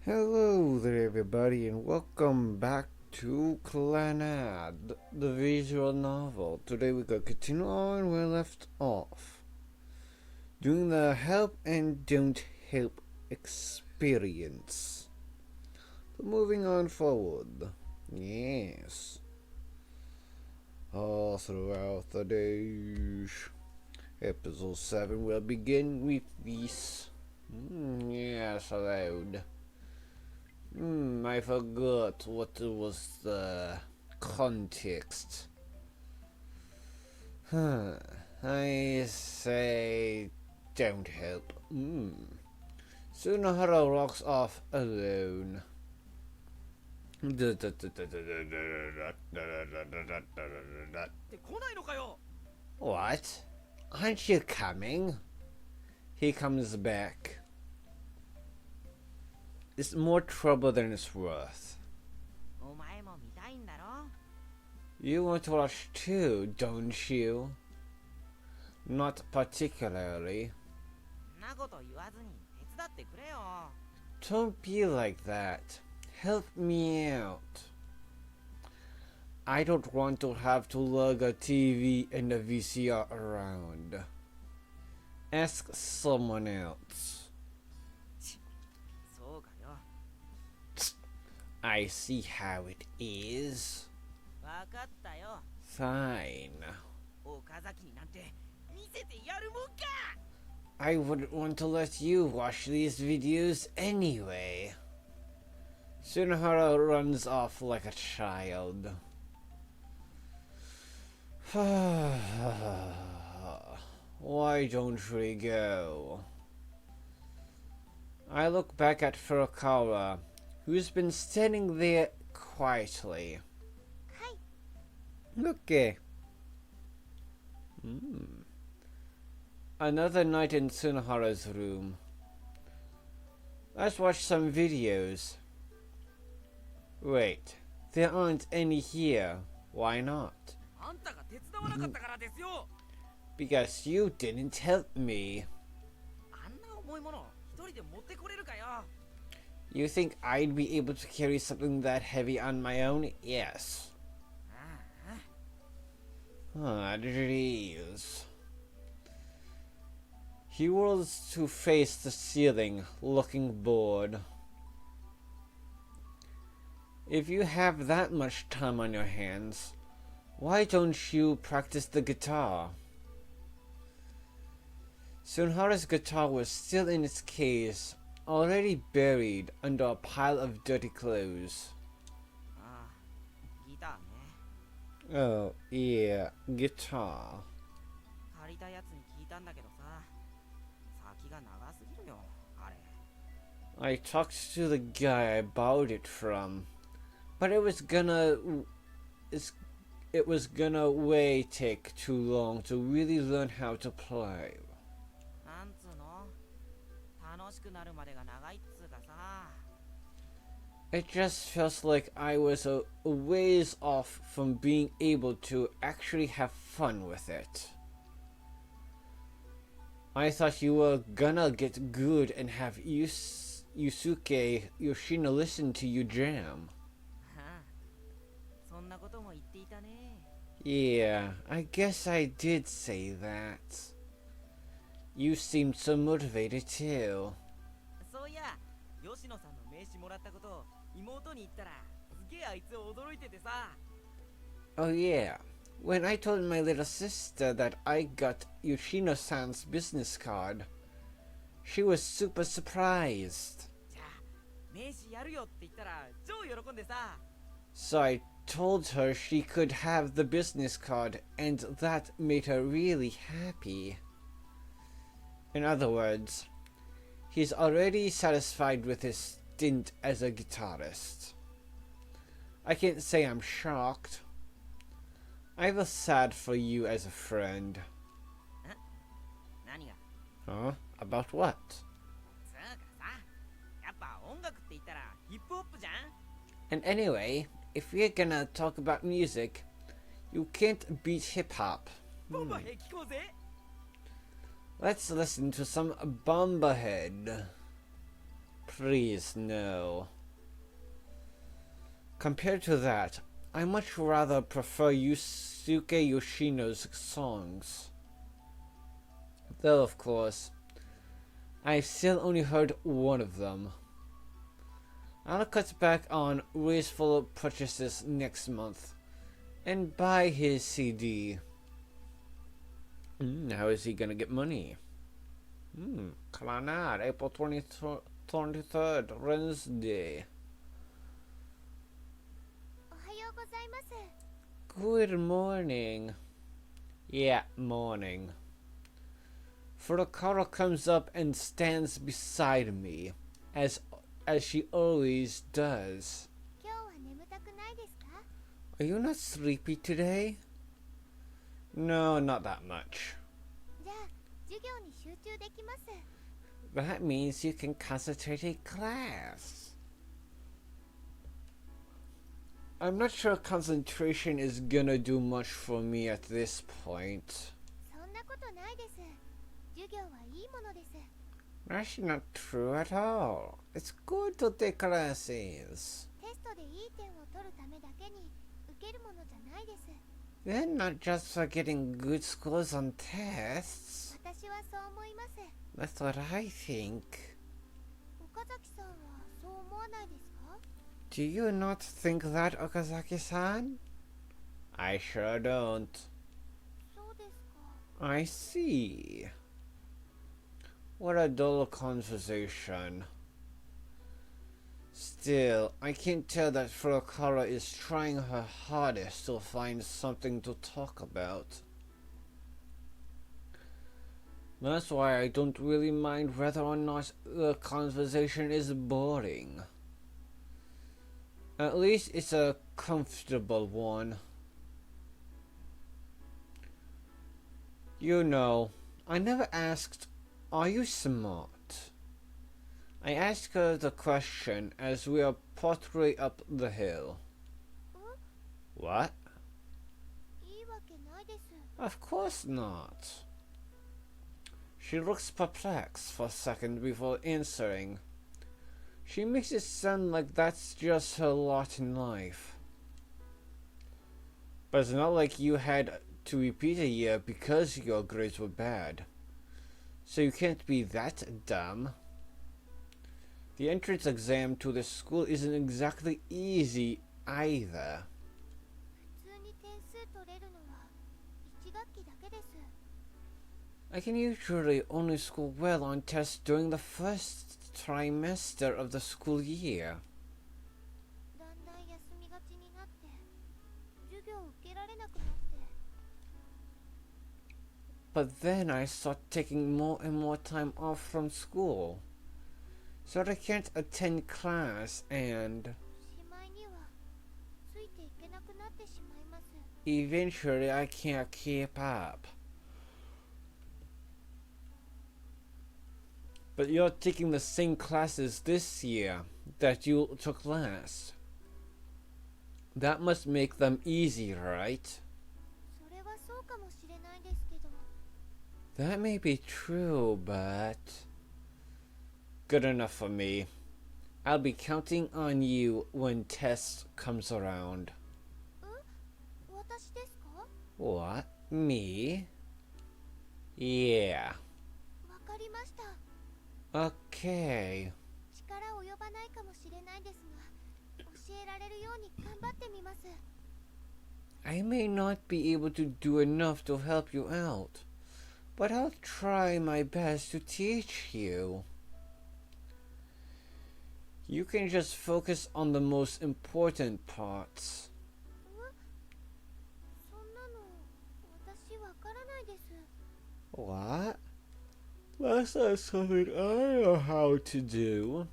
Hello there everybody and welcome back to Clannad, the visual novel. Today we're going to continue on where we left off. Doing the help and don't help experience. But moving on forward. Yes. All throughout the days. Episode 7 will begin with this. Yes, aloud. I forgot what was the context. I say don't help. Sunahara rocks off alone. What? Aren't you coming? He comes back. It's more trouble than it's worth. You want to watch too, don't you? Not particularly. Don't be like that. Help me out. I don't want to have to lug a TV and a VCR around. Ask someone else. I see how it is. Fine. I wouldn't want to let you watch these videos anyway. Sunahara runs off like a child. Why don't we go? I look back at Furukawa, who's been standing there quietly. Okay. Another night in Sunahara's room. Let's watch some videos. Wait, there aren't any here. Why not? Because you didn't help me. You think I'd be able to carry something that heavy on my own? Yes. Jeez. He whirls to face the ceiling, looking bored. If you have that much time on your hands, why don't you practice the guitar? Sunahara's guitar was still in its case, already buried under a pile of dirty clothes. Oh, yeah, guitar. I talked to the guy I borrowed it from, but it was gonna take too long to really learn how to play. It just feels like I was a ways off from being able to actually have fun with it. I thought you were gonna get good and have Yusuke Yoshino listen to you jam. Yeah, I guess I did say that. You seemed so motivated too. Oh yeah, when I told my little sister that I got Yoshino-san's business card, she was super surprised. So I told her she could have the business card, and that made her really happy. In other words, he's already satisfied with his stint as a guitarist. I can't say I'm shocked. I feel sad for you as a friend. Huh? About what? And anyway, if we're gonna talk about music, you can't beat hip-hop. Let's listen to some Bomberhead. Please, no. Compared to that, I much rather prefer Yusuke Yoshino's songs. Though, of course, I've still only heard one of them. I'll cut back on wasteful purchases next month and buy his CD. How is he gonna get money? Clannad, April 23rd, Wednesday. Good morning. Yeah, morning. Furukawa comes up and stands beside me, as she always does. Are you not sleepy today? No, not that much. That means you can concentrate in class. I'm not sure concentration is gonna do much for me at this point. That's not true at all. It's good to take classes. They're not just for getting good scores on tests. That's what I think. Do you not think that, Okazaki-san? I sure don't. I see. What a dull conversation. Still, I can tell that Furukawa is trying her hardest to find something to talk about. That's why I don't really mind whether or not the conversation is boring. At least it's a comfortable one. You know, I never asked, are you smart? I asked her the question as we are partway up the hill. What? Of course not. She looks perplexed for a second before answering. She makes it sound like that's just her lot in life. But it's not like you had to repeat a year because your grades were bad. So you can't be that dumb. The entrance exam to this school isn't exactly easy either. I can usually only score well on tests during the first trimester of the school year. But then I start taking more and more time off from school, so that I can't attend class and eventually I can't keep up. But you're taking the same classes this year that you took last. That must make them easy, right? That may be true, but good enough for me. I'll be counting on you when test comes around. What? Me? Yeah. Okay. I may not be able to do enough to help you out, but I'll try my best to teach you. You can just focus on the most important parts. What? That's not something I know how to do.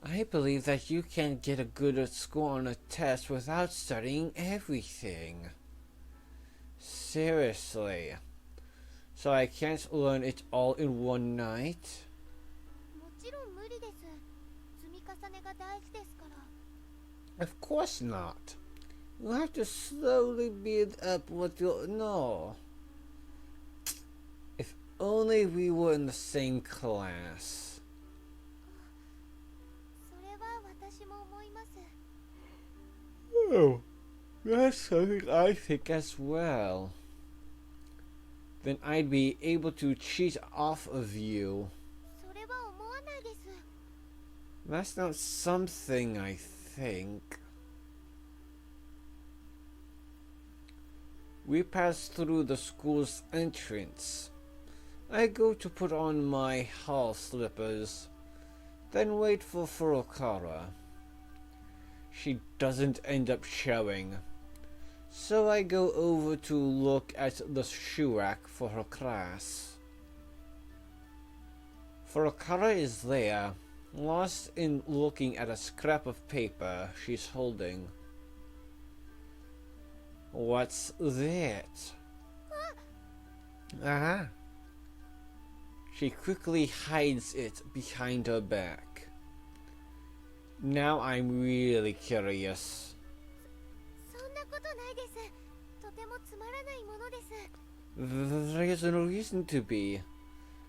I believe that you can't get a good score on a test without studying everything. Seriously. So I can't learn it all in one night? Of course not. You have to slowly build up what you know. only we were in the same class. それは私も思います。 Oh, that's something I think as well. Then I'd be able to cheat off of you. それは思わないです。 That's not something I think. We pass through the school's entrance. I go to put on my hall slippers, then wait for Furukawa. She doesn't end up showing, so I go over to look at the shoe rack for her class. Furukawa is there, lost in looking at a scrap of paper she's holding. What's that? Ah! She quickly hides it behind her back. Now I'm really curious. そんなことないです。とてもつまらないものです。 There's no reason to be.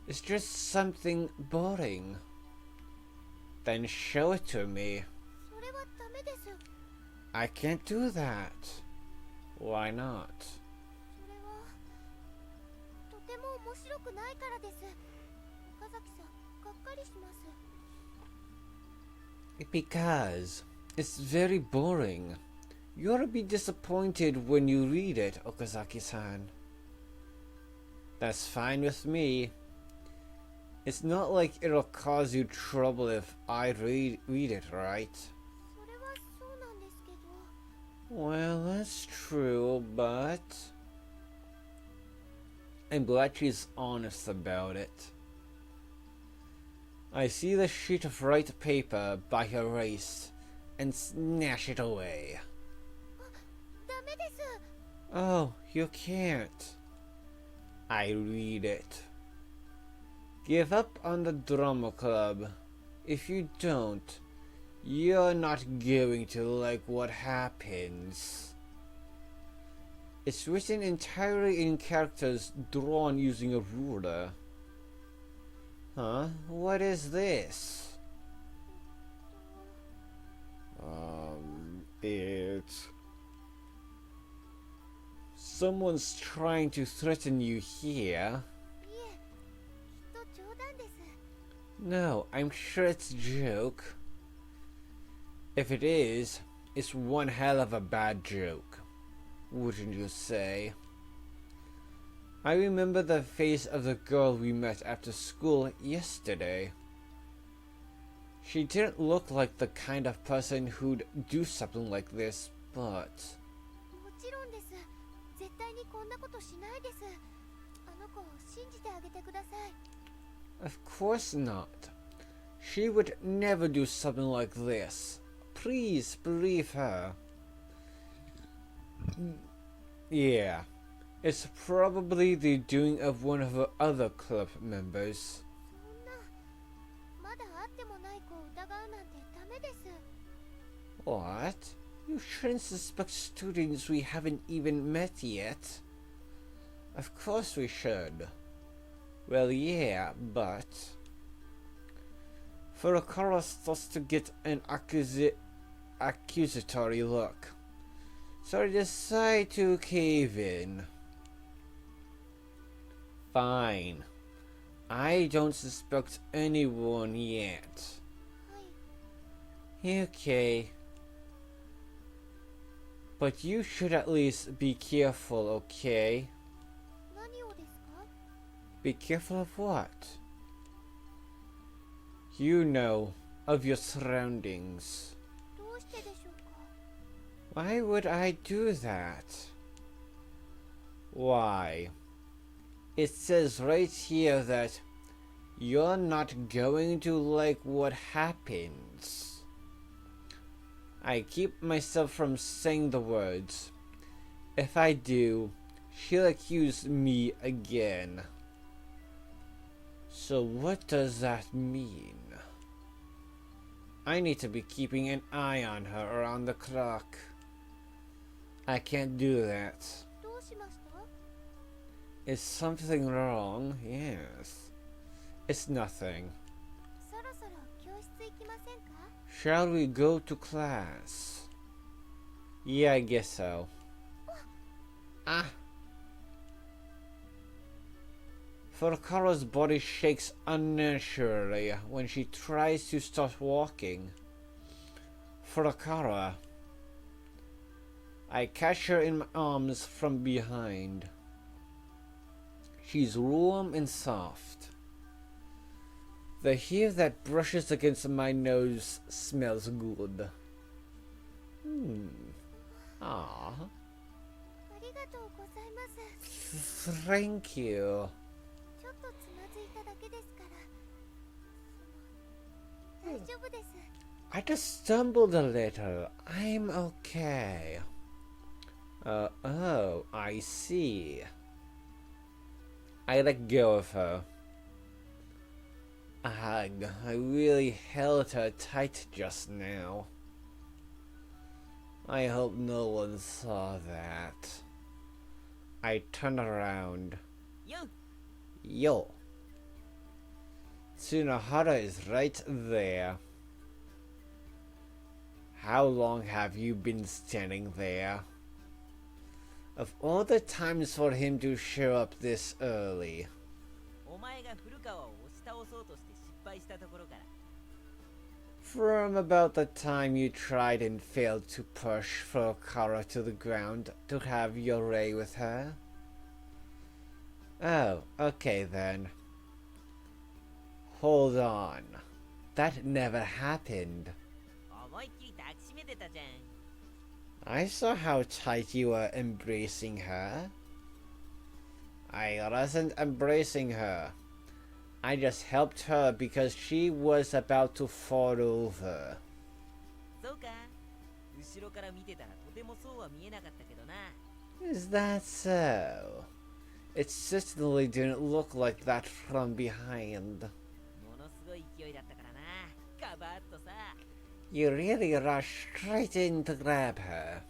It's just something boring. Then show it to me. それはダメです。 I can't do that. Why not? それはとても面白くないからです。岡崎さん、がっかりします。 Because it's very boring. You'll be disappointed when you read it, Okazaki-san. That's fine with me. It's not like it'll cause you trouble if I read it, right? それはそうなんですけど。 Well, that's true, but I'm glad she's honest about it. I see the sheet of white paper by her waist and snatch it away. ダメです。 Oh, you can't. I read it. Give up on the drama club. If you don't, you're not going to like what happens. It's written entirely in characters drawn using a ruler. Huh? What is this? It's... Someone's trying to threaten you here. いえ、きっと冗談です。 No, I'm sure it's a joke. If it is, it's one hell of a bad joke. Wouldn't you say? I remember the face of the girl we met after school yesterday. She didn't look like the kind of person who'd do something like this, but... もちろんです。絶対にこんなことしないです。あの子を信じてあげてください。 Of course not. She would never do something like this. Please believe her. Yeah, it's probably the doing of one of her other club members. そんな、まだ会ってもない子を疑うなんてダメです。 What? You shouldn't suspect students we haven't even met yet. Of course we should. Well, yeah, but... Furukawa starts to get an accusatory look, so I decide to cave in. Fine. I don't suspect anyone yet. はい。 Okay. But you should at least be careful, okay? 何をですか？ Be careful of what? You know, of your surroundings. どうしてでしょうか？ Why would I do that? Why? It says right here that you're not going to like what happens. I keep myself from saying the words. If I do, she'll accuse me again. So what does that mean? I need to be keeping an eye on her around the clock. I can't do that. どうしました？ Is something wrong? Yes. It's nothing. そろそろ教室行きませんか？ Shall we go to class? Yeah, I guess so. Ah! Furukawa's body shakes unnaturally when she tries to start walking. Furukawa. I catch her in my arms from behind. She's warm and soft. The hair that brushes against my nose smells good. Ah. ありがとうございます。 Thank you. ちょっとつまずいただけですから。大丈夫です。 I just stumbled a little. I'm okay. Oh, I see. I let go of her. Ugh, I really held her tight just now. I hope no one saw that. I turned around. Yo. Tsunohara is right there. How long have you been standing there? Of all the times for him to show up this early. お前が古川を押し倒そうとして失敗したところから。 From about the time you tried and failed to push Furukawa to the ground to have your way with her? Oh, okay then. Hold on. That never happened. 思いっきり抱きしめてたじゃん。 I saw how tight you were embracing her. I wasn't embracing her. I just helped her because she was about to fall over. そうか。後ろから見てたらとてもそうは見えなかったけどな。 Is that so? It certainly didn't look like that from behind. ものすごい勢いだったからな。ガバッとさ。 You really rushed straight in to grab her.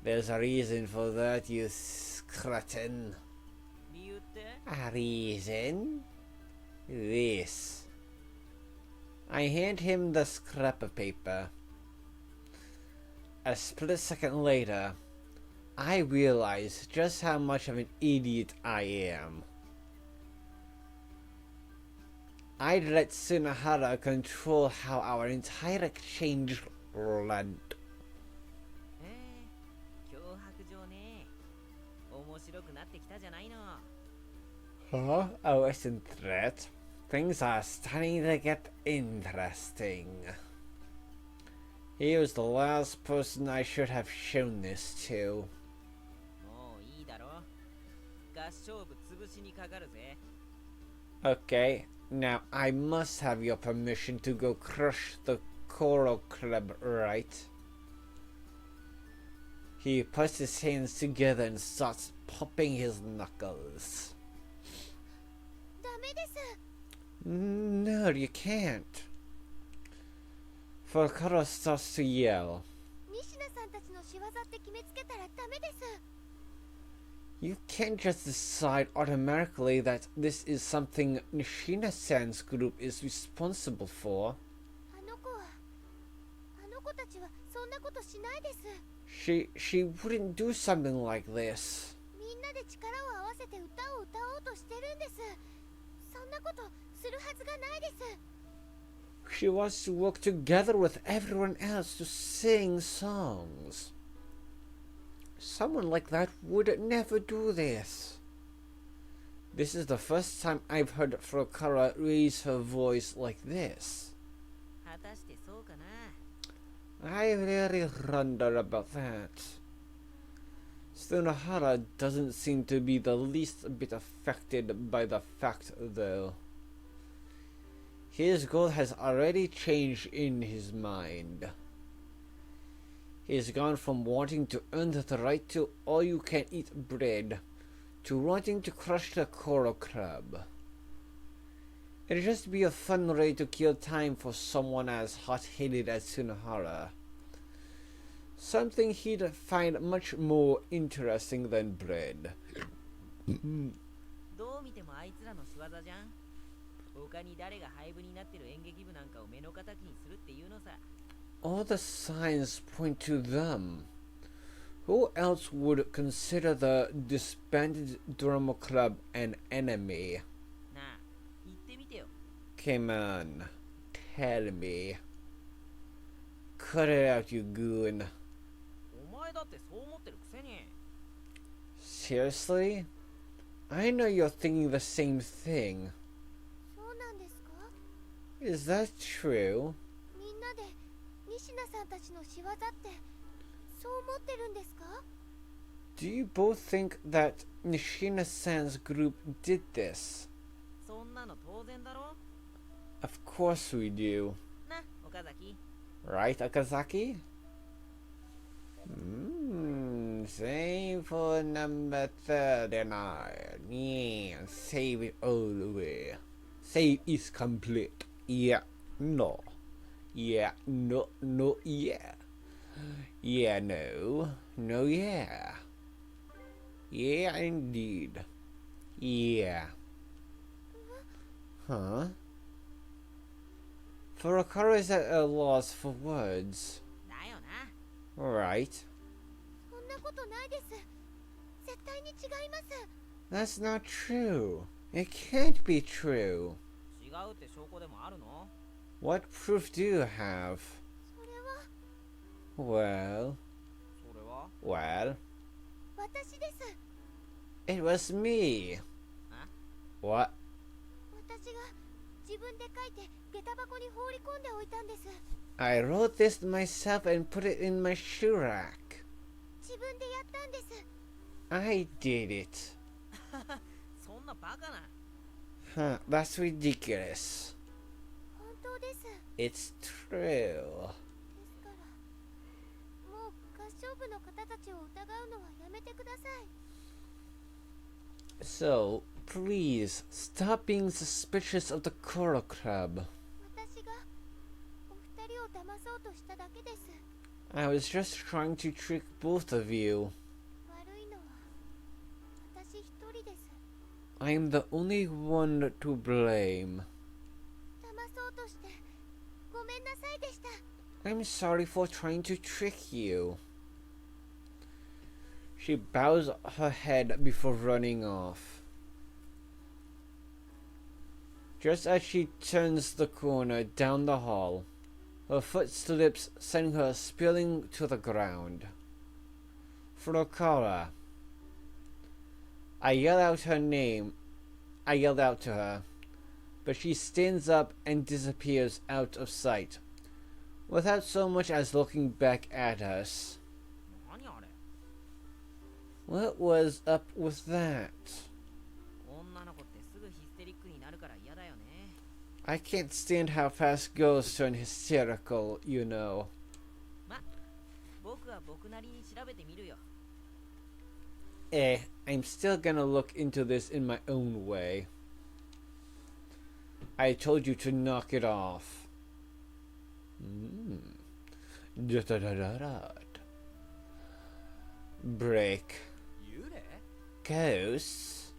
There's a reason for that, you cretin. 理由って？ A reason? This. I hand him the scrap of paper. A split second later, I realize just how much of an idiot I am. I'd let Tsunohara control how our entire exchange went. 脅迫状ね。面白くなってきたじゃないの。 Huh? Oh, isn't that? Things are starting to get interesting. He was the last person I should have shown this to. もういいだろ。合唱部潰しにかかるぜ。 Okay, now I must have your permission to go crush the choral club, right? He puts his hands together and starts popping his knuckles. ダメです。 No, you can't. Furukawa starts to yell. 仁科さんたちの仕業って決めつけたらダメです。 You can't just decide automatically that this is something Nishina-san's group is responsible for. あの子たちはそんなことしないです。 She wouldn't do something like this. みんなで力を合わせて歌を歌おうとしてるんです。そんなことするはずがないです。 She wants to work together with everyone else to sing songs. Someone like that would never do this. This is the first time I've heard Furukawa raise her voice like this. 果たしてそうかな。 I really wonder about that. Tsunohara doesn't seem to be the least bit affected by the fact, though. His goal has already changed in his mind. He's gone from wanting to earn the right to all-you-can-eat bread to wanting to crush the choral club. It'd just be a fun way to kill time for someone as hot-headed as Tsunohara. Something he'd find much more interesting than bread. どう見てもあいつらの仕業じゃん。他に誰が廃部になってる演劇部なんかを目の敵にするっていうのさ。 All the signs point to them. Who else would consider the disbanded drama club an enemy? なあ、言ってみてよ。 Come on, tell me. Cut it out, you goon. お前だってそう思ってるくせに。 Seriously? I know you're thinking the same thing. そうなんですか？ Is that true? みんなで仁科さんたちの仕業ってそう思ってるんですか？ Do you both think that Nishina-san's group did this? そんなの当然だろ。 Of course we do. な、岡崎。 Right, Okazaki? Save for number 39. Yeah, save it all the way. Save is complete. Yeah, no. Yeah, no, no, yeah. Yeah, no. No, yeah. Yeah, indeed. Yeah. Huh? Furukawa is at a loss for words. だよな。 Right. そんなことないです。絶対に違います。 That's not true. It can't be true. 違うって証拠でもあるの？ What proof do you have? それは Well, それは？ well, 私です。 it was me. What? 私が自分で書いて下駄箱に放り込んでおいたんです。 I wrote this myself and put it in my shoe rack. 自分でやったんです。 I did it. そんなバカな。 Huh, that's ridiculous. 本当です。 It's true. ですからもう合唱部の方たちを疑うのはやめてください。 So, please, stop being suspicious of the Choral Club. 私がお二人を騙そうとしただけです。 I was just trying to trick both of you. 悪いのは私一人です。 I'm the only one to blame. 騙そうとしてごめんなさいでした。 I'm sorry for trying to trick you. She bows her head before running off. Just as she turns the corner down the hall, her foot slips, sending her spilling to the ground. Furukawa. I yell out her name. I yelled out to her, but she stands up and disappears out of sight, without so much as looking back at us. 何あれ？ What was up with that? 女の子ってすぐヒステリックになるから嫌だよね。 I can't stand how fast girls turn hysterical, you know. ま、僕は僕なりに調べてみるよ。 I'm still gonna look into this in my own way. I told you to knock it off. Break. 幽霊？ Ghosts?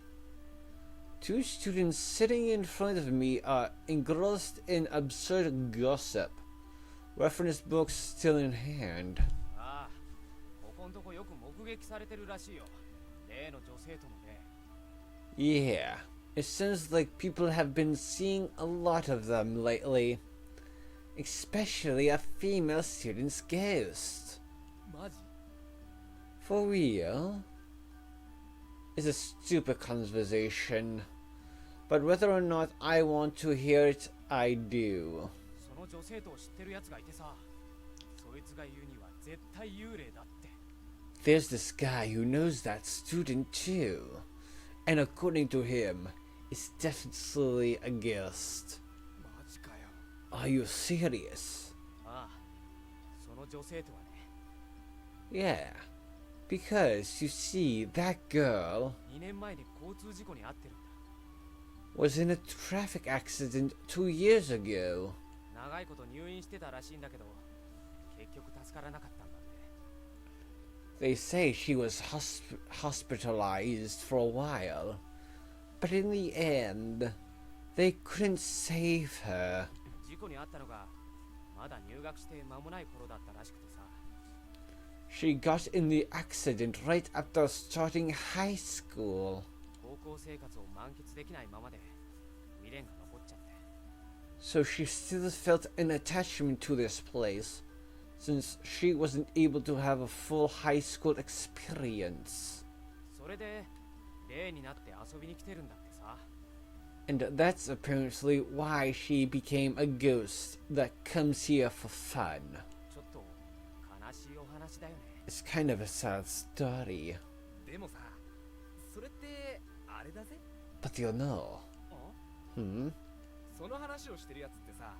Two students sitting in front of me are engrossed in absurd gossip. Reference books still in hand. ああ、ここんとこよく目撃されてるらしいよ。例の女性とのね。 Yeah, it seems like people have been seeing a lot of them lately. Especially a female student's ghost. マジ？ For real? It's a stupid conversation. But whether or not I want to hear it, I do. その女生徒を知ってるやつがいてさ、そいつが言うには絶対幽霊だって。 There's this guy who knows that student too. And according to him, it's definitely a ghost. マジかよ。 Are you serious? ああ、その女生徒はね、 Yeah. Because, you see, that girl 2年前に交通事故に遭ってるんだ。 was in a traffic accident 2 years ago. 長いこと入院してたらしいんだけど、結局助からなかったんだって。They say she was hospitalized for a while, but in the end, they couldn't save her. 事故に遭ったのがまだ入学して間もない頃だったらしくてさ。 She got in the accident right after starting high school. 高校生活を満喫できないままで未練が残っちゃって。 So she still felt an attachment to this place, since she wasn't able to have a full high school experience. それで例になって遊びに来てるんだってさ。 And that's apparently why she became a ghost that comes here for fun. ちょっと悲しいお話だよね。 It's kind of a sad story. でもさ、それってあれだぜ。 But you know. あ Hmm? その話をしてるやつってさ、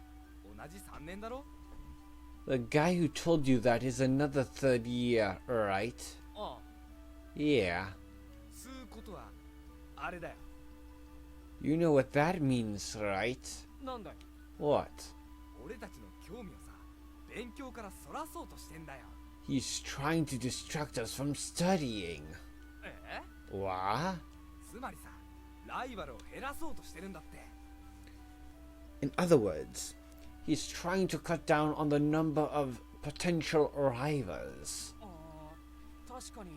同じ3年だろ？ The guy who told you that is another third year, right? ああ、 Yeah. つうことはあれだよ。 You know what that means, right? なんだよ。 What? 俺たちの興味をさ、勉強からそらそうとしてんだよ。 He's trying to distract us from studying. え？ What? つまりさ、ライバルを減らそうとしてるんだって。 In other words, he's trying to cut down on the number of potential rivals. ああ、確かに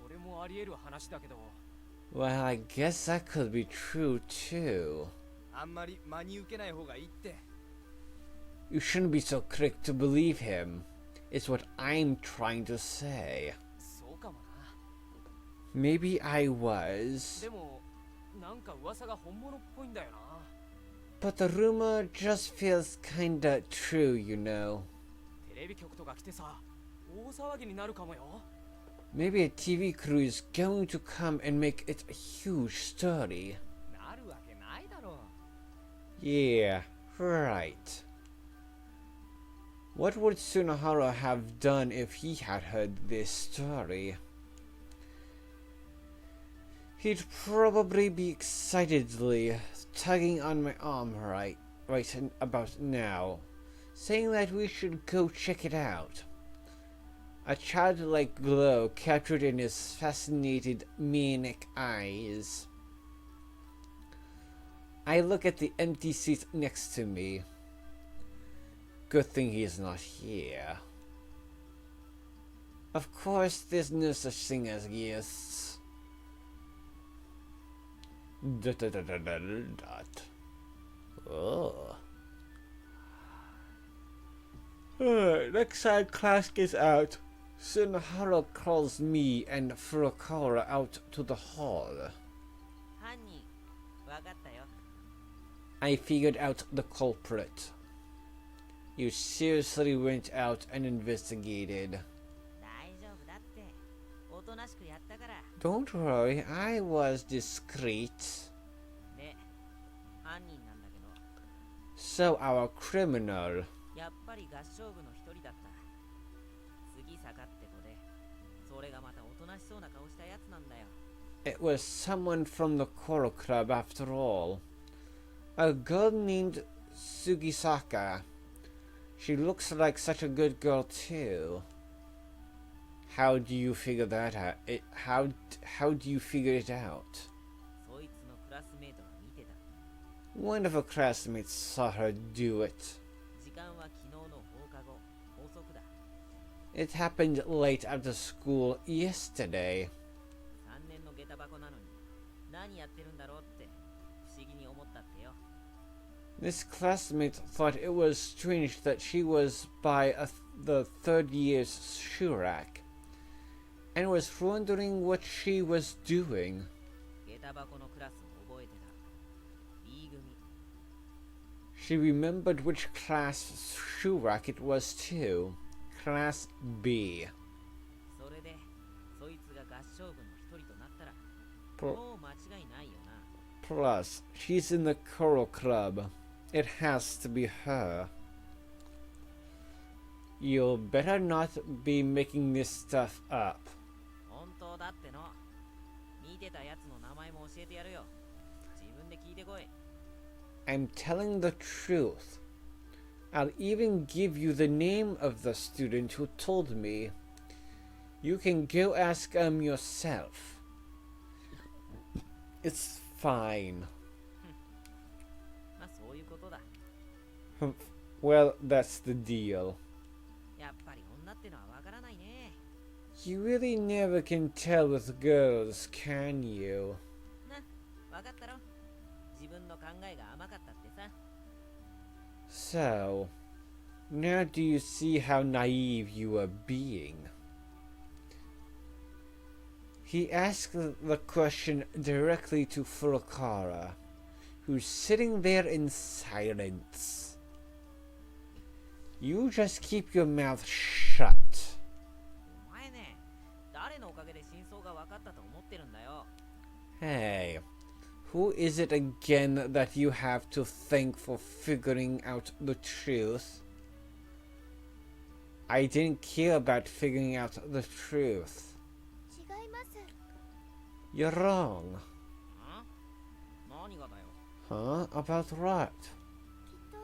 それもあり得る話だけど。 Well, I guess that could be true too. あんまり真に受けない方がいいって。 You shouldn't be so quick to believe him, is what I'm trying to say. そうかもな。 Maybe I was, でも、なんか噂が本物っぽいんだよな。 but the rumor just feels kinda true, you know. テレビ局とか来てさ、大騒ぎになるかもよ。 Maybe a TV crew is going to come and make it a huge story. なるわけないだろう。 Yeah, right. What would Tsunohara have done if he had heard this story? He'd probably be excitedly tugging on my arm right about now, saying that we should go check it out. A childlike glow captured in his fascinated, maniac eyes. I look at the empty seat next to me. Good thing he's not here. Of course, there's no such thing as guests. Oh. Next time class gets out, Tsunohara calls me and Furukawa out to the hall. 犯人わかったよ。 I figured out the culprit. You seriously went out and investigated. 大丈夫だって。おとなしくやったから。 Don't worry, I was discreet. で、犯人なんだけど、 So our criminal. やっぱり合唱部の一人だった。杉坂って子で、それがまたおとなしそうな顔したやつなんだよ。 It was someone from the choral club after all. A girl named Sugisaka. She looks like such a good girl too. How do you figure that out? How do you figure it out? そいつのクラスメイトが見てた。 One of her classmates saw her do it. 時間は昨日の放課後、遅くだ。 It happened late after school yesterday. 3年の下駄箱なのに、何やってるんだろうって不思議に思ったってよ。 This classmate thought it was strange that she was by the third year's shurak, and was wondering what she was doing. 下駄箱のクラスを覚えてた。B 組。 She remembered which class shurak it was too. Class B. それで、そいつが合唱部の一人となったら、 Pl- もう間違いないよな。 Plus, she's in the choral club. It has to be her. You'll better not be making this stuff up. 本当だっての。見てたやつの名前も教えてやるよ。自分で聞いてこい。 I'm telling the truth. I'll even give you the name of the student who told me. You can go ask yourself. It's fine. まあそういうことだ。 Well, that's the deal. やっぱり女ってのはわからないね。 You really never can tell with girls, can you? な、わかったろ。自分の考えが甘かったってさ。 So, now do you see how naive you are being? He asked the question directly to Furukawa, who's sitting there in silence. You just keep your mouth shut. お前ね、誰のおかげで真相がわかったと思ってるんだよ。 Hey, who is it again that you have to thank for figuring out the truth? I didn't care about figuring out the truth. 違います。 You're wrong. ん？何がだよ。 Huh? About what? きっと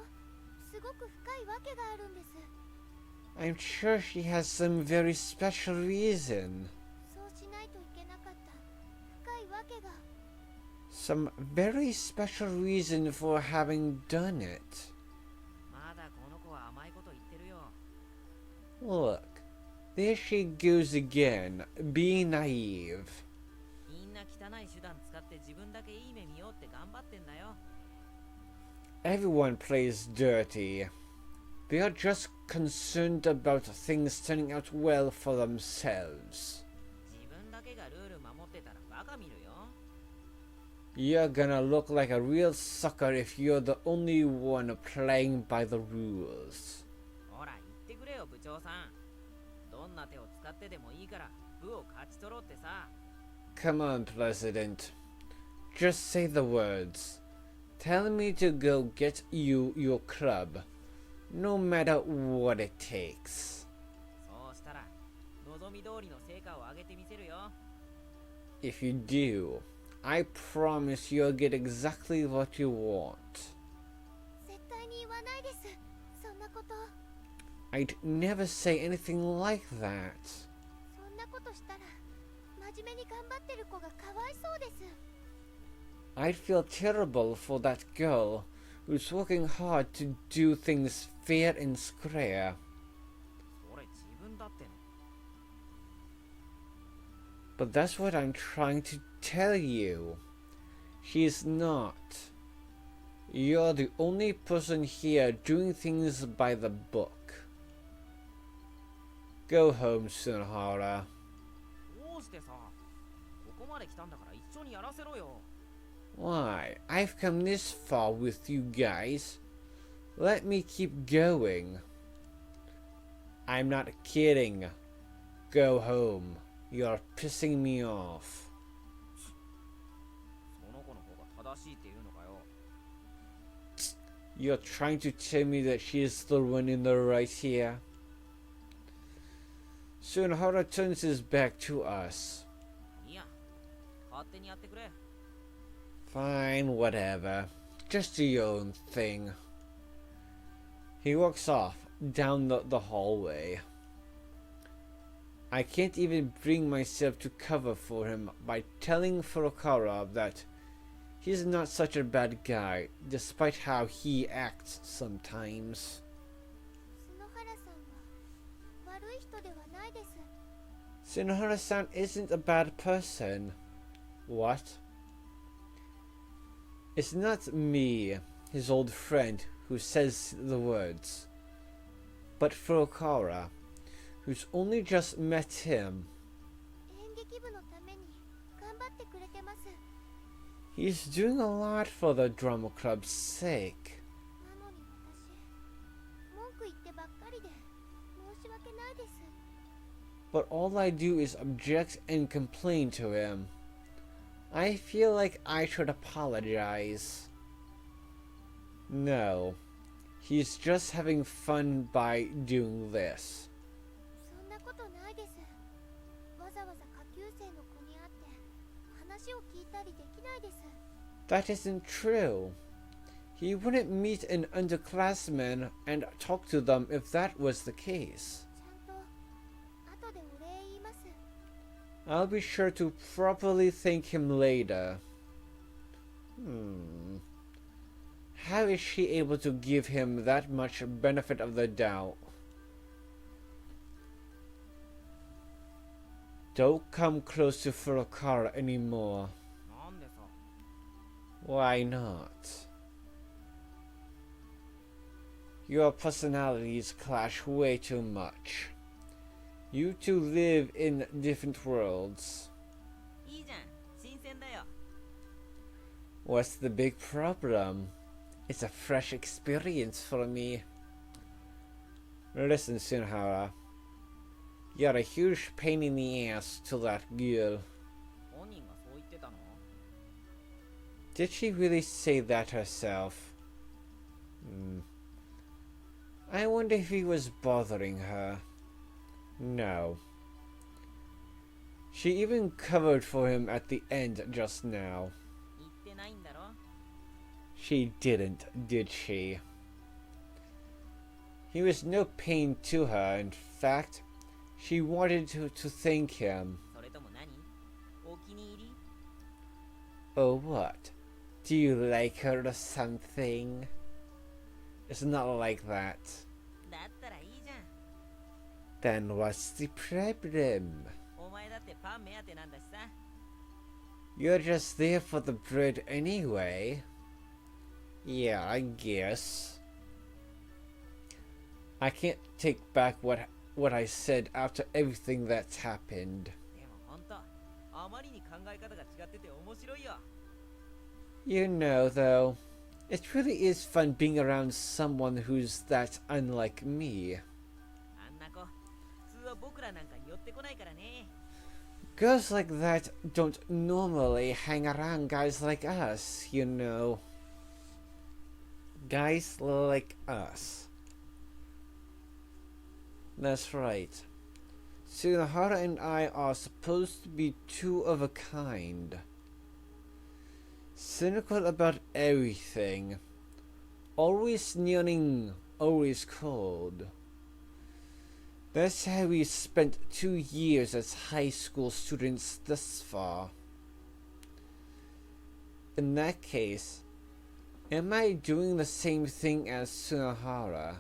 すごく深いわけがあるんです。 I'm sure she has some very special reason. そうしないといけなかった深いわけが。 Some very special reason for having done it. まだこの子は甘いこと言ってるよ。 Look, there she goes again, being naive. みんな汚い手段使って自分だけいい目見ようって頑張ってんだよ。 Everyone plays dirty. They are just concerned about things turning out well for themselves. 自分だけがルール守ってたらバカ見るよ。 You're gonna look like a real sucker if you're the only one playing by the rules. ほら言ってくれよ部長さん。どんな手を使ってでもいいから部を勝ち取ろうってさ。 Come on, President. Just say the words. Tell me to go get you your club, no matter what it takes. そうしたら望み通りの成果を上げてみせるよ。 If you do, I promise you'll get exactly what you want. 絶対に言わないです。そんなこと。 I'd never say anything like that. そんなことしたら真面目に頑張ってる子がかわいそうです。 I'd feel terrible for that girl who's working hard to do things fair and square. それ自分だっての。 But that's what I'm trying to tell you. She's not. You're the only person here doing things by the book. Go home, Sunhara. どうしてさ、ここまで来たんだから一緒にやらせろよ。 Why, I've come this far with you guys. Let me keep going. I'm not kidding. Go home. You're pissing me off. その子の方が正しいって言うのかよ。 You're trying to tell me that she is the one in the right here? Sunhara turns his back to us. いや、勝手にやってくれ。 Fine, whatever. Just do your own thing. He walks off down the hallway. I can't even bring myself to cover for him by telling Furukawa that he's not such a bad guy, despite how he acts sometimes. 篠原さんは悪い人ではないです。 Shinohara-san isn't a bad person. What? It's not me, his old friend, who says the words, but Furukawa, who's only just met him. 演劇部のために頑張ってくれてます。 He's doing a lot for the drama club's sake. なのに私、文句言ってばっかりで申し訳ないです。 But all I do is object and complain to him. I feel like I should apologize. No, he's just having fun by doing this. そんなことないです。わざわざ下級生の子に会って話を聞いたりできないです。 That isn't true. He wouldn't meet an underclassman and talk to them if that was the case. ちゃんと後でお礼言います。I'll be sure to properly thank him later. How is she able to give him that much benefit of the doubt? Don't come close to Furukawa anymore. なんでさ。 Why not? Your personalities clash way too much. You two live in different worlds. いいじゃん。新鮮だよ。 What's the big problem? It's a fresh experience for me. Listen, Sunhara. You're a huge pain in the ass to that girl. 本人がそう言ってたの？ Did she really say that herself? I wonder if he was bothering her. No. She even covered for him at the end just now. 言ってないんだろ？ She didn't, did she? He was no pain to her. In fact, she wanted to thank him. それとも何？お気に入り？ Oh, what? Do you like her or something? It's not like that. だったらいいじゃん。 Then what's the problem? お前だってパン目当てなんだしさ。 You're just there for the bread anyway. Yeah, I guess. I can't take back what I said after everything that's happened. でもほんと、あまりに考え方が違ってて面白いよ。 You know, though, it really is fun being around someone who's that unlike me. あんな子、普通は僕らなんかに寄ってこないからね。 Girls like that don't normally hang around guys like us, you know. Guys like us. That's right. Tsunohara and I are supposed to be two of a kind. Cynical about everything. Always sneering, always cold. That's how we spent 2 years as high school students thus far. In that case, am I doing the same thing as Tsunohara?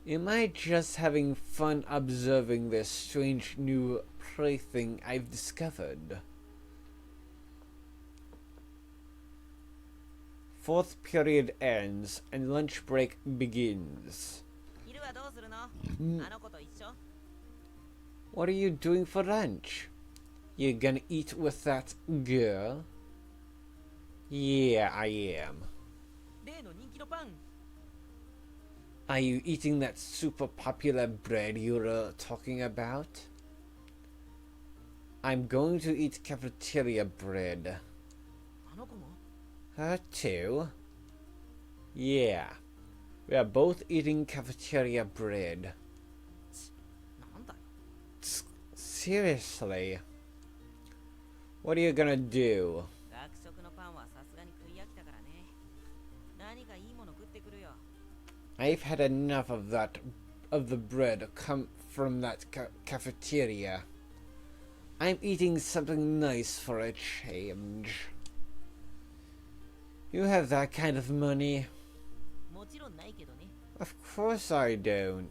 Am I just having fun observing this strange new plaything I've discovered? Fourth period ends and lunch break begins. 昼はどうするの？ あの子と一緒？ What are you doing for lunch? You gonna eat with that girl? Yeah, I am. 例の人気のパン。 Are you eating that super popular bread you were talking about? I'm going to eat cafeteria bread. あの子も？ Her too? Yeah. We are both eating cafeteria bread. なんだよ。 Seriously? What are you gonna do? 学食のパンはさすがに食い飽きたからね。何かいいもの食ってくるよ。 I've had enough of the bread come from that cafeteria. I'm eating something nice for a change. You have that kind of money? もちろんないけどね。 Of course I don't.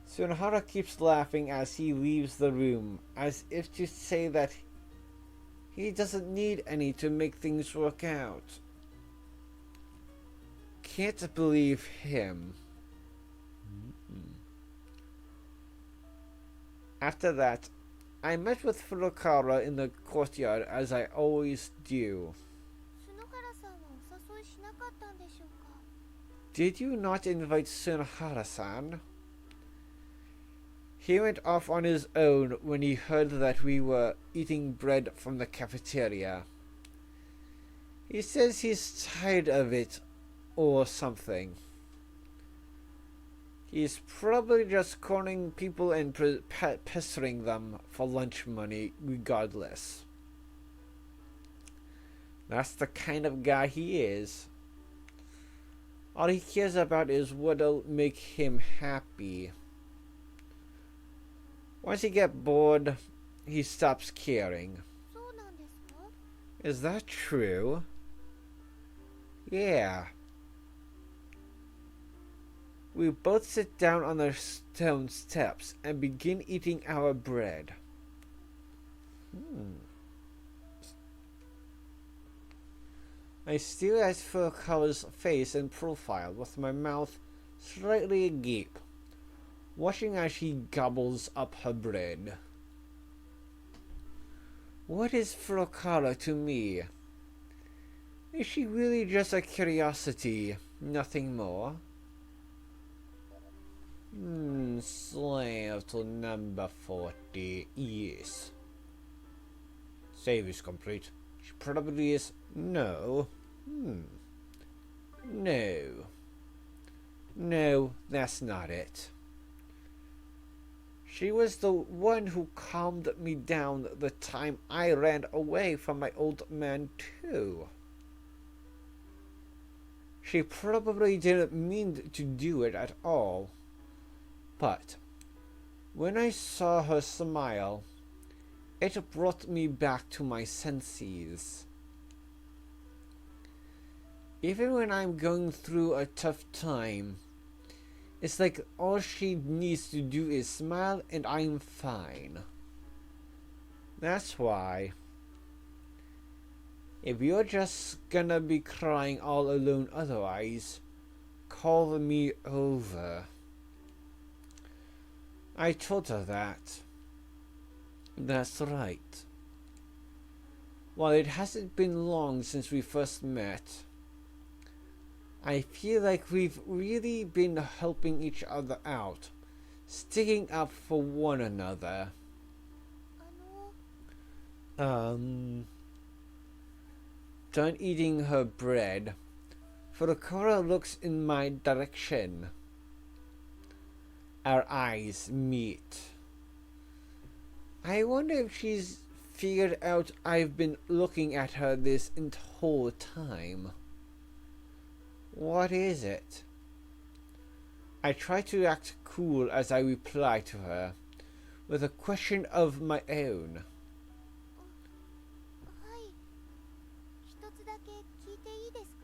Tsunohara keeps laughing as he leaves the room, as if to say that he doesn't need any to make things work out. Can't believe him. After that, I met with Furukawa in the courtyard as I always do. 篠原さんはお誘いしなかったんでしょうか？ Did you not invite Tsunohara-san? He went off on his own when he heard that we were eating bread from the cafeteria. He says he's tired of it or something. He's probably just cornering people and pestering them for lunch money regardless. That's the kind of guy he is. All he cares about is what'll make him happy. Once he gets bored, he stops caring. そうなんですか？ Is that true? Yeah. We both sit down on the stone steps and begin eating our bread. I stare at Furukawa's face and profile with my mouth slightly agape, watching as she gobbles up her bread. What is Furukawa to me? Is she really just a curiosity, nothing more? Slave to number 40, yes. Save is complete. She probably is. No. No. No, that's not it. She was the one who calmed me down the time I ran away from my old man too. She probably didn't mean to do it at all. But when I saw her smile, it brought me back to my senses. Even when I'm going through a tough time, it's like all she needs to do is smile and I'm fine. That's why, if you're just gonna be crying all alone otherwise, call me over. I told her that. That's right. While it hasn't been long since we first met, I feel like we've really been helping each other out, sticking up for one another. あの Done eating her bread, Furukawa looks in my direction. Our eyes meet. I wonder if she's figured out I've been looking at her this whole time. What is it? I try to act cool as I reply to her, with a question of my own. はい。一つだけ聞いていいです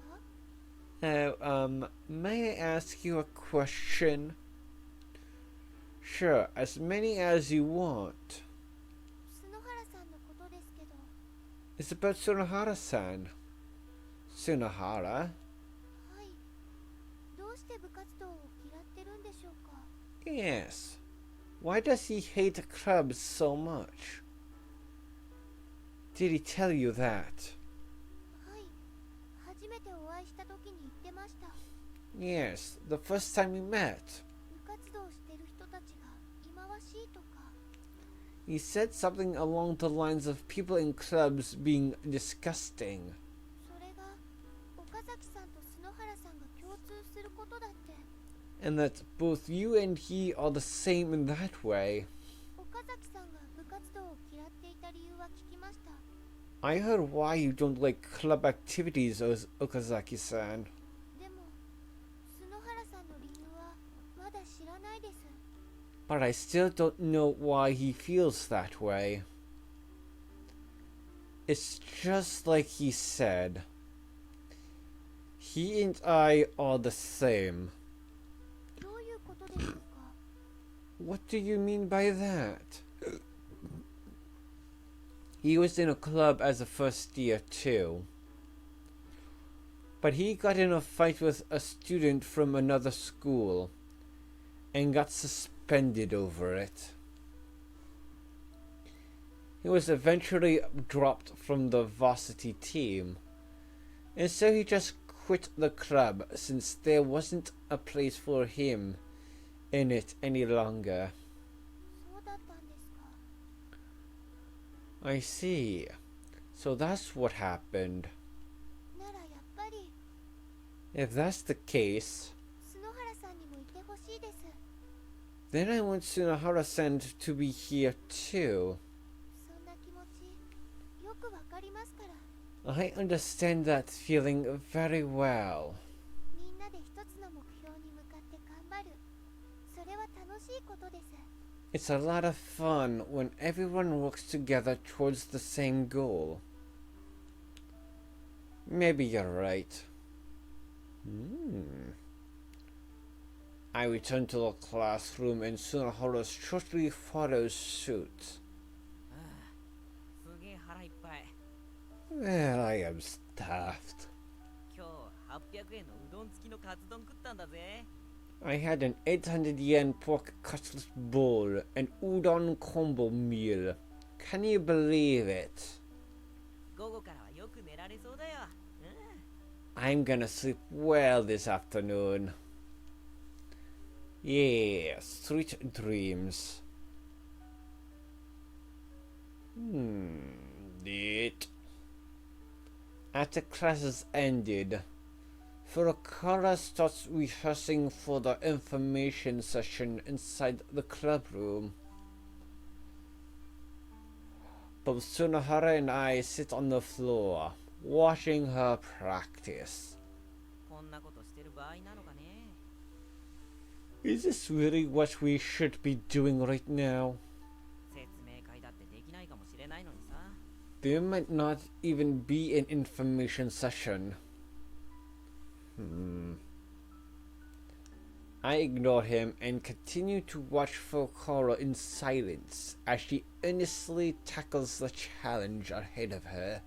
か？ May I ask you a question? Sure, as many as you want. 篠原さんのことですけど。 It's about Sunohara-san. Sunohara? はい。どうして部活動を嫌ってるんでしょうか？ Yes. Why does he hate clubs so much? Did he tell you that? はい。初めてお会いした時に言ってました。 Yes, the first time we met. 部活動してる人たちが忌まわしいとか。 He said something along the lines of people in clubs being disgusting. それが岡崎さんと篠原さんが共通することだって。 And that both you and he are the same in that way. 岡崎さんが部活動を嫌っていた理由は聞きました。 I heard why you don't like club activities, Okazaki-san. でも篠原さんの理由はまだ知らないです。 But I still don't know why he feels that way. It's just like he said. He and I are the same. どういうことでしょうか？ What do you mean by that? He was in a club as a first year too. But he got in a fight with a student from another school and got suspended over it. He was eventually dropped from the varsity team, and so he just quit the club since there wasn't a place for him in it any longer. そうだったんですか。 I see. So that's what happened. ならやっぱり If that's the case, 篠原さんにもいてほしいです。 then I want Sunohara-san to be here too. そんな気持ちよくわかりますから。 I understand that feeling very well. みんなで一つの目標に向かって頑張る。それは楽しいことです。It's a lot of fun when everyone works together towards the same goal. Maybe you're right. I return to the classroom and Sunahara shortly follows suit. すげえ腹いっぱい。 Well, I am stuffed. 今日800円のうどん付きのカツ丼食ったんだぜ。 I had an 800 yen pork cutlet bowl and udon combo meal. Can you believe it? 午後からはよく寝られそうだよ。 I'm gonna sleep well this afternoon. Yeah, sweet dreams. It. After classes ended, Furukawa starts rehearsing for the information session inside the club room. Both Sunahara and I sit on the floor, watching her practice. こんなことしてる場合なのかね。 Is this really what we should be doing right now? 説明会だってできないかもしれないのにさ。 There might not even be an information session. I ignore him and continue to watch Furukawa in silence as she earnestly tackles the challenge ahead of her.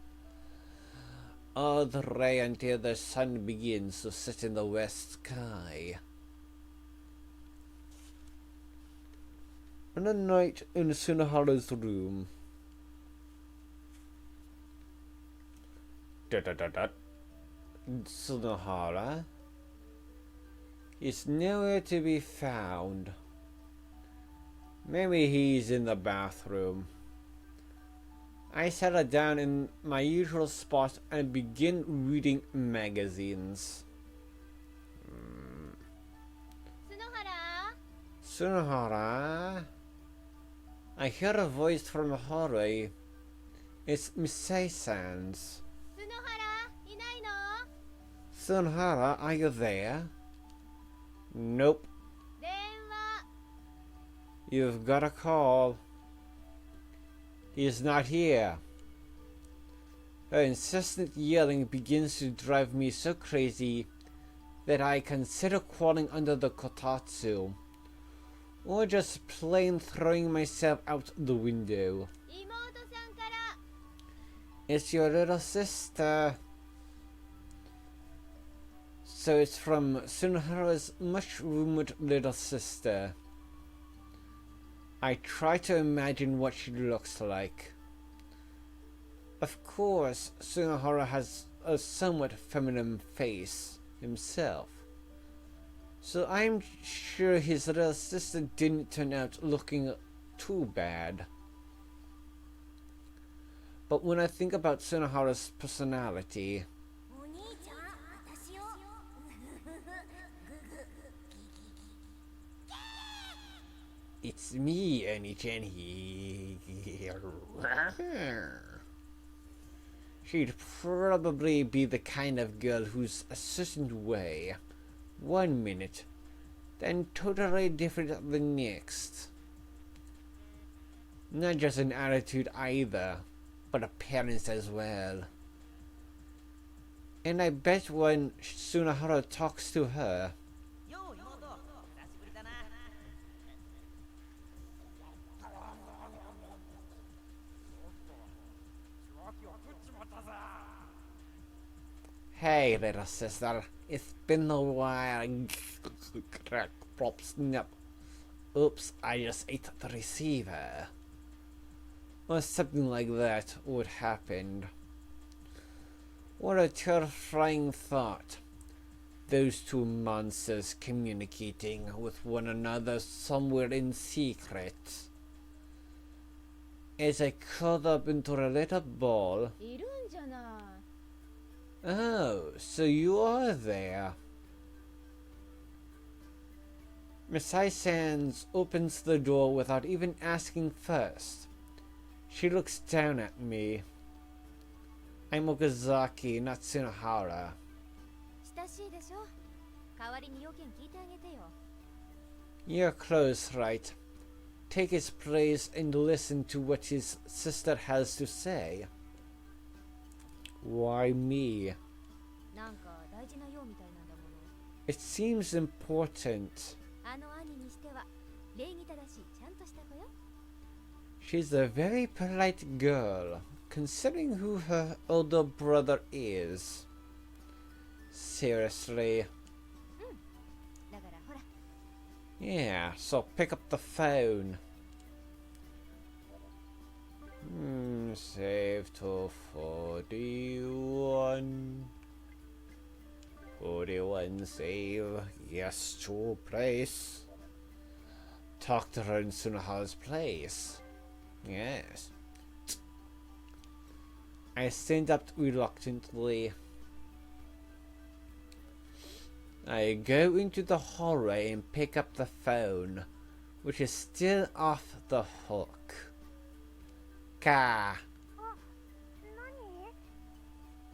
All the way until the sun begins to set in the west sky. On a night in Sunahara's room. Sunahara is nowhere to be found. Maybe he's in the bathroom. I settle down in my usual spot and begin reading magazines. 篠原 Sunahara? I hear a voice from the hallway. It's Misai-san's. 篠原いないの Sunahara, are you there? Nope. 電話 You've got a call. He's not here. Her incessant yelling begins to drive me so crazy that I consider crawling under the kotatsu, or just plain throwing myself out the window. 妹さんから It's your little sister. So it's from Sunahara's much-rumored little sister. I try to imagine what she looks like. Of course, Sunahara has a somewhat feminine face himself, so I'm sure his little sister didn't turn out looking too bad. But when I think about Sunahara's personality, お兄ちゃん私を it's me, Oni-chan. She'd probably be the kind of girl who's a certain way 1 minute, then totally different the next. Not just an attitude either, but appearance as well. And I bet when Sunahara talks to her, よう妹、久しぶりだな。 "Hey, little sister, it's been a while." Crack, plop, snap. Oops, I just ate the receiver. Or something like that would happen. What a terrifying thought. Those two monsters communicating with one another somewhere in secret. As I curled up into a little ball. いるんじゃない Oh, so you are there. Misai-sans opens the door without even asking first. She looks down at me. I'm Okazaki, not Sunahara. 親しいでしょ代わりに要件聞いてあげてよ You're close, right? take his place and listen to what his sister has to say. Why me? なんか大事な用みたいなんだもの。 It seems important. あの兄にしては礼儀正しいちゃんとした子よ。 She's a very polite girl, considering who her older brother is. Seriously. だからほら。 Yeah, so pick up the phone. Save to 41. 41 save. Yes to place. Talk to her in Sunaha's place. Yes. I stand up reluctantly. I go into the hallway and pick up the phone, which is still off the hook. Ka.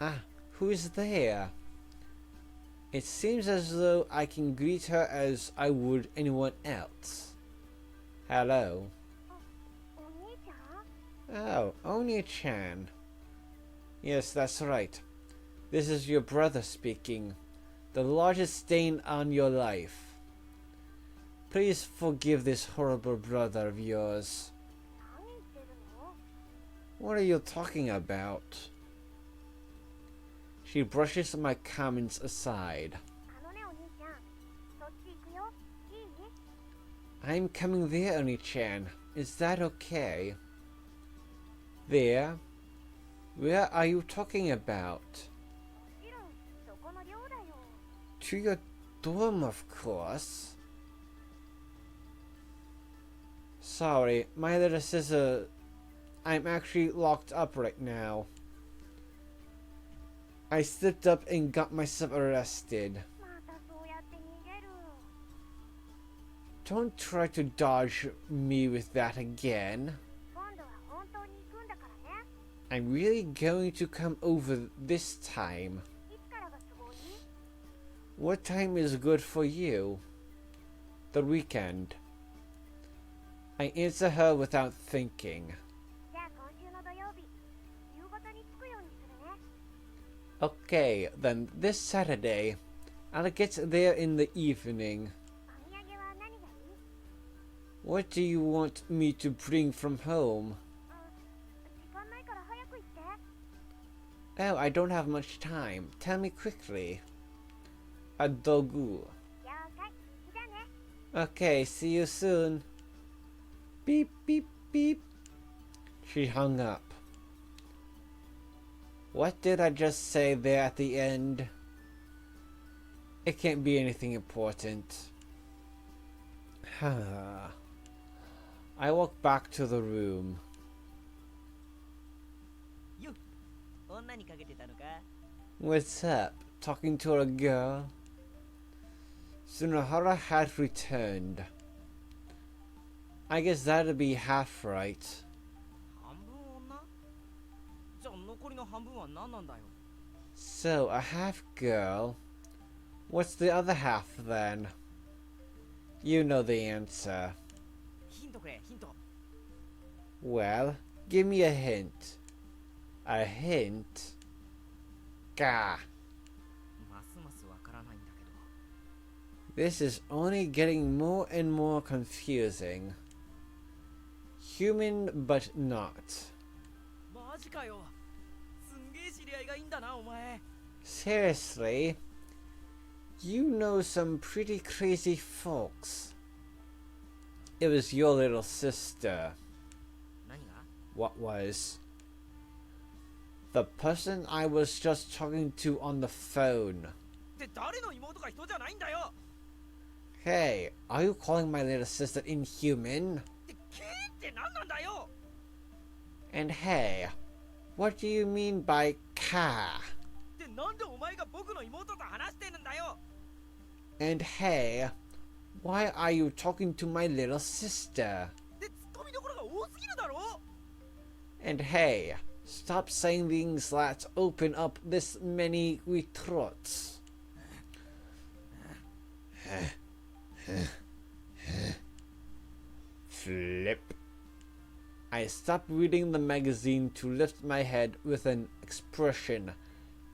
Ah, who's there? It seems as though I can greet her as I would anyone else. Hello. Oh, Oni-chan. Yes, that's right. This is your brother speaking. The largest stain on your life. Please forgive this horrible brother of yours. What are you talking about? She brushes my comments aside. I'm coming there, Oni-chan. Is that okay? There? Where are you talking about? To your dorm, of course. Sorry, my little sister. I'm actually locked up right now. I slipped up and got myself arrested. Don't try to dodge me with that again. I'm really going to come over this time. What time is good for you? The weekend. I answer her without thinking. Okay, then this Saturday. I'll get there in the evening. What do you want me to bring from home? Oh, I don't have much time. Tell me quickly. A dogu. Okay, see you soon. Beep, beep, beep. She hung up. What did I just say there at the end? It can't be anything important. I walk back to the room. よっ、女にかけてたのか? What's up? Talking to a girl? Tsunohara had returned. I guess that'd be half right. 半分女? じゃあ残りの半分は何なんだよ? So, a half girl? What's the other half then? You know the answer. ヒントくれ、ヒント. Well, give me a hint. A hint? Gah. ますますわからないんだけど. This is only getting more and more confusing. Human but not. マジかよ。すんげえ知り合いがいいんだな、お前. Seriously? You know some pretty crazy folks. It was your little sister. 何が? What was? The person I was just talking to on the phone. で、誰の妹か人じゃないんだよ. Hey, are you calling my little sister inhuman? で、ケーって何なんだよ. And hey, what do you mean by ka? で、なんでお前が僕の妹と話してるんだよ. And hey, why are you talking to my little sister? で、ツッコミどころが多すぎるだろ. And hey, stop saying things that open up this many throats. Flip. I stopped reading the magazine to lift my head with an expression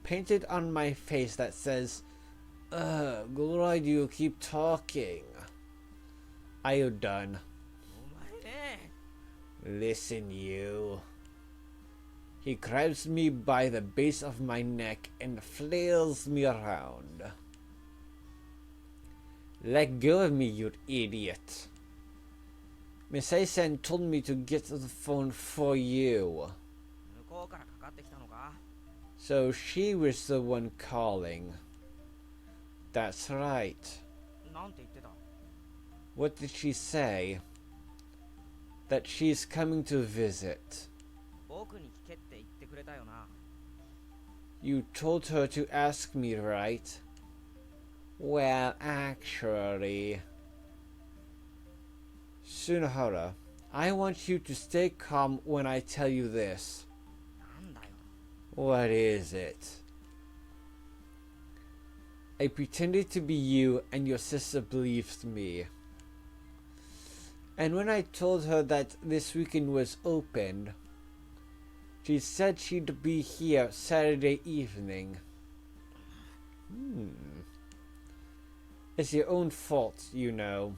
painted on my face that says, ugh, glad you keep talking. Are you done? お前ね。 Listen, you. He grabs me by the base of my neck and flails me around. Let go of me, you idiot. Misai-san told me to get the phone for you. 向こうからかかってきたのか。 So she was the one calling. That's right. なんて言ってた。 What did she say? That she's coming to visit. 僕に聞けって言ってくれたよな。 You told her to ask me, right? Well, actually... Tsunohara, I want you to stay calm when I tell you this. なんだよ。 What is it? I pretended to be you and your sister believed me. And when I told her that this weekend was open, she said she'd be here Saturday evening. It's your own fault, you know,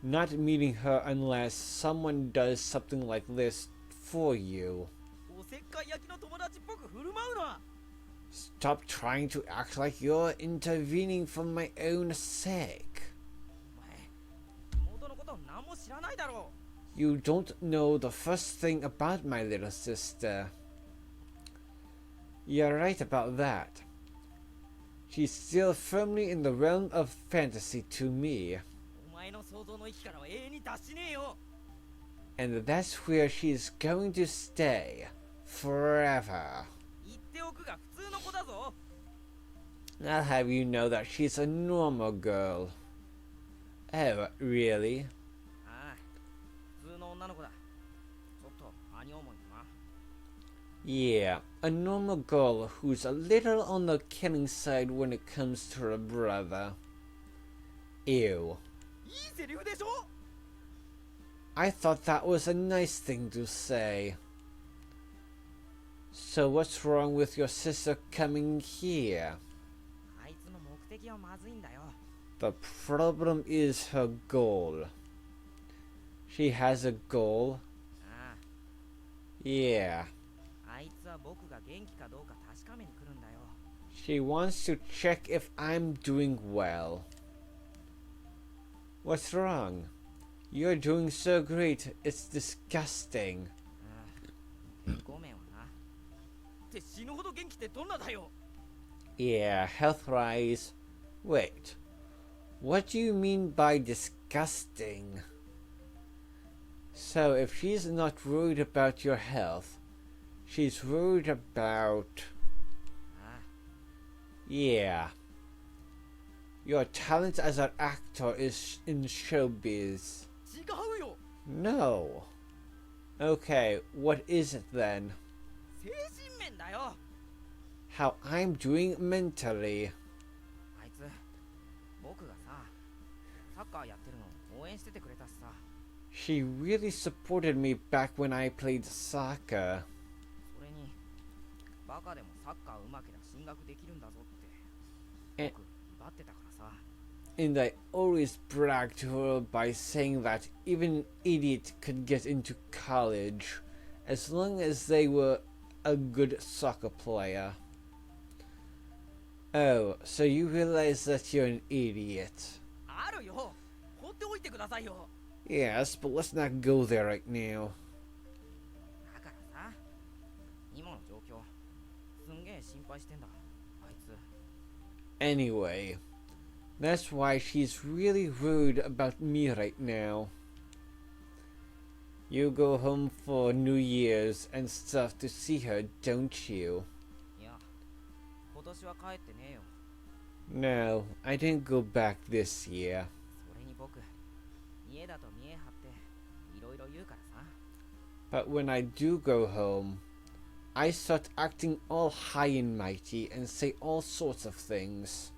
not meeting her unless someone does something like this for you. おせっかい焼きの友達っぽく振る舞うな。 Stop trying to act like you're intervening for my own sake. お前、妹のこと何も知らないだろ You don't know the first thing about my little sister. You're right about that. She's still firmly in the realm of fantasy to me. う。お前の想像の域からは永遠に脱しねえよ。 And that's where she's going to stay. Forever. 言っておくが普通の子だぞ。 I'll have you know that she's a normal girl. Oh, really? ああ、普通の女の子だ。ちょっと兄思いだな。 Yeah, a normal girl who's a little on the killing side when it comes to her brother. Ew. いいセリフでしょ。 I thought that was a nice thing to say. So what's wrong with your sister coming here? あいつの目的はまずいんだよ。 The problem is her goal. She has a goal? あ Yeah. あ、あいつは僕が元気かどうか確かめに来るんだよ。 She wants to check if I'm doing well. What's wrong? You're doing so great, it's disgusting. ああ、健康面はな。って死ぬほど元気ってどんなだよ。 Yeah, health-wise. Wait. What do you mean by disgusting? So if she's not worried about your health, she's worried about... ああ、 Yeah. Your talent as an actor is in showbiz. 違うよ。 No. Okay, what is it then? 精神面だよ。 How I'm doing mentally. あいつ、僕がさ、サッカーやってるの応援しててくれたしさ。 She really supported me back when I played soccer. それに、バカでもサッカー上手けりゃ進学できるんだぞって。え僕、威張ってたからさ。 And I always bragged to her by saying that even an idiot could get into college as long as they were a good soccer player. Oh, so you realize that you're an idiot. あるよ。放っておいてくださいよ。 Yes, but let's not go there right now. だからさ、今の状況、すんげえ心配してんだ。あいつ。 Anyway, that's why she's really worried about me right now. You go home for New Year's and stuff to see her, don't you? いや、今年は帰ってねえよ。 No, I didn't go back this year. それに僕、家だと見え張って、いろいろ言うからさ。 But when I do go home, I start acting all high and mighty and say all sorts of things.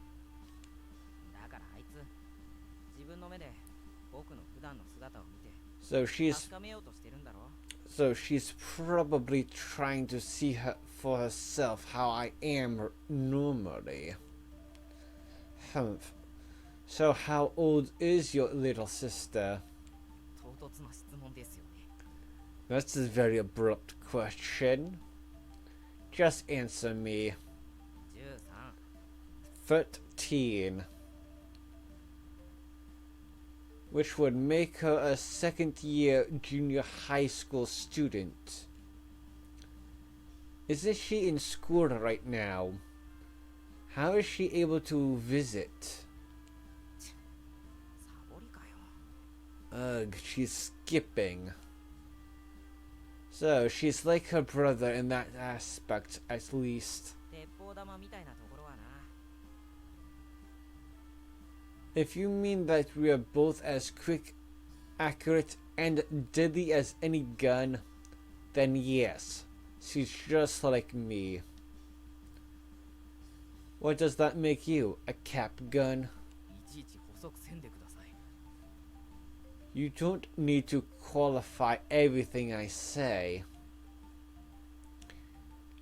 だからあいつ、自分の目で僕の普段の姿を見て、So she's 確かめようとしてるんだろ so she's probably trying to see her for herself how I am normally. Humph. So how old is your little sister? 唐突な質問ですよね That's a very abrupt question. Just answer me. 13 13. Which would make her a second year junior high school student. Isn't she in school right now? How is she able to visit? サボりかよ Ugh, she's skipping. So, she's like her brother in that aspect, at least. 鉄砲玉みたいなところはな If you mean that we are both as quick, accurate, and deadly as any gun, then yes, she's just like me. What does that make you, a cap gun? いちいち補足せんでください You don't need to qualify everything I say.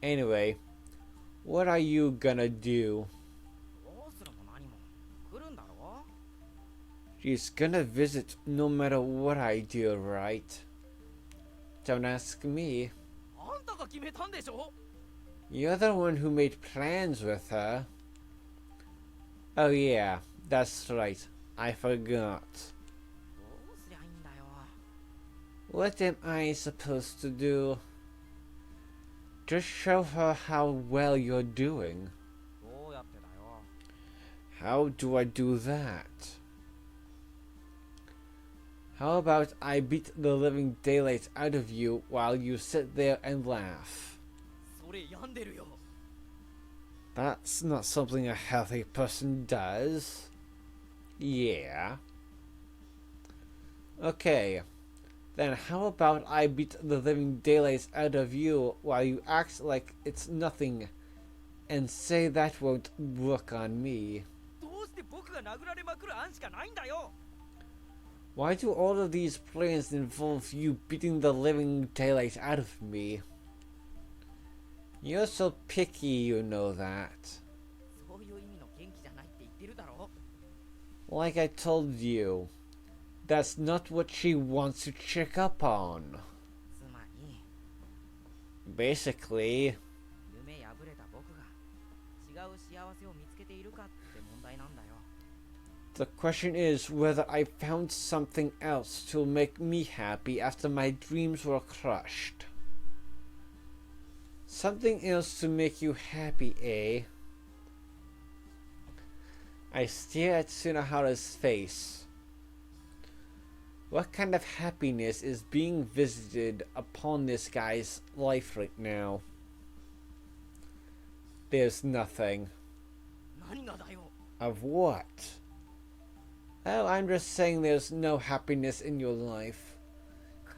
Anyway, what are you gonna do? どうするも何も来るんだろ She's gonna visit no matter what I do, right? Don't ask me. あんたが決めたんでしょ You're the one who made plans with her. Oh yeah, that's right. I forgot. どうすりゃいいんだよ What am I supposed to do? Just show her how well you're doing. どうやってだよ How do I do that? How about I beat the living daylights out of you while you sit there and laugh? それ病んでるよ That's not something a healthy person does. Yeah. Okay. Then how about I beat the living daylights out of you while you act like it's nothing and say that won't work on me? どうして僕が殴られまくる案しかないんだよ Why do all of these plans involve you beating the living daylight out of me? You're so picky, you know that. そういう意味の元気じゃないって言ってるだろ Like I told you, that's not what she wants to check up on. つまり Basically, 夢破れた僕が違う幸せを見つけているかって問題なんだよ the question is whether I found something else to make me happy after my dreams were crushed. Something else to make you happy, eh? I stare at Tsunohara's face. What kind of happiness is being visited upon this guy's life right now? There's nothing. 何がだよ Of what? Oh, I'm just saying there's no happiness in your life. 軽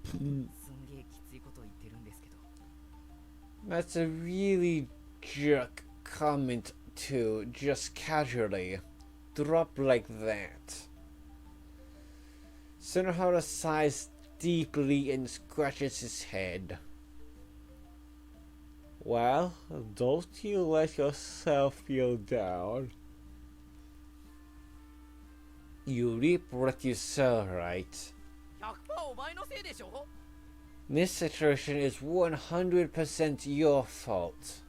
くすんげえきついこと言ってるんですけど That's a really jerk comment to just casually drop like that. Tsunohara sighs deeply and scratches his head. Well, don't you let yourself feel down. You reap what you sow, right? 100% お前のせいでしょ This situation is 100% your fault.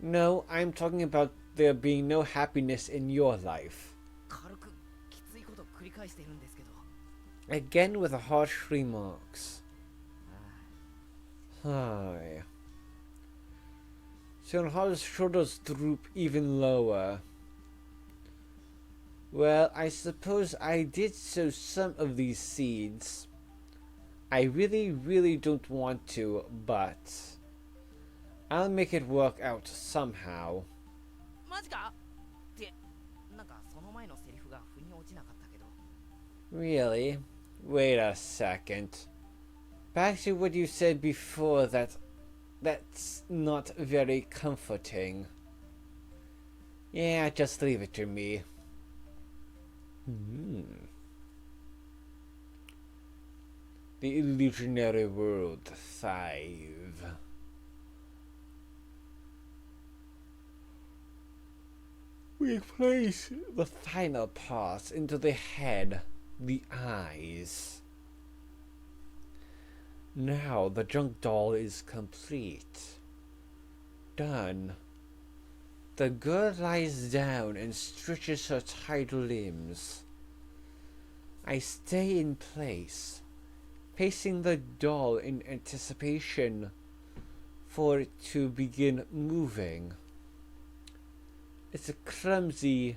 No, I'm talking about there being no happiness in your life. 軽くきついこと繰り返してるんですけど Again with the harsh remarks. Hi. Tsunohara's shoulders droop even lower. Well, I suppose I did sow some of these seeds. I really don't want to, but I'll make it work out somehow. マジかってなんかその前のセリフが腑に落ちなかったけど Really? Wait a second. Back to what you said before that's not very comforting. Yeah, just leave it to me. The Illusionary World 5. We place the final parts into the head, the eyes. Now the junk doll is complete. Done. The girl lies down and stretches her tight limbs. I stay in place, facing the doll in anticipation for it to begin moving. It's a clumsy,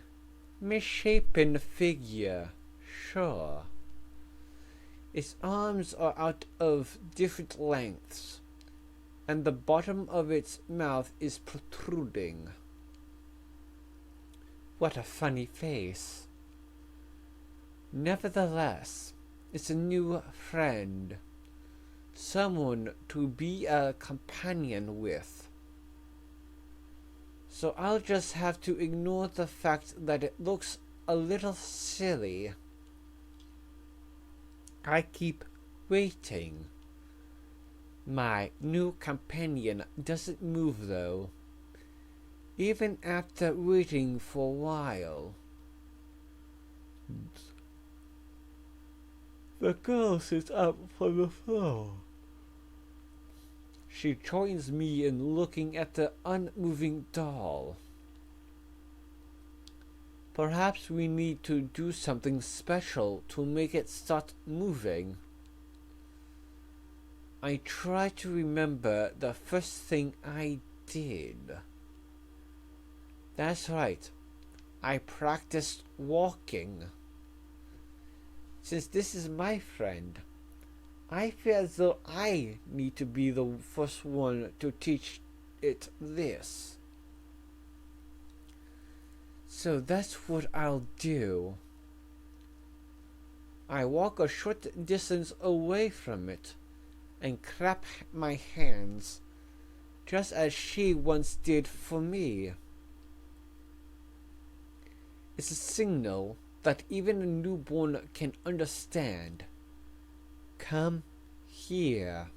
misshapen figure, sure. Its arms are out of different lengths, and the bottom of its mouth is protruding. What a funny face. Nevertheless, it's a new friend, someone to be a companion with. So I'll just have to ignore the fact that it looks a little silly. I keep waiting. My new companion doesn't move though, even after waiting for a while. The girl sits up from the floor. She joins me in looking at the unmoving doll. Perhaps we need to do something special to make it start moving. I try to remember the first thing I did. That's right. I practiced walking. Since this is my friend, I feel as though I need to be the first one to teach it this. So that's what I'll do. I walk a short distance away from it and clap my hands, just as she once did for me. It's a signal that even a newborn can understand. Come here.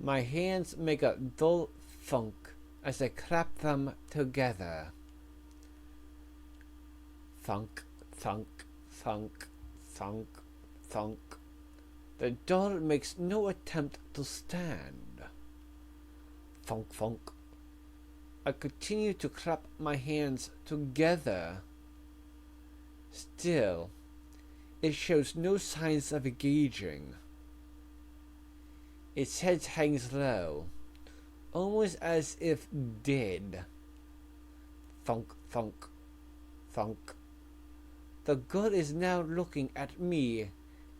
My hands make a dull thunk as I clap them together. Thunk, thunk, thunk, thunk, thunk. The doll makes no attempt to stand. Thunk, thunk. I continue to clap my hands together. Still, it shows no signs of engaging. Its head hangs low, almost as if dead. Thunk, thunk, thunk. The girl is now looking at me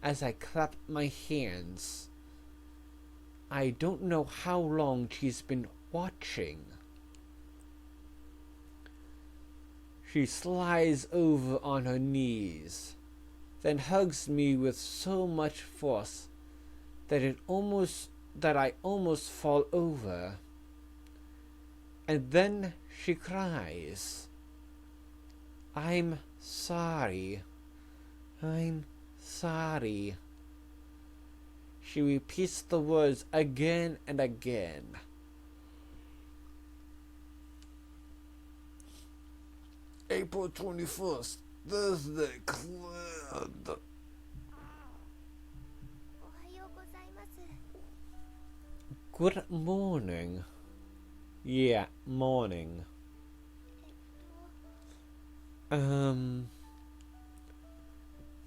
as I clap my hands. I don't know how long she's been watching. She slides over on her knees, then hugs me with so much force that I almost fall over. And then she cries. I'm sorry. I'm sorry. She repeats the words again and again. April 21st, Thursday, clannad. Good morning. Yeah, morning.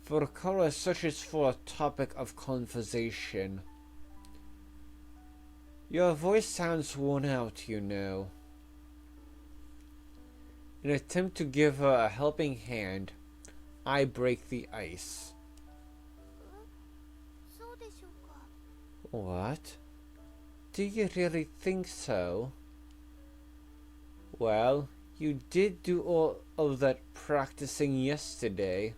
Furkara searches for a topic of conversation. Your voice sounds worn out, you know. In an attempt to give her a helping hand, I break the ice. What? Do you really think so? Well, you did do all of that practicing yesterday.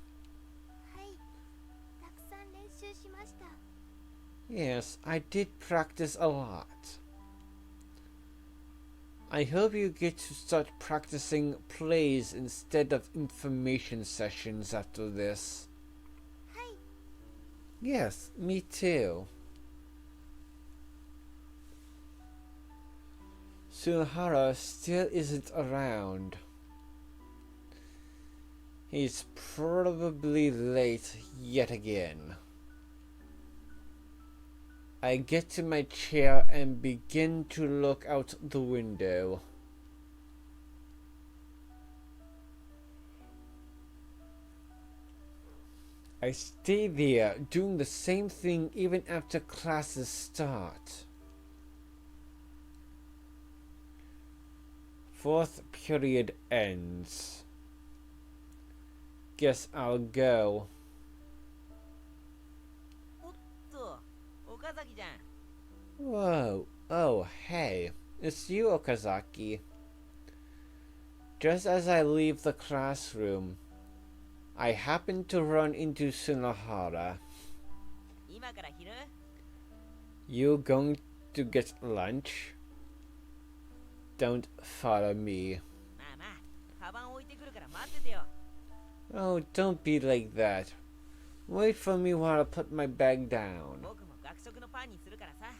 Yes, I did practice a lot. I hope you get to start practicing plays instead of information sessions after this. Yes, me too. Sunahara still isn't around. He's probably late yet again. I get to my chair and begin to look out the window. I stay there, doing the same thing even after classes start. Fourth period ends. Guess I'll go. おっと、岡崎じゃん。 Whoa, oh hey, it's you, Okazaki. Just as I leave the classroom, I happen to run into Sunahara. 今から昼 You going to get lunch? Don't follow me. まあまあ、カバン置いてくるから待っててよ。 Oh, don't be like that. Wait for me while I put my bag down. 僕も学食のパンにするからさ。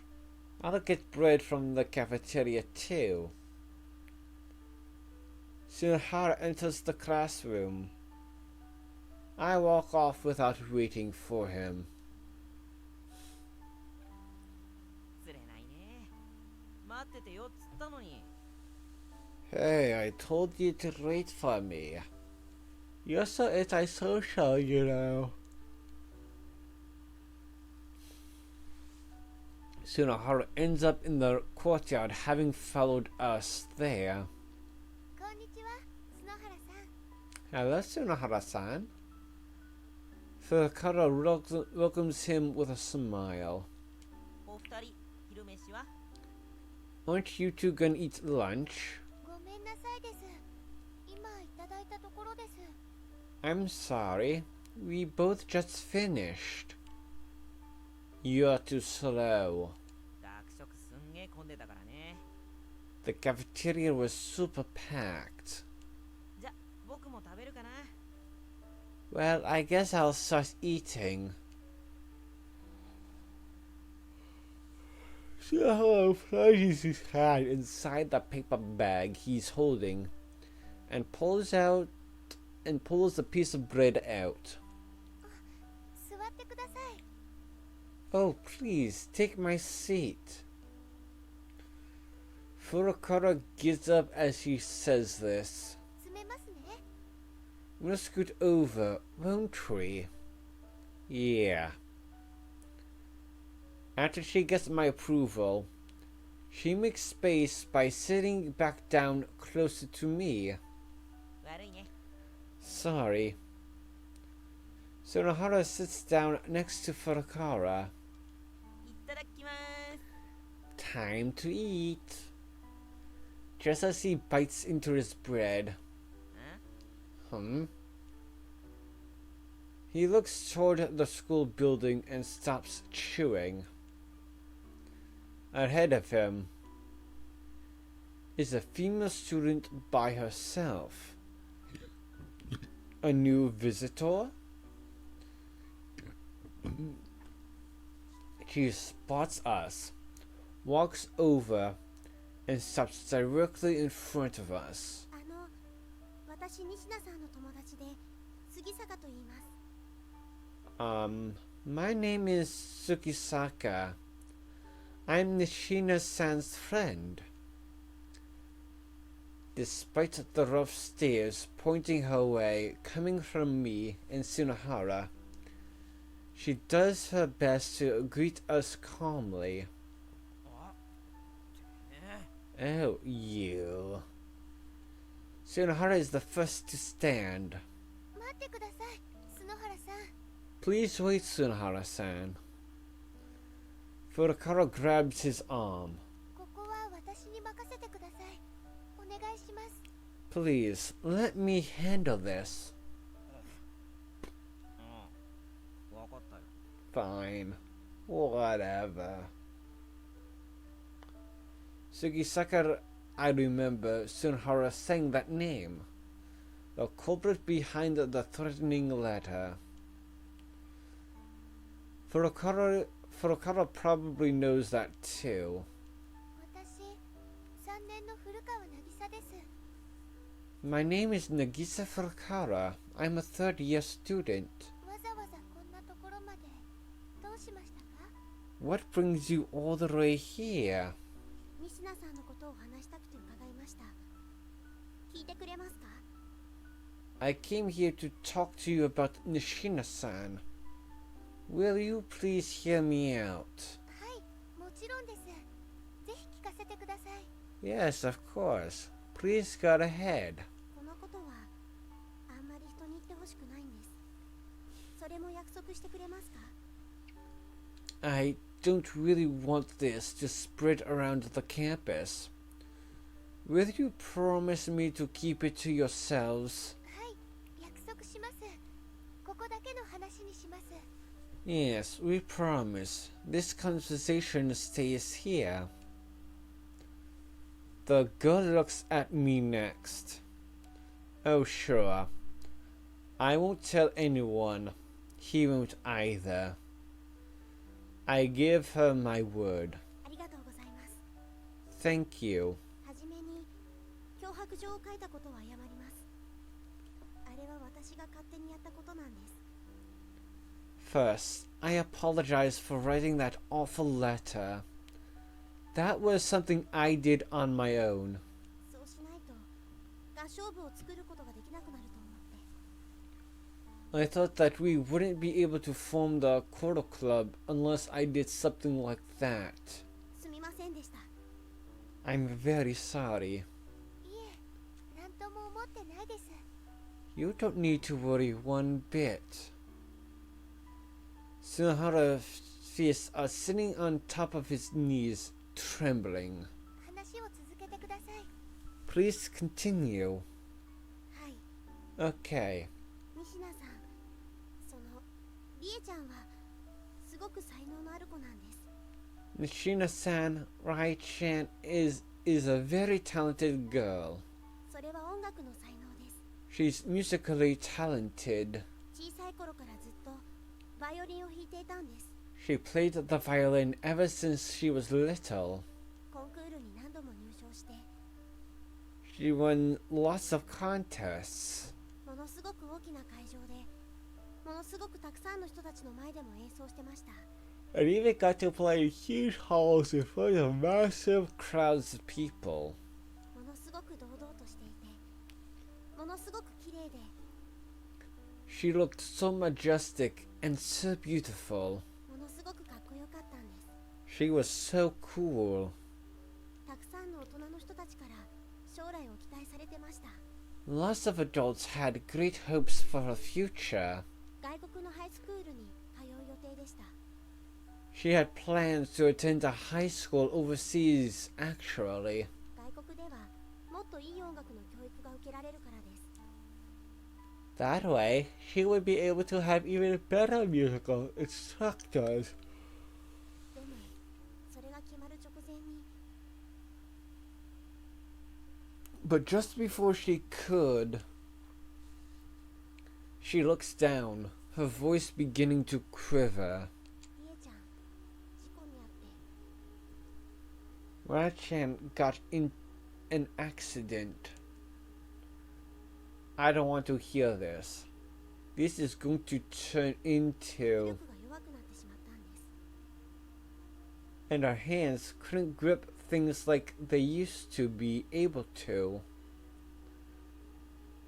I'll get bread from the cafeteria too. Sunahara enters the classroom. I walk off without waiting for him. 釣れないね。待っててよっつったのに。 Hey, I told you to wait for me. You're so antisocial, you know. Sunahara ends up in the courtyard having followed us there. こんにちは、篠原さん。 Hello, Sunahara-san. Furukawa welcomes him with a smile. お二人、昼飯は Aren't you two gonna eat lunch? ごめんなさいです。今いただいたところです。 I'm sorry. We both just finished. You're too slow. 学食すんげえ混んでたからね。 The cafeteria was super packed. じゃ、僕も食べるかな。 Well, I guess I'll start eating. Sunahara plunges his hand inside the paper bag he's holding and pulls a piece of bread out. 座ってください。 Oh, please, take my seat. Furukawa gets up as he says this. 詰めますね。 We'll scoot over, won't we? Yeah. After she gets my approval, she makes space by sitting back down closer to me. 悪いね。 Sorry. Sunahara sits down next to Furukawa. いただきます。 Time to eat. Just as he bites into his bread. ん He looks toward the school building and stops chewing. Ahead of him is a female student by herself. A new visitor? She spots us, walks over, and stops directly in front of us. 私西名さんの友達で杉坂と言います。 My name is Tsukisaka. I'm Nishina-san's friend. Despite the rough stares pointing her way coming from me and Sunahara, she does her best to greet us calmly. あね Oh, you. Sunahara is the first to stand. 待ってください、篠原さん。 Please wait, Sunahara-san. Furukawa grabs his arm. ここは私に任せてください。お願いします。 Please, let me handle this. うん。わかったよ。 Fine. Whatever. Sugisaka, I remember Sunahara saying that name. The culprit behind the threatening letter. Furukawa probably knows that too. 私3年の古川渚です。 My name is Nagisa Furukawa. I'm a third-year student. わざわざこんなところまでどうしましたか？ What brings you all the way here? 仁科さんのことを話したくて伺いました。聞いてくれますか？ I came here to talk to you about Nishina-san. Will you please hear me out? はい、もちろんです。ぜひ聞かせてください。 Yes, of course. Please go ahead. このことはあんまり人に言ってほしくないんです。それも約束してくれますか？ I don't really want this to spread around the campus. Will you promise me to keep it to yourselves? はい、約束します。ここだけの話にします。 Yes, we promise. This conversation stays here. The girl looks at me next. Oh, sure. I won't tell anyone. He won't either. I give her my word. ありがとうございます。 Thank you. はじめに脅迫状を書いたことは謝ります。あれは私が勝手にやったことなんです。 First, I apologize for writing that awful letter. That was something I did on my own. そうしないと合唱部を作ることができなくなると思って。 I thought that we wouldn't be able to form the Koro Club unless I did something like that. すみませんでした。 I'm very sorry. いえ、なんとも思ってないです。 You don't need to worry one bit. Sunohara's feet are sitting on top of his knees, trembling. 話を続けてください。 Please continue. はい、 Okay. 仁科さん、そのリエちゃんはすごく才能のある子なんです。 Nishina-san, Rai-chan is a very talented girl. それは音楽の才能です。 She's musically talented. 小さい頃からずっとバイオリンを弾いていたんです。 She played the violin ever since she was little. コンクールに何度も入賞して、 She won lots of contests. ものすごく大きな会場で、ものすごくたくさんの人たちの前でも演奏してました。 And even got to play in huge halls in front of massive crowds of people. ものすごく堂々としていて、ものすごく綺麗で、 She looked so majestic and so beautiful. ものすごくかっこよかったんです。 She was so cool. たくさんの大人の人たちから将来を期待されてました。 Lots of adults had great hopes for her future. 外国のハイスクールに通う予定でした。 She had plans to attend a high school overseas, actually. 外国ではもっといい音楽の教育が受けられるからです。 That way, she would be able to have even better musical instructors. でも、それが決まる直前に、 But just before she could, she looks down, her voice beginning to quiver. リエちゃん、事故にあって、 Rachan got in an accident. I don't want to hear this. This is going to turn 視 into... 力が弱くなってしまったんです。 And our hands couldn't grip things like they used to be able to.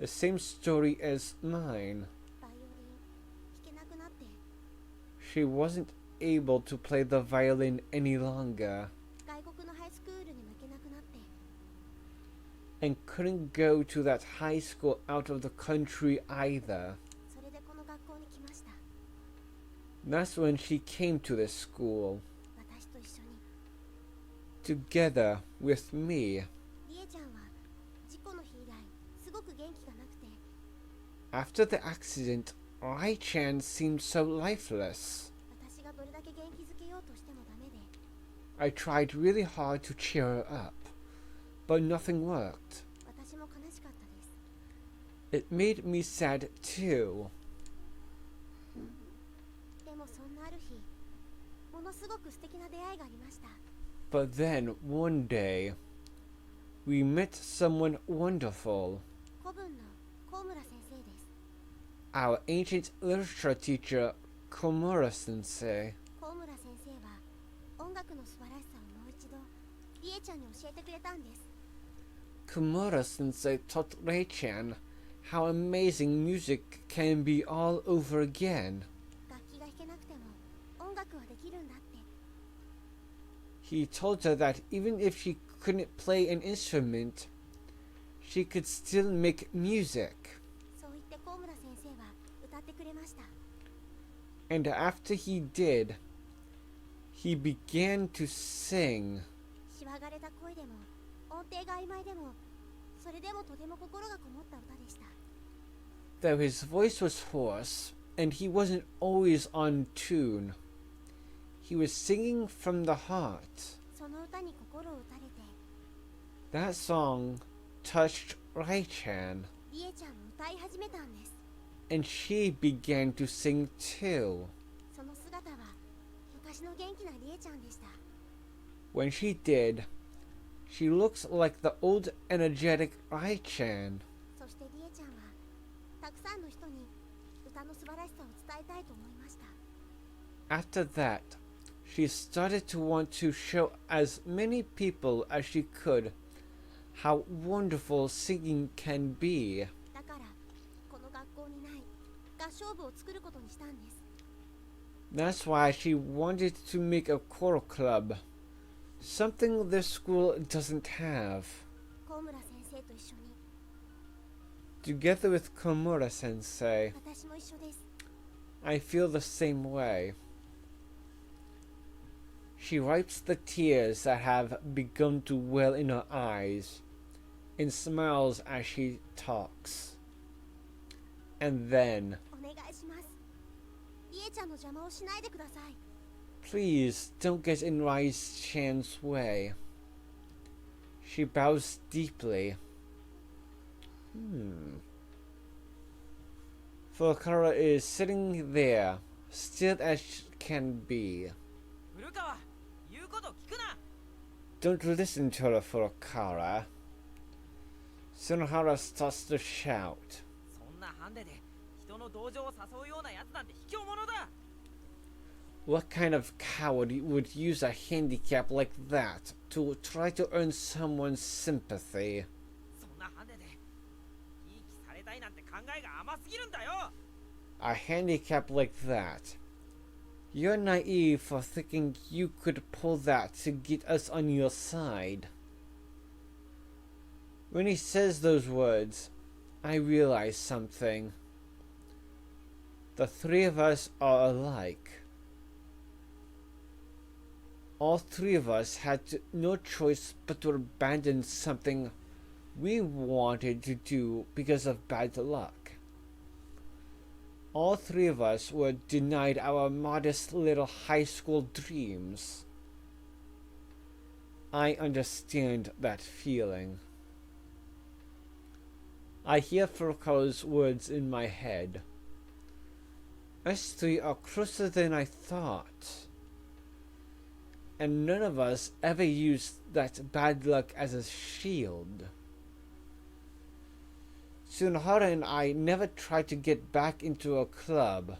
The same story as mine. バイオリン弾けなくなって、 She wasn't able to play the violin any longer 外国のハイスクールにも行けなくなって、 and couldn't go to that high school out of the country either. それでこの学校に来ました。 That's when she came to this school, 私と一緒に。 together with me. リエちゃんは事故の日以来、すごく元気がなくて、 After the accident, Rai-chan seemed so lifeless. 私がどれだけ元気づけようとしてもダメで、 I tried really hard to cheer her up, but nothing worked. 私も悲しかったです。 It made me sad too. でもそんなある日、ものすごく素敵な出会いがありました。 But then, one day, we met someone wonderful. 古文の高村先生です。 Our ancient literature teacher, Komura Sensei. 高村先生は音楽の素晴らしさをもう一度りえちゃんに教えてくれたんです。 Komura Sensei taught Rei-chan how amazing music can be all over again. 楽器が弾けなくても音楽はできるんだって。 He told her that even if she couldn't play an instrument, she could still make music. そう言って高村先生は歌ってくれました。 And after he did, he began to sing. しわがれた声でも音程が曖昧でもそれでもとても心がこもった歌でした。 Though his voice was hoarse and he wasn't always on tune, he was singing from the heart. その歌に心を打たれて That song touched Rai-chan, りえちゃんも歌い始めたんです。 and she began to sing too. その姿は昔の元気なりえちゃんでした。 When she did, she looked like the old energetic Rai-chan. そしてりえちゃんはたくさんの人に歌の素晴らしさを伝えたいと思いました。 After that, she started to want to show as many people as she could how wonderful singing can be. だからこの学校にない合唱部を作ることにしたんです。 That's why she wanted to make a choral club, something this school doesn't have. 高村先生と一緒に Together with Komura Sensei, 私も一緒です。 I feel the same way. She wipes the tears that have begun to well in her eyes and smiles as she talks. And then, お願いします。りえちゃんの邪魔をしないでください。 please don't get in Rai-chan's way. She bows deeply. Furukawa is sitting there, still as can be. 古川、言うこと聞くな。 Don't listen to her, Furukawa. Sunohara starts to shout. そんなハンデで人の同情を誘うようなやつなんて卑怯者だ。 What kind of coward would use a handicap like that to try to earn someone's sympathy? そんなハンデでいい気されたいなんて考えが甘すぎるんだよ。 A handicap like that? You're naive for thinking you could pull that to get us on your side. When he says those words, I realize something. The three of us are alike. All three of us had no choice but to abandon something we wanted to do because of bad luck. All three of us were denied our modest little high school dreams. I understand that feeling. I hear Furukawa's words in my head. Us three are closer than I thought. And none of us ever used that bad luck as a shield. Sunohara and I never tried to get back into a club,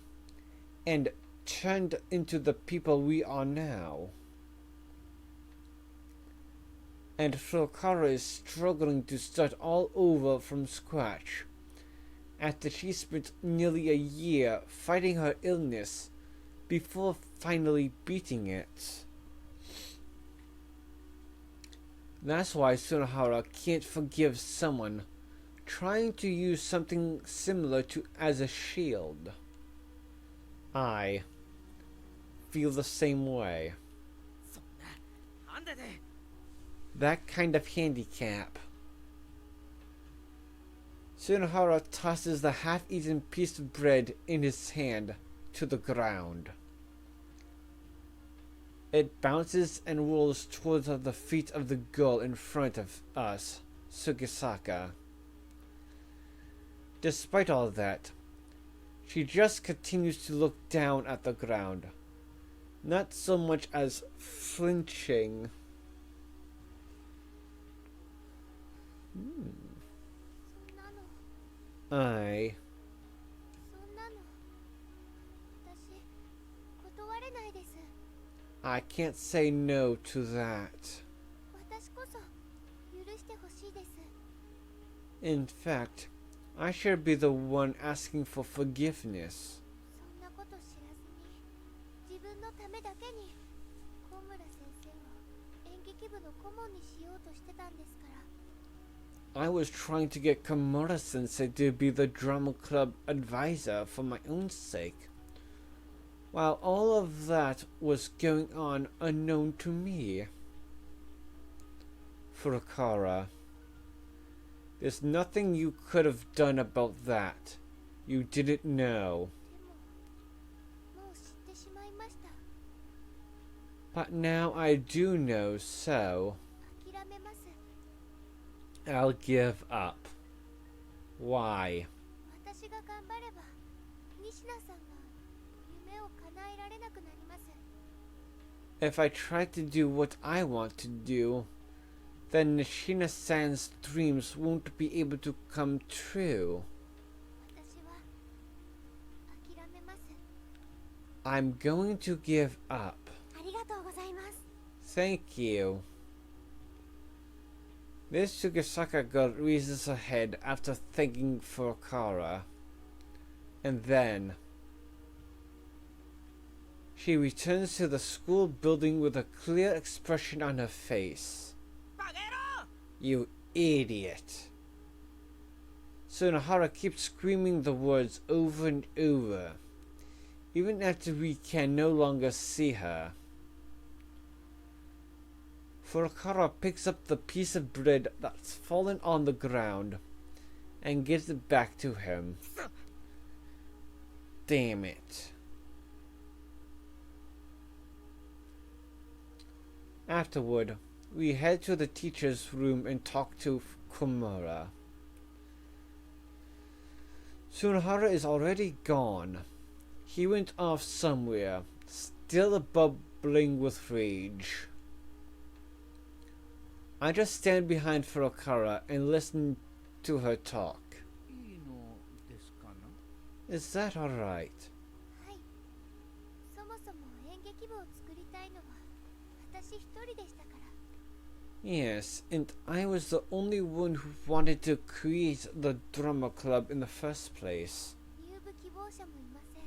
and turned into the people we are now. And Furukawa is struggling to start all over from scratch, after she spent nearly a year fighting her illness before finally beating it. That's why Sunohara can't forgive someone trying to use something similar to as a shield. I feel the same way. そんなハンデで That kind of handicap. Sunohara tosses the half-eaten piece of bread in his hand to the ground. It bounces and rolls towards the feet of the girl in front of us, Sugisaka. Despite all that, she just continues to look down at the ground, not so much as flinching. そんなの I そんなの私断れないです。 I can't say no to that. 私こそ許してほしいです。 In fact, I should be the one asking for forgiveness. そんなこと知らずに自分のためだけに小村先生を演劇部の顧問にしようとしてたんですから。 I was trying to get Komura-sensei to be the drama club advisor for my own sake, while all of that was going on unknown to me. Furukawa, there's nothing you could have done about that. You didn't know. でももう知ってしまいました。 But now I do know, so 諦めます。 I'll give up. Why? 私が頑張れば仁科さんが夢を叶えられなくなります。 If I try to do what I want to do, then Nishina-san's dreams won't be able to come true. 私は諦めます。 I'm going to give up. ありがとうございます。 Thank you. This Sugisaka girl raises her head after thanking Furukawa. And then she returns to the school building with a clear expression on her face. バカ野郎 You idiot. Sunohara keeps screaming the words over and over, even after we can no longer see her. Furukawa picks up the piece of bread that's fallen on the ground and gives it back to him. Damn it. Afterward, we head to the teacher's room and talk to Komura. Sunohara is already gone. He went off somewhere, still bubbling with rage. I just stand behind Furukawa and listen to her talk. いいのですかな？ Is that alright? はい。そもそも演劇部を作りたいのは私一人でしたから。 Yes, and I was the only one who wanted to create the drama club in the first place. 入部希望者もいません。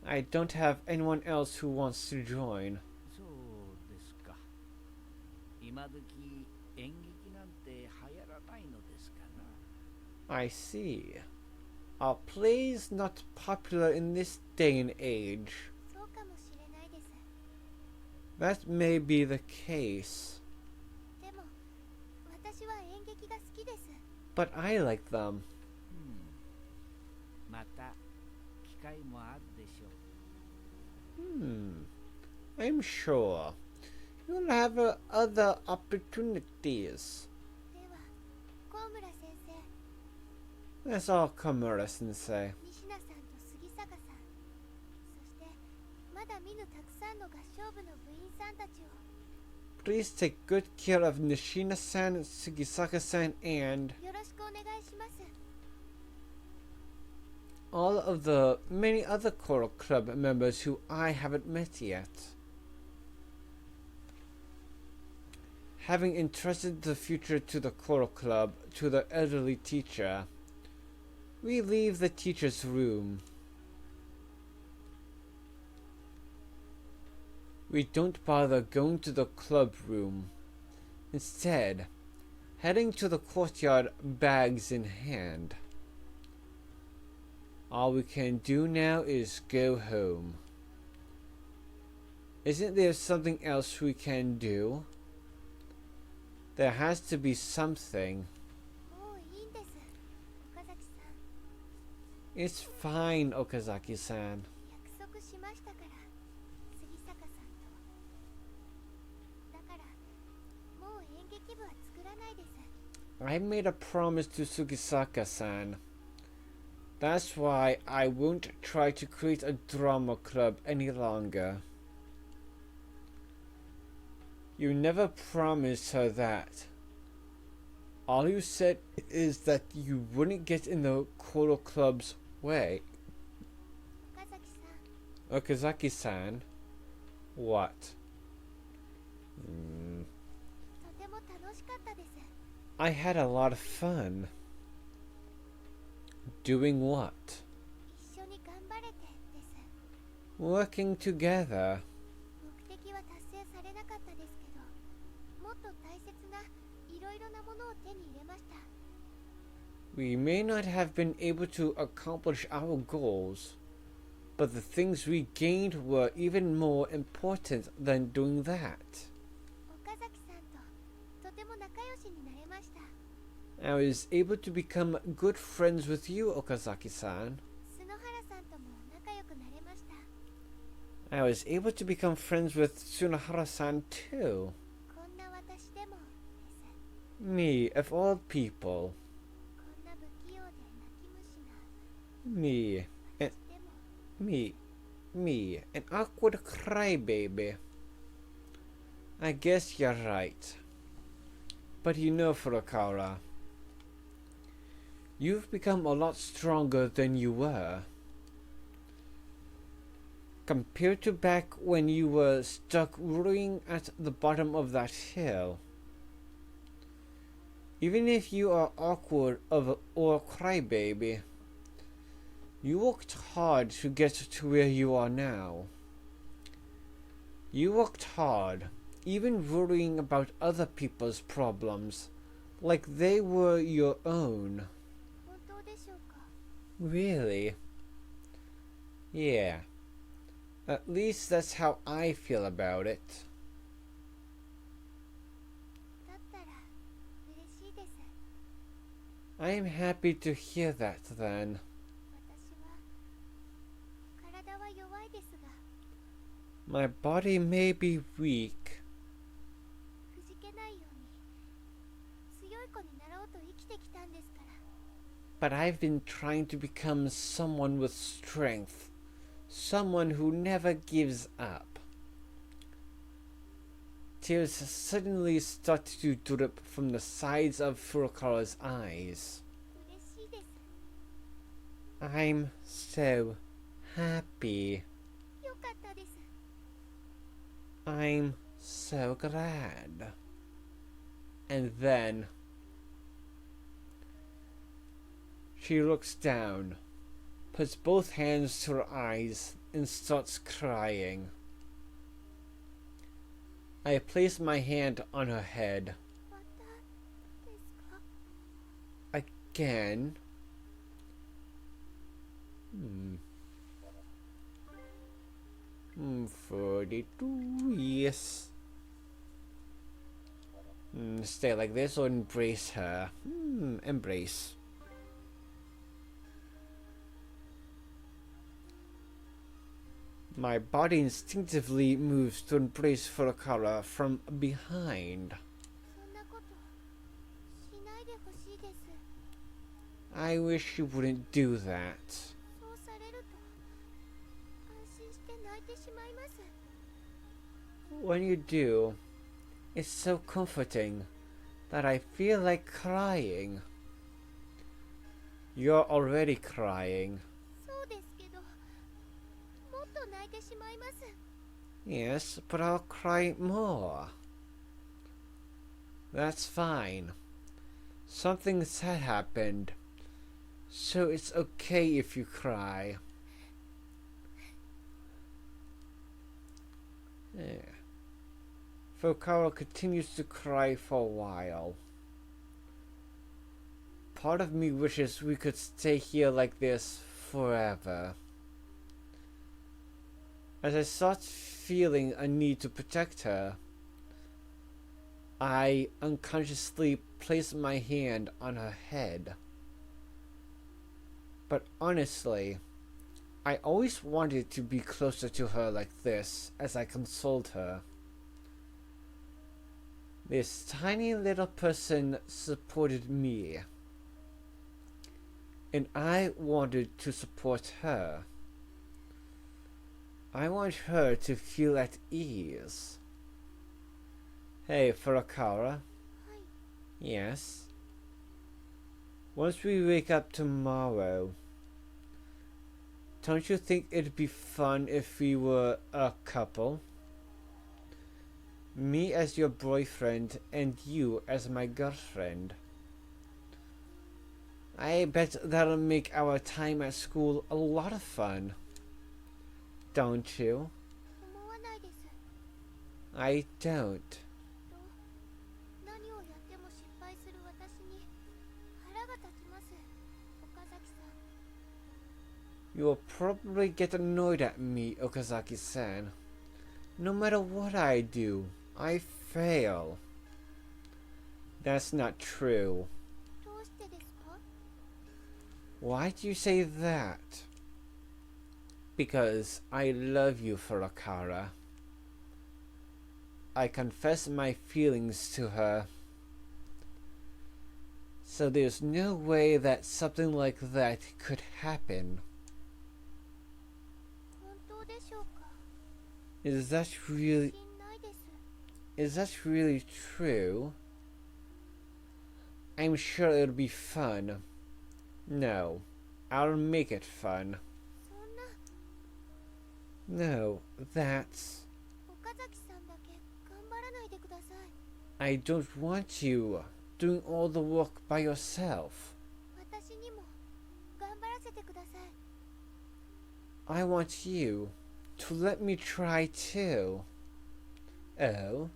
I don't have anyone else who wants to join. そうですか。今時演劇なんて流行らないのですかな。 I see. Are plays not popular in this day and age? そうかもしれないです。 That may be the case, でも私は演劇が好きです。 but I like them. また機会もあるでしょう。 I'm sure you'll have other opportunities. では小村先生、 That's all, Komura-sensei. 仁科さんと杉坂さん、そしてまだ見ぬたくさんの合唱部の部員さんたちを Please take good care of Nishina-san, Sugisaka-san, and よろしくお願いします。 all of the many other choral club members who I haven't met yet. Having entrusted the future to the choral club to the elderly teacher, we leave the teacher's room. We don't bother going to the club room. Instead, heading to the courtyard, bags in hand. All we can do now is go home. Isn't there something else we can do? There has to be something. もういいんです。岡崎さん、 It's fine, Okazaki-san. 約束しましたから、杉坂さんと。だからもう演劇部は作らないです。 I made a promise to Sugisaka-san That's why I won't try to create a drama club any longer. You never promised her that. All you said is that you wouldn't get in the Koro Club's way. Okazaki-san. What? I had a lot of fun. Doing what? Working together. We may not have been able to accomplish our goals, but the things we gained were even more important than doing that. I was able to become good friends with you, Okazaki-san. I was able to become friends with Tsunohara-san too. Me, of all people. Me, an awkward crybaby. I guess you're right. But you know, Furukawa, you've become a lot stronger than you were. Compared to back when you were stuck rooting at the bottom of that hill. Even if you are awkward or a crybaby, you worked hard to get to where you are now. You worked hard, even worrying about other people's problems, like they were your own. Really? Yeah. At least that's how I feel about it. I am happy to hear that then. My body may be weak, but I've been trying to become someone with strength, someone who never gives up. Tears suddenly started to drip from the sides of Furukawa's eyes. I'm so happy. I'm so glad. And then she looks down, puts both hands to her eyes, and starts crying. I place my hand on her head. Again. 42, yes. Stay like this or embrace her. Embrace. My body instinctively moves to embrace Furukawa from behind. I wish you wouldn't do that. When you do, it's so comforting that I feel like crying. You're already crying. Yes, but I'll cry more. That's fine. Something sad happened, so it's okay if you cry. Yeah. Furukawa continues to cry for a while. Part of me wishes we could stay here like this forever. As I start feeling a need to protect her, I unconsciously place my hand on her head. But honestly, I always wanted to be closer to her like this as I consoled her. This tiny little person supported me. and I wanted to support her. I want her to feel at ease. Hey, Furakara. はい。 Yes? Once we wake up tomorrow, don't you think it'd be fun if we were a couple? Me as your boyfriend and you as my girlfriend. I bet that'll make our time at school a lot of fun. Don't you? 思わないです。 I don't. 何をやっても失敗する私に腹が立ちます。岡崎さん。 You'll probably get annoyed at me, Okazaki-san. No matter what I do, I fail. That's not true. どうしてですか？ Why do you say that? Because I love you, Furakara. I confess my feelings to her. So there's no way that something like that could happen. 本当でしょうか？ Is that really 自信ないです。 is that really true? I'm sure it'll be fun. No, I'll make it fun. そんな No, that's... 岡崎さんだけ頑張らないでください。 I don't want you doing all the work by yourself. 私にも頑張らせてください。 I want you to let me try too. Oh,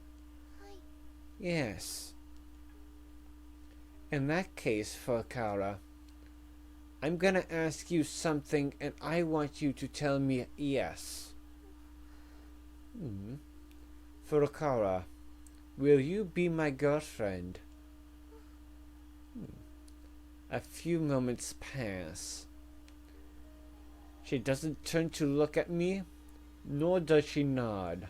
はい。 yes. In that case, Furakara, I'm gonna ask you something and I want you to tell me yes. Furakara, will you be my girlfriend? A few moments pass. She doesn't turn to look at me, nor does she nod.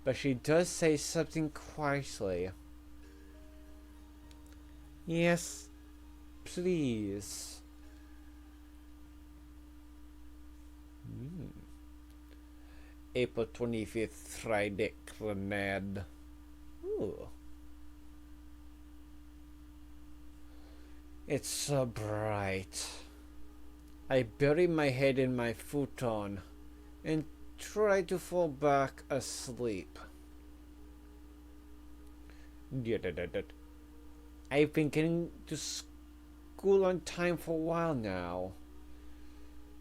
But she does say something quietly. Yes, please. April 25th, Friday, clannad. Ooh. It's so bright. I bury my head in my futon and try to fall back asleep. I've been getting to school on time for a while now,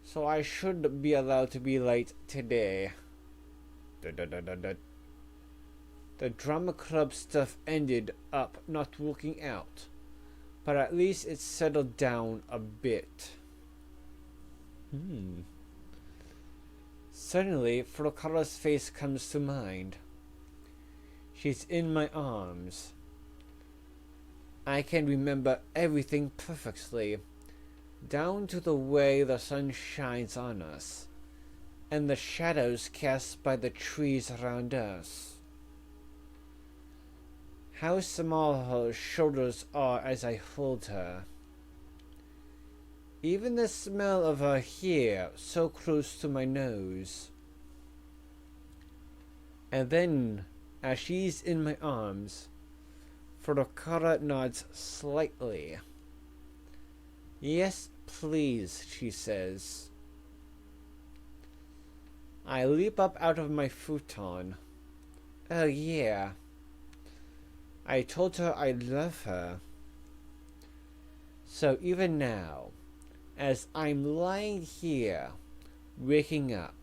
so I should be allowed to be late today. The drama club stuff ended up not working out, but at least it's settled down a bit. Suddenly, Furukawa's face comes to mind. She's in my arms. I can remember everything perfectly, down to the way the sun shines on us, and the shadows cast by the trees around us. How small her shoulders are as I hold her. Even the smell of her hair so close to my nose. And then, as she's in my arms, Furukawa nods slightly. Yes, please, she says. I leap up out of my futon. Oh yeah. I told her I love her. So even now, as I'm lying here, waking up,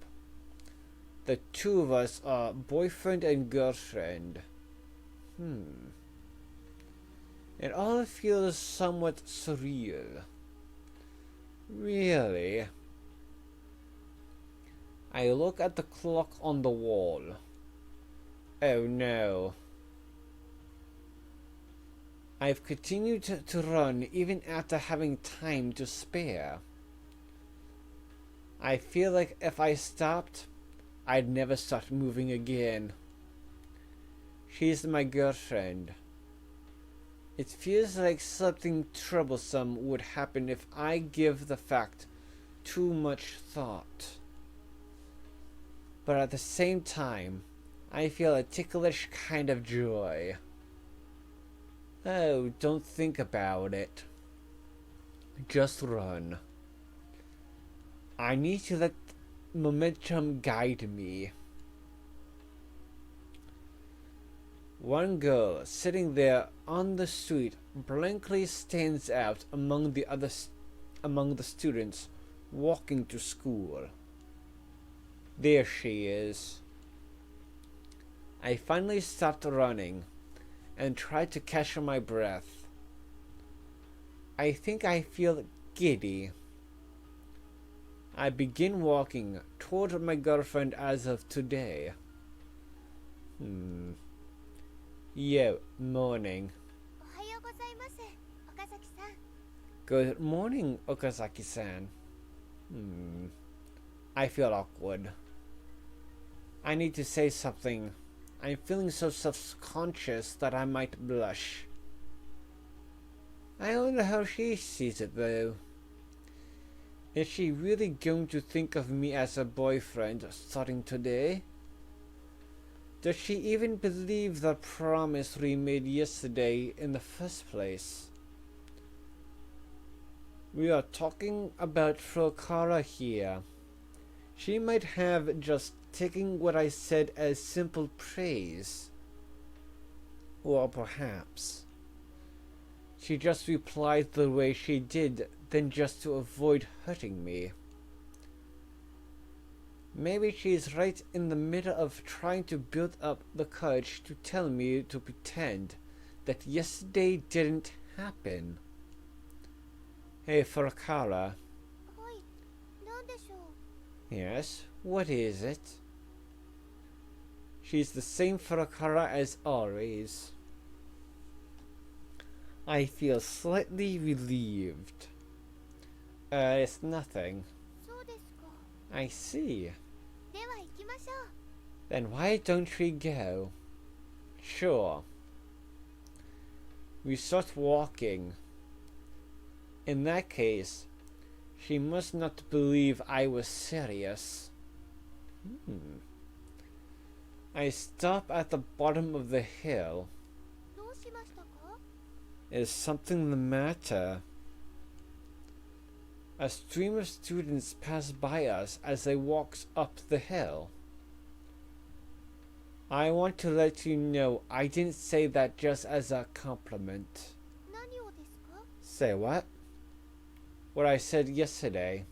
the two of us are boyfriend and girlfriend. It all feels somewhat surreal. Really? I look at the clock on the wall. Oh no. I've continued to run even after having time to spare. I feel like if I stopped, I'd never start moving again. She's my girlfriend. It feels like something troublesome would happen if I give the fact too much thought. But at the same time, I feel a ticklish kind of joy. Oh, don't think about it. Just run. I need to let momentum guide me. One girl sitting there on the street blankly stands out among the students walking to school. There she is. I finally stopped running and tried to catch my breath. I think I feel giddy. I begin walking toward my girlfriend as of today. Yo, morning. おはようございます、岡崎さん。 Good morning, Okazaki-san. I feel awkward. I need to say something. I'm feeling so self-conscious that I might blush. I wonder how she sees it though. Is she really going to think of me as a boyfriend starting today? Does she even believe the promise we made yesterday in the first place? We are talking about Furokara here. She might have just taken what I said as simple praise. Or perhaps she just replied the way she did then just to avoid hurting me. Maybe she's right in the middle of trying to build up the courage to tell me to pretend that yesterday didn't happen. Hey, Furokara. はい、なんでしょう。 Yes, what is it? She's the same Furokara as always. I feel slightly relieved. It's nothing. そうですか。 I see. では行きましょう。 Then why don't we go? Sure. We start walking. In that case, she must not believe I was serious. I stop at the bottom of the hill. どうしましたか？ Is something the matter? A stream of students pass by us as they walk up the hill. I want to let you know I didn't say that just as a compliment. 何をですか？ Say what? What I said yesterday.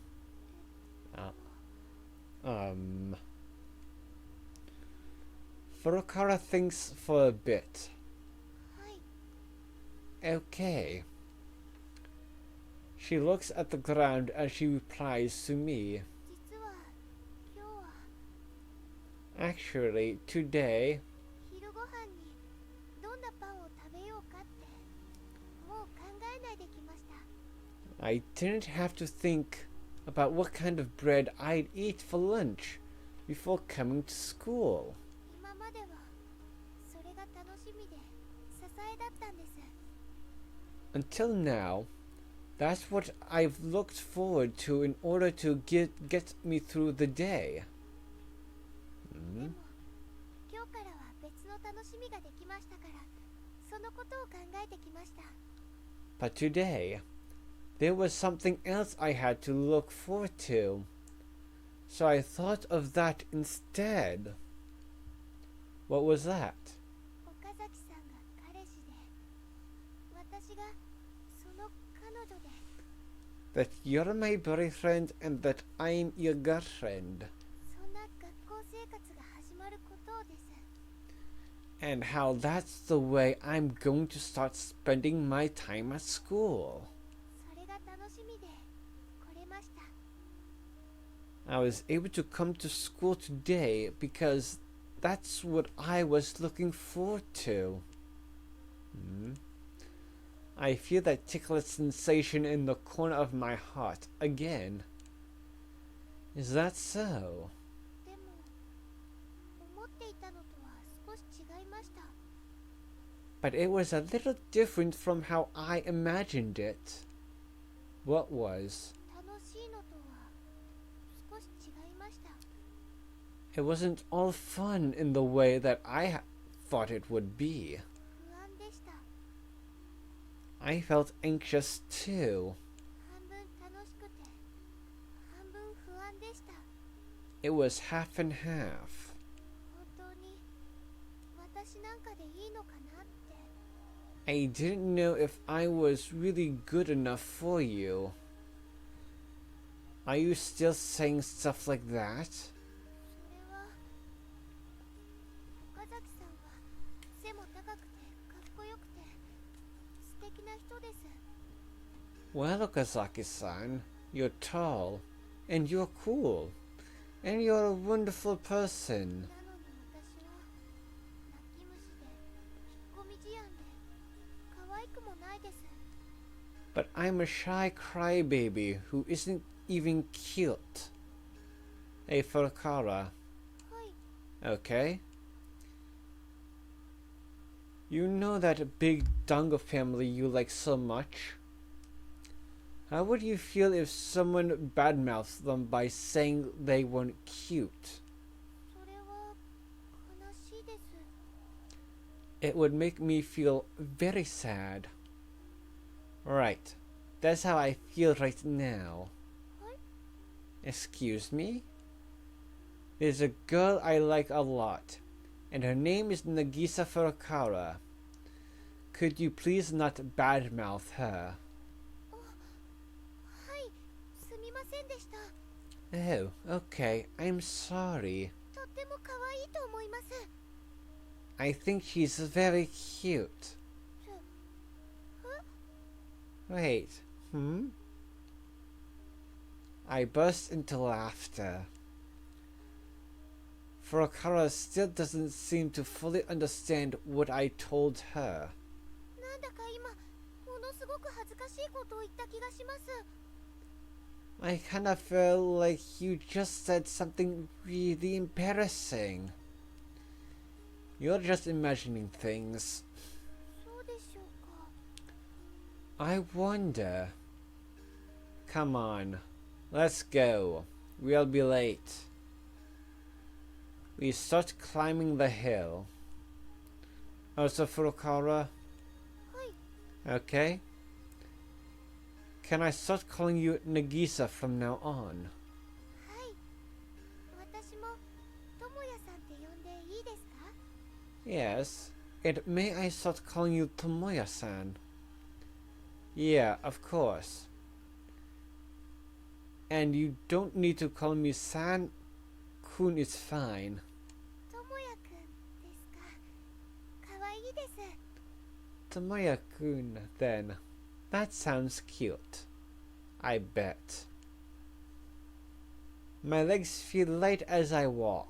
Furokara thinks for a bit. はい。 Okay. She looks at the ground as she replies to me. 実は今日は Actually, today, 昼ご飯にどんなパンを食べようかってもう考えないできました。 I didn't have to think about what kind of bread I'd eat for lunch before coming to school. 今まではそれが楽しみで支えだったんです。 Until now, that's what I've looked forward to in order to get me through the day. でも今日からは別の楽しみができましたからそのことを考えてきました。 But today, there was something else I had to look forward to. So I thought of that instead. What was that? 岡崎さんが彼氏で私がその彼女で That you're my boyfriend and that I'm your girlfriend. そんな学校生活が始まることをです。 And how that's the way I'm going to start spending my time at school. それが楽しみで来れました。 I was able to come to school today because that's what I was looking forward to. I feel that ticklish sensation in the corner of my heart again. Is that so? でも思っていたのとは少し違いました。but it was a little different from how I imagined it. What was? 楽しいのとは少し違いました。 It wasn't all fun in the way that I thought it would be. 不安でした。 I felt anxious too. 半分楽しくて半分不安でした。 It was half and half. 本当に私なんかでいいのかなって。 I didn't know if I was really good enough for you. Are you still saying stuff like that? それは岡崎さんは背も高くてかっこよくて素敵な人です。 Well, Okazaki-san, you're tall, and you're cool, and you're a wonderful person. なのに私は泣き虫で引っ込み思案で可愛くもないです。 But I'm a shy crybaby who isn't even cute. Hey, Furukawa. はい、 Okay? You know that big Dango family you like so much? How would you feel if someone badmouthed them by saying they weren't cute? それは悲しいです。 It would make me feel very sad. Right. That's how I feel right now. はい、 Excuse me? There's a girl I like a lot, and her name is Nagisa Furukawa. Could you please not badmouth her? はい、すみませんでした。 Oh, okay. I'm sorry. とっても可愛いと思います。 I think she's very cute. え、 Wait, I burst into laughter. Furukawa still doesn't seem to fully understand what I told her. なんだか今ものすごく恥ずかしいことを言った気がします。 I kind of feel like you just said something really embarrassing. You're just imagining things. そうでしょうか。 I wonder. Come on, let's go. We'll be late. We start climbing the hill. Also, Furukawa? はい、 Okay. Can I start calling you Nagisa from now on? はい。私もともやさんって呼んでいいですか？ Yes. And may I start calling you Tomoya-san? Yeah, of course. And you don't need to call me San. Kun is fine. ともやくんですか？可愛いです。 Tomoya-kun, then. That sounds cute. I bet. My legs feel light as I walk.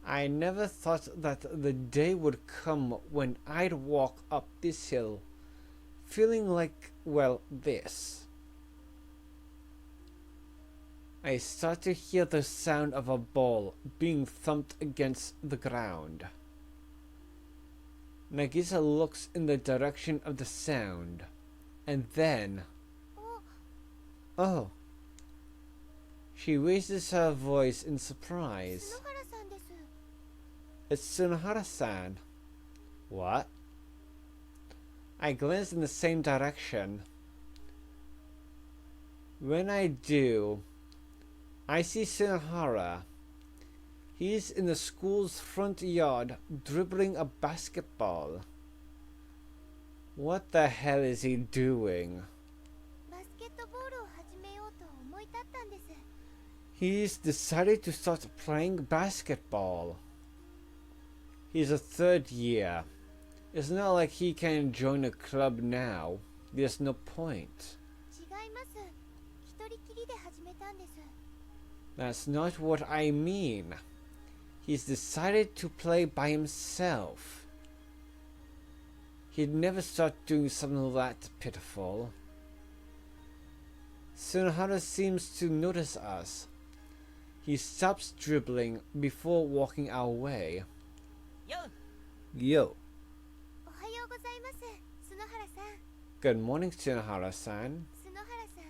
I never thought that the day would come when I'd walk up this hill feeling like, well, this. I start to hear the sound of a ball being thumped against the ground. Nagisa looks in the direction of the sound, and then... お、 Oh! She raises her voice in surprise. 篠原さんです。 It's Tsunohara-san. What? I glance in the same direction. When I do, I see Tsunohara. He's in the school's front yard dribbling a basketball. What the hell is he doing? バスケットボールを始めようと思い立ったんです。 He's decided to start playing basketball. He's a third year. It's not like he can join a club now. There's no point. 違います。一人きりで始めたんです。 That's not what I mean. He's decided to play by himself. He'd never start doing something that pitiful. Tsunohara seems to notice us. He stops dribbling before walking our way. Yo! Yo. います、角原さん。 Good morning, Tsunohara-san. 角原さん、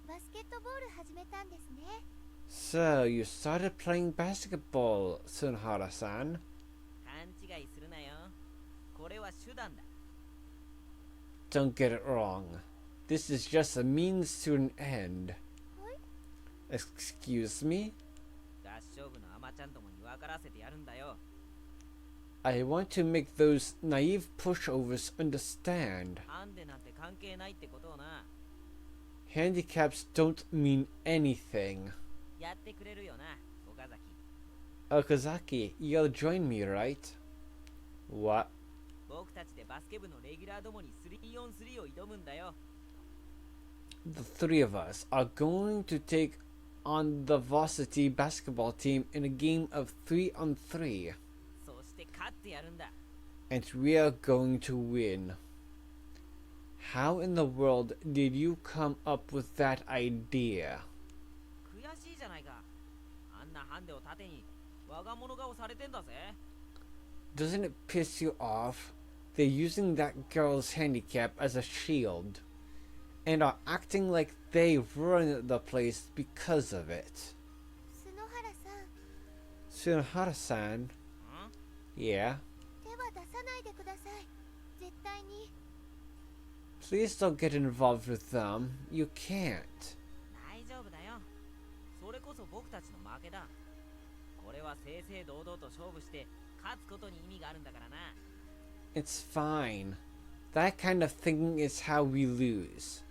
バスケットボール始めたんですね。 So, you started playing basketball, Tsunohara-san. 勘違いするなよ。これは手段だ。 Don't get it wrong. This is just a means to an end. はい。 Excuse me? 合唱部のアマちゃんどもに分からせてやるんだよ。 I want to make those naive pushovers understand. ハンデなんて関係ないってことをな。 Handicaps don't mean anything. やってくれるよな、岡崎。 Okazaki, you'll join me, right? What? 僕たちでバスケ部のレギュラーどもに 3on3 を挑むんだよ。 The three of us are going to take on the varsity basketball team in a game of 3-on-3. そして勝ってやるんだ。 And we are going to win. How in the world did you come up with that idea? 悔しいじゃないか。あんなハンデを盾に我が物顔されてんだぜ。 Doesn't it piss you off? They're using that girl's handicap as a shield and are acting like they run the place because of it. 角原さん、 Tsunohara-san? ん Yeah? 手は出さないでください。絶対に。 Please don't get involved with them. You can't. 大丈夫だよ。それこそ僕たちの負けだ。これは正々堂々と勝負して勝つことに意味があるんだからな。 It's fine. That kind of thinking is how we lose.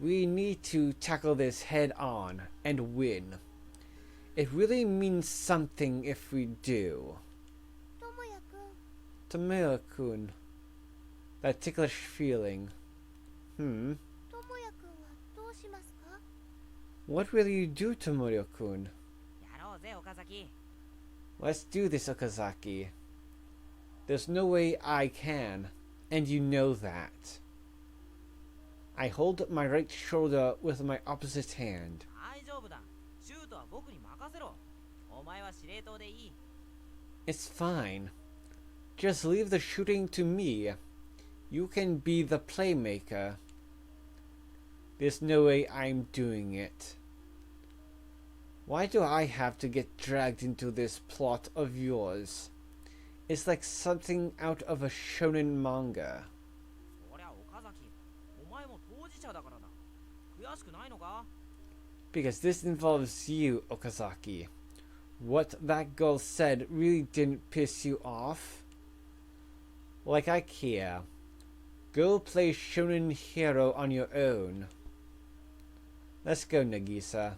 We need to tackle this head on and win. It really means something if we do. 智也くん、 Tomoya-kun. That ticklish feeling. 智也くんはどうしますか？ What will you do, Tomoya-kun? やろうぜ、岡崎。 Let's do this, Okazaki. There's no way I can, and you know that. I hold my right shoulder with my opposite hand. 大丈夫だ。シュートは僕に任せろ。お前は司令塔でいい。 It's fine. Just leave the shooting to me. You can be the playmaker. There's no way I'm doing it. Why do I have to get dragged into this plot of yours? It's like something out of a shonen manga. そりゃ岡崎、お前も当事者だからな。悔しくないのか？ Because this involves you, Okazaki. What that girl said really didn't piss you off? Like I care. Go play shonen hero on your own. Let's go, Nagisa.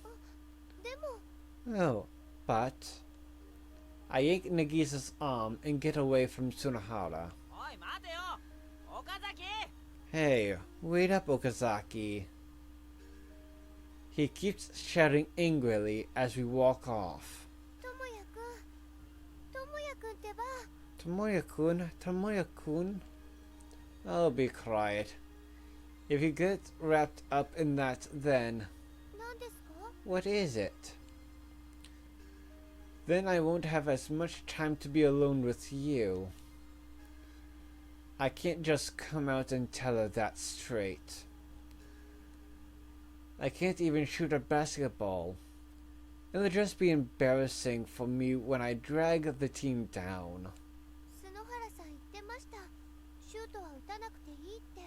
でも、 Oh, but... I yank Nagisa's arm and get away from Tsunohara. おい、待てよ。岡崎。 Hey, wait up, Okazaki. He keeps shouting angrily as we walk off. 智也くん、智也くんってば。 Tomoya-kun, Tomoya-kun. Oh, be quiet. If you get wrapped up in that, then 何ですか？ what is it? Then I won't have as much time to be alone with you. I can't just come out and tell her that straight. I can't even shoot a basketball. It'll just be embarrassing for me when I drag the team down. 角原さん言ってました。シュートは打たなくていいって。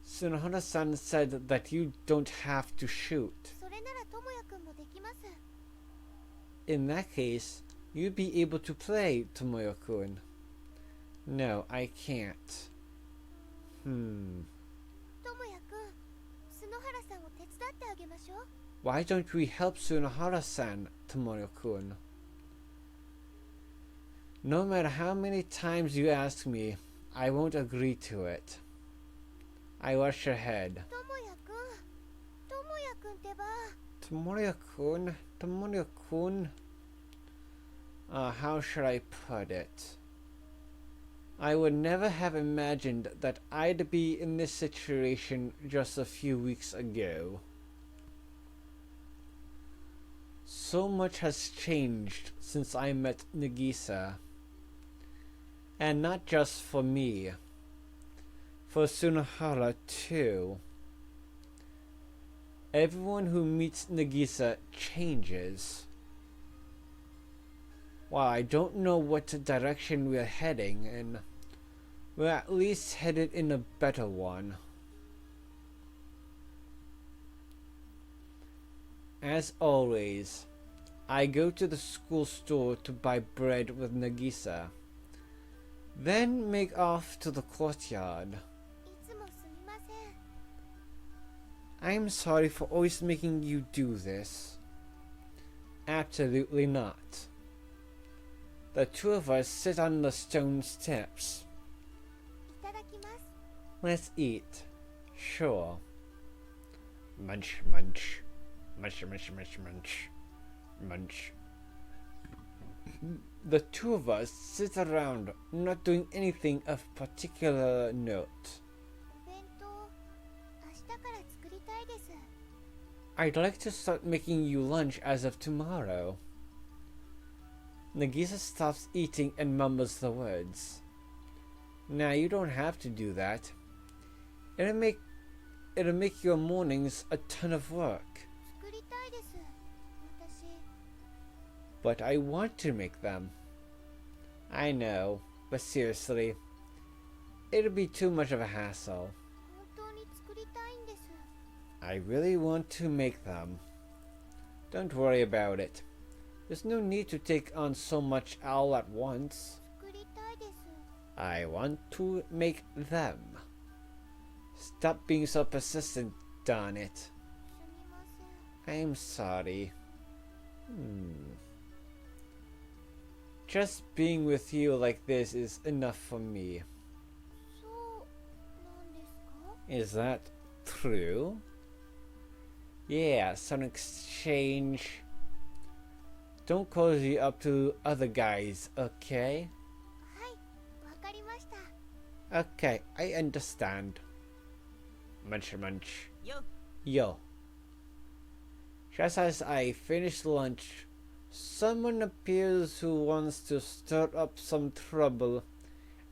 Tsunohara-san said that you don't have to shoot. それなら智也くんもできます。 In that case, you'd be able to play, Tomoya-kun. No, I can't. 智也くん、角原さんを手伝ってあげましょう。 Why don't we help Tsunohara-san, Tomoya-kun? No matter how many times you ask me, I won't agree to it. I wash your head. 智也くんってば。 Tomoya-kun, Tomoya-kun. How should I put it? I would never have imagined that I'd be in this situation just a few weeks ago. So much has changed since I met Nagisa. And not just for me. for Sunahara too. Everyone who meets Nagisa changes. While I don't know what direction we're heading in, we're at least headed in a better one. As always, I go to the school store to buy bread with Nagisa, then make off to the courtyard. いつもすみません。 I'm sorry for always making you do this. Absolutely not. The two of us sit on the stone steps. いただきます。 Let's eat. Sure. Munch, munch. Munch, munch, munch, munch. Munch. The two of us sit around, not doing anything of particular note. お弁当、明日から作りたいです。 I'd like to start making you lunch as of tomorrow. Nagisa stops eating and mumbles the words. Now you don't have to do that. It'll make your mornings a ton of work. 作りたいです。私、 But I want to make them. I know, but seriously, it'll be too much of a hassle. 本当に作りたいんです。 I really want to make them. Don't worry about it. There's no need to take on so much all at once. 作りたいです。 I want to make them. Stop being so persistent, darn it. すみません。 I'm sorry. Just being with you like this is enough for me. そうなんですか？ Is that true? Yeah, some exchange. Don't cozy up to other guys, okay? はい、わかりました。 Okay, I understand. Munch, munch. よっ Yo. Just as I finish lunch, someone appears who wants to stir up some trouble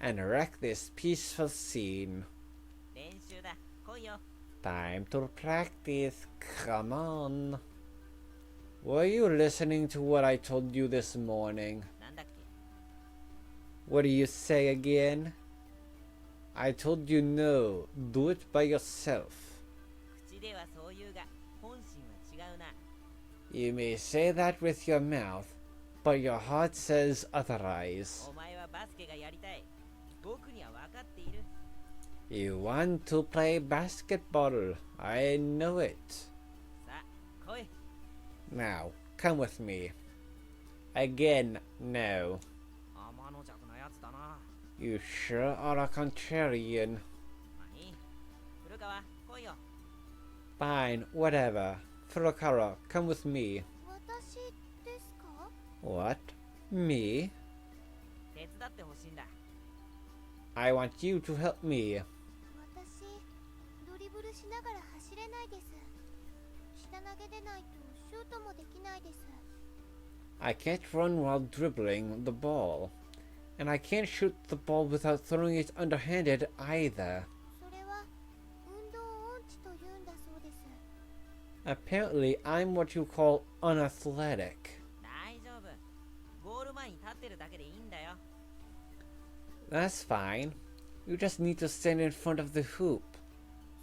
and wreck this peaceful scene. 練習だ来いよ Time to practice. Come on. Were you listening to what I told you this morning? なんだっけ What do you say again? I told you no. Do it by yourself. 口ではそう言うが本心は違うな You may say that with your mouth, but your heart says otherwise. お前はバスケがやりたい僕には分かっている You want to play basketball. I know it. さあ来い Now, come with me. Again, no. 天の弱なやつだな You sure are a contrarian. まあいい古川来いよ Fine, whatever. Furukawa, come with me. 私ですか？ What? Me? 手伝ってほしいんだ I want you to help me. 私、ドリブルしながら走れないです。下投げでないとシュートもできないです。 I can't run while dribbling the ball. And I can't shoot the ball without throwing it underhanded either. それは運動音痴と言うんだそうです。 Apparently, I'm what you call unathletic. 大丈夫ゴール前に立ってるだけでいいんだよ That's fine. You just need to stand in front of the hoop.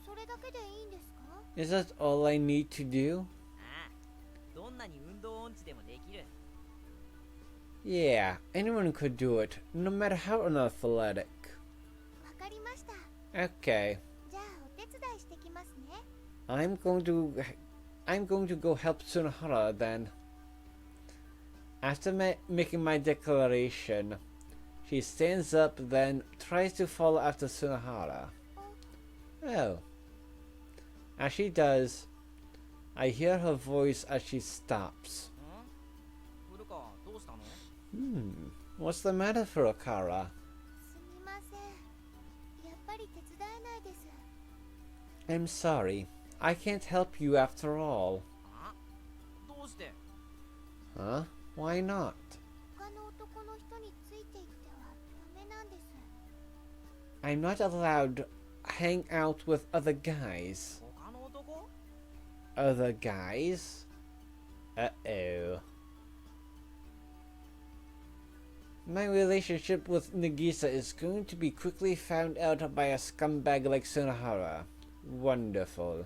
それだけでいいんですか？ Is that all I need to do? ああどんなに運動音痴でもできる Yeah, anyone could do it, no matter how unathletic. わかりました。 Okay, じゃあお手伝いしてきますね。 I'm going to go help Tsunohara then. After making my declaration, she stands up, then tries to follow after Tsunohara. Oh. As she does, I hear her voice as she stops. ん古川どうしたの What's the matter, Furukawa? すみません。やっぱり手伝えないです。 I'm sorry. I can't help you after all. あどうして Huh? Why not? 他の男の人についていってはダメなんです。 I'm not allowed. hang out with other guys. 他の男？ Other guys? Uh-oh. My relationship with Nagisa is going to be quickly found out by a scumbag like Sunahara. Wonderful.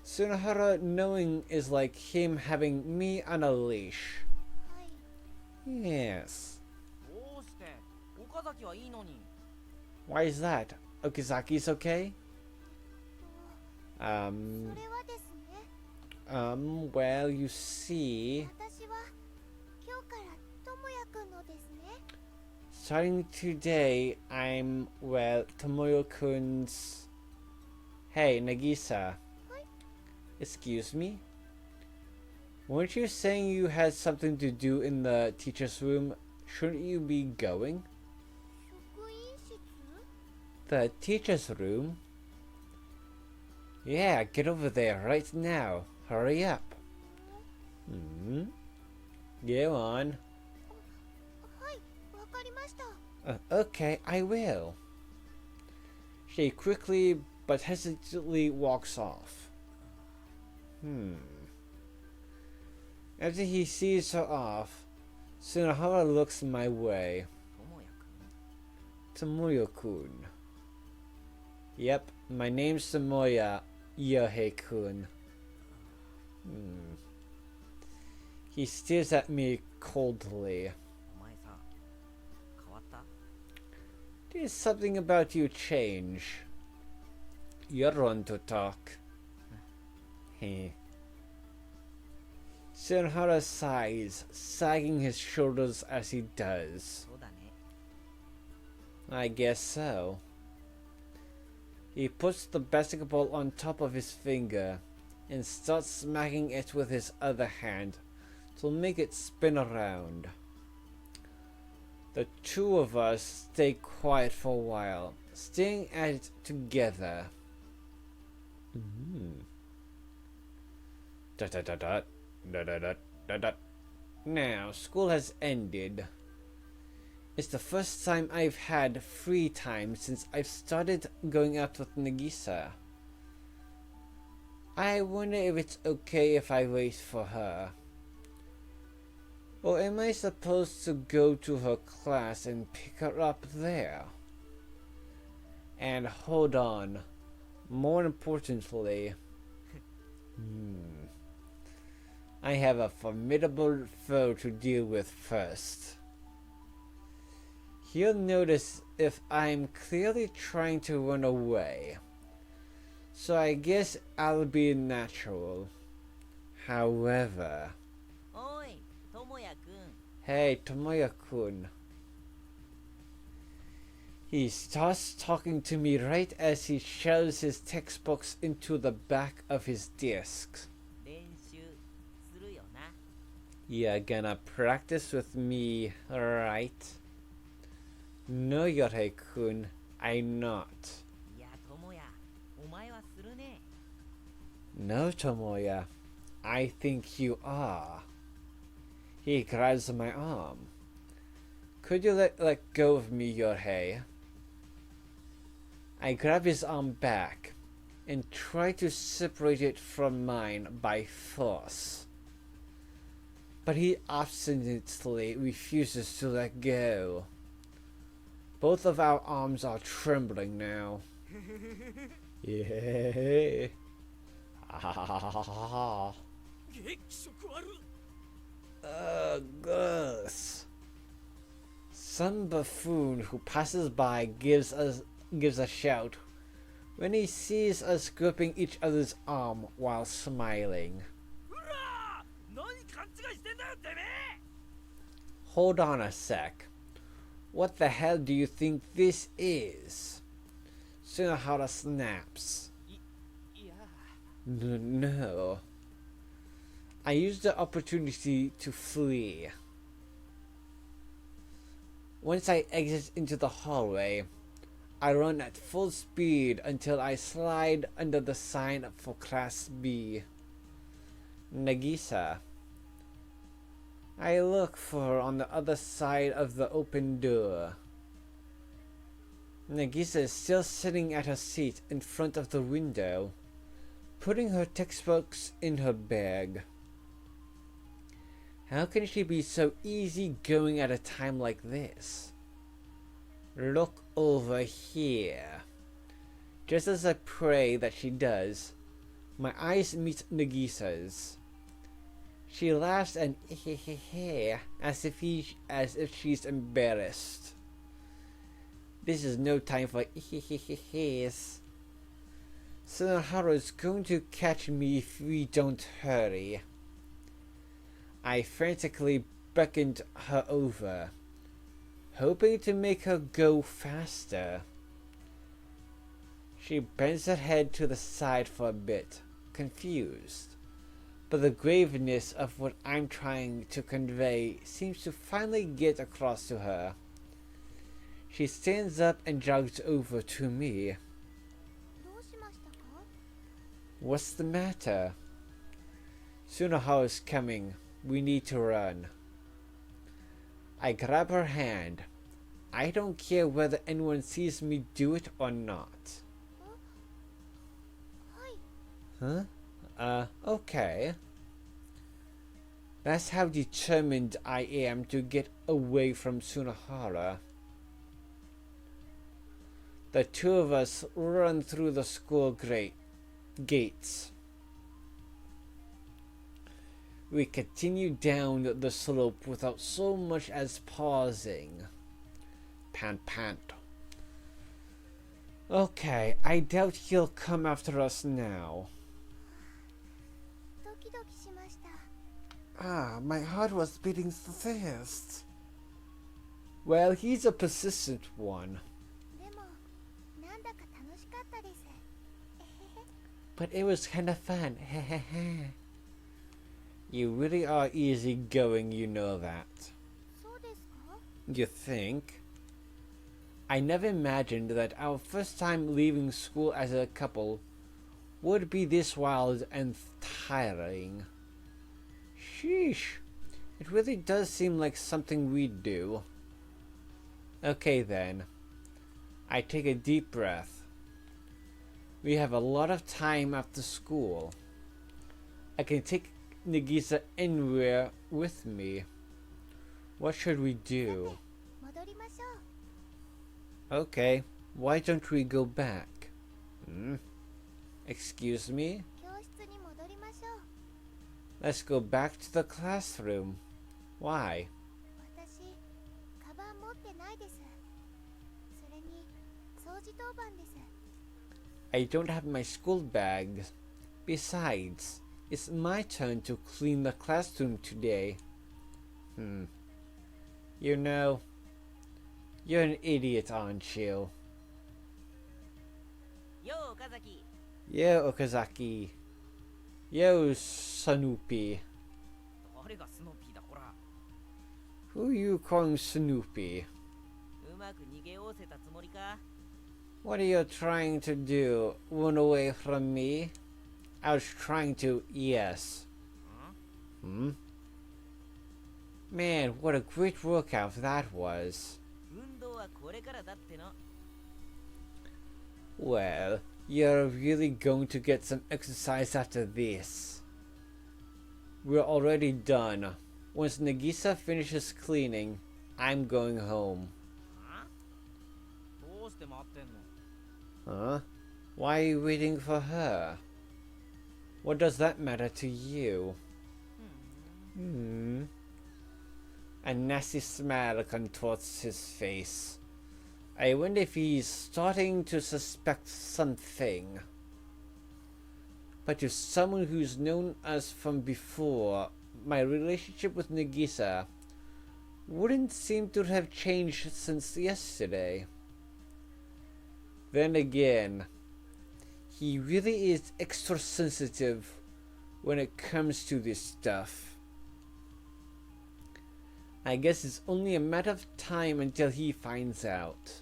Sunahara knowing is like him having me on a leash. はい。 Yes. どうして？岡崎はいいのに。 Why is that? Okizaki's okay? それはですね、 Well, you see, 私は今日からともやくんのですね。 starting today, I'm, well, Tomoyo-kun's... Hey, Nagisa. Excuse me? Weren't you saying you had something to do in the teacher's room? Shouldn't you be going? 職員室？ The teacher's room? Yeah, get over there right now. Hurry up. Hmm? Go on. はい、わかりました。 Okay, I will. She quickly but hesitantly walks off. After he sees her off, Sunahara looks my way. ともやくん。 Tomoyo-kun. Yep, my name's Tomoya Yohei-kun. He stares at me coldly. お前さ、変わった？ There's something about you change. You're one to talk. Heh. Sunahara sighs, sagging his shoulders as he does. そうだね。 I guess so. He puts the basketball on top of his finger and starts smacking it with his other hand to make it spin around. The two of us stay quiet for a while, staring at it together. Dot dot dot dot dot dot dot dot dot. Now school has ended. It's the first time I've had free time since I've started going out with Nagisa. I wonder if it's okay if I wait for her. Or am I supposed to go to her class and pick her up there? And hold on, more importantly, I have a formidable foe to deal with first. He'll notice if I'm clearly trying to run away, so I guess I'll be natural. However, おい、ともやくん。 hey Tomoya-kun. He starts talking to me right as he shoves his textbooks into the back of his desk. 練習するよな。 You're gonna practice with me, right? No, Yorei-kun, I'm not. いや、ともや、お前はするね。 No, Tomoya, I think you are. He grabs my arm. Could you let go of me, Yorei? I grab his arm back and try to separate it from mine by force. But he obstinately refuses to let go. Both of our arms are trembling now. Yeah. Gus. Some buffoon who passes by gives a shout when he sees us gripping each other's arm while smiling. うらー、何勘違いしてんだよ、てめえ。 Hold on a sec. What the hell do you think this is? Sunahara snaps. いや、 No. I use the opportunity to flee. Once I exit into the hallway, I run at full speed until I slide under the sign for Class B. Nagisa. I look for her on the other side of the open door. Nagisa is still sitting at her seat in front of the window, putting her textbooks in her bag. How can she be so easygoing at a time like this? Look over here. Just as I pray that she does, my eyes meet Nagisa's. She laughs and as if she's embarrassed. This is no time for Sunohara is going to catch me if we don't hurry. I frantically beckoned her over, hoping to make her go faster. She bends her head to the side for a bit, confused, but the graveness of what I'm trying to convey seems to finally get across to her. She stands up and jogs over to me. What's the matter? Sunohara's coming. We need to run. I grab her hand. I don't care whether anyone sees me do it or not. Huh? Okay. That's how determined I am to get away from Sunohara. The two of us run through the school gates. We continue down the slope without so much as pausing. Pant pant. Okay, I doubt he'll come after us now. Ah, my heart was beating fast. Well, he's a persistent one. But it was kinda fun. You really are easygoing, you know that. You think? I never imagined that our first time leaving school as a couple would be this wild and tiring. Sheesh. It really does seem like something we'd do. Okay then. I take a deep breath. We have a lot of time after school. I can take Nagisa anywhere with me. What should we do? Okay, why don't we go back? Excuse me? Let's go back to the classroom. Why? I don't have my school bag. Besides, it's my turn to clean the classroom today. You know, you're an idiot, aren't you? Yo, Okazaki. Yo, Okazaki. Yo, Snoopy. Who are you calling Snoopy? What are you trying to do? Run away from me? I was trying to, yes. Man, what a great workout that was. Well, you're really going to get some exercise after this. We're already done. Once Nagisa finishes cleaning, I'm going home. Huh? Why are you waiting for her? What does that matter to you? A nasty smile contorts his face. I wonder if he's starting to suspect something. But to someone who's known us from before, my relationship with Nagisa wouldn't seem to have changed since yesterday. Then again, he really is extra sensitive when it comes to this stuff. I guess it's only a matter of time until he finds out.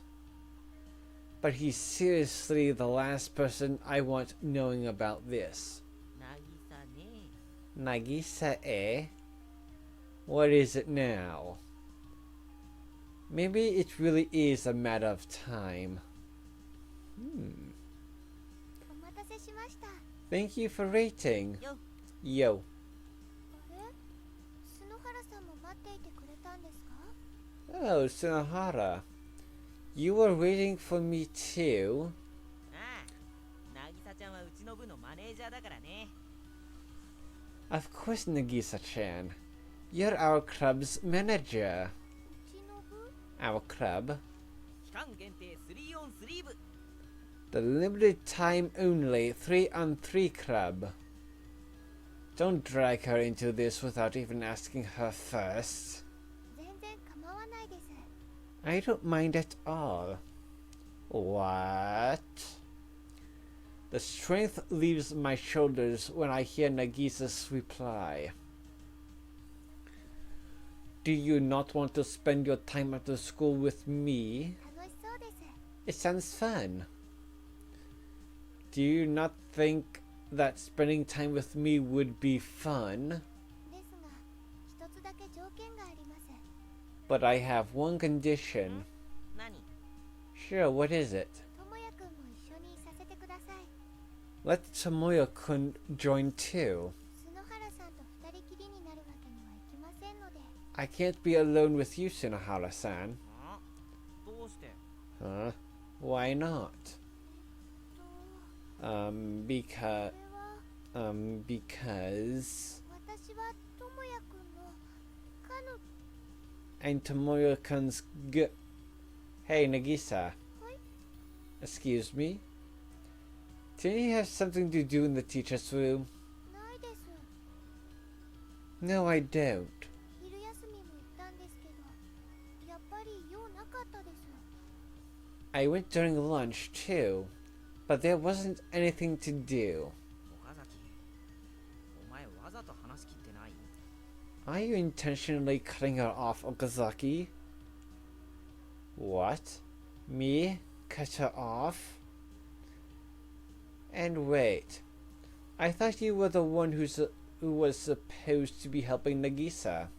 But he's seriously the last person I want knowing about this. Nagisa, eh? What is it now? Maybe it really is a matter of time. お待たせしました。 Thank you for rating. Yo. Yo. あれ、篠原さんも待っていてくれたんですか？ Oh, Sunohara. You were waiting for me too? ああ、渚ちゃんはうちの部のマネージャーだからね。 Of course, Nagisa-chan. You're our club's manager. うちの部？ Our club. 期間限定 3on3 部。 The limited time only 3-on-3 club. Don't drag her into this without even asking her first. 全然構わないです。 I don't mind at all. What? The strength leaves my shoulders when I hear Nagisa's reply. Do you not want to spend your time after school with me? 楽しそうです。 It sounds fun. Do you not think that spending time with me would be fun? ですが、一つだけ条件があります。 But I have one condition. 何？ Sure, what is it? ともやくんも一緒にさせてください。 Let Tomoyo-kun join too. 篠原さんと二人きりになるわけにはいきませんので。 I can't be alone with you, Sunohara-san. あ？どうして？ Huh? Why not? これは Because... 私はともやくんの彼女。 I'm Tomoyo-kun's Hey, Nagisa. はい。 Excuse me? Didn't you have something to do in the teacher's room? ないです。 No, I don't. 昼休みも行ったんですけど、やっぱり用なかったです。 I went during lunch too, but there wasn't anything to do. 岡崎、お前わざと話し切ってない？ Are you intentionally cutting her off, Okazaki? What? Me? Cut her off? And wait, I thought you were the one who was supposed to be helping Nagisa.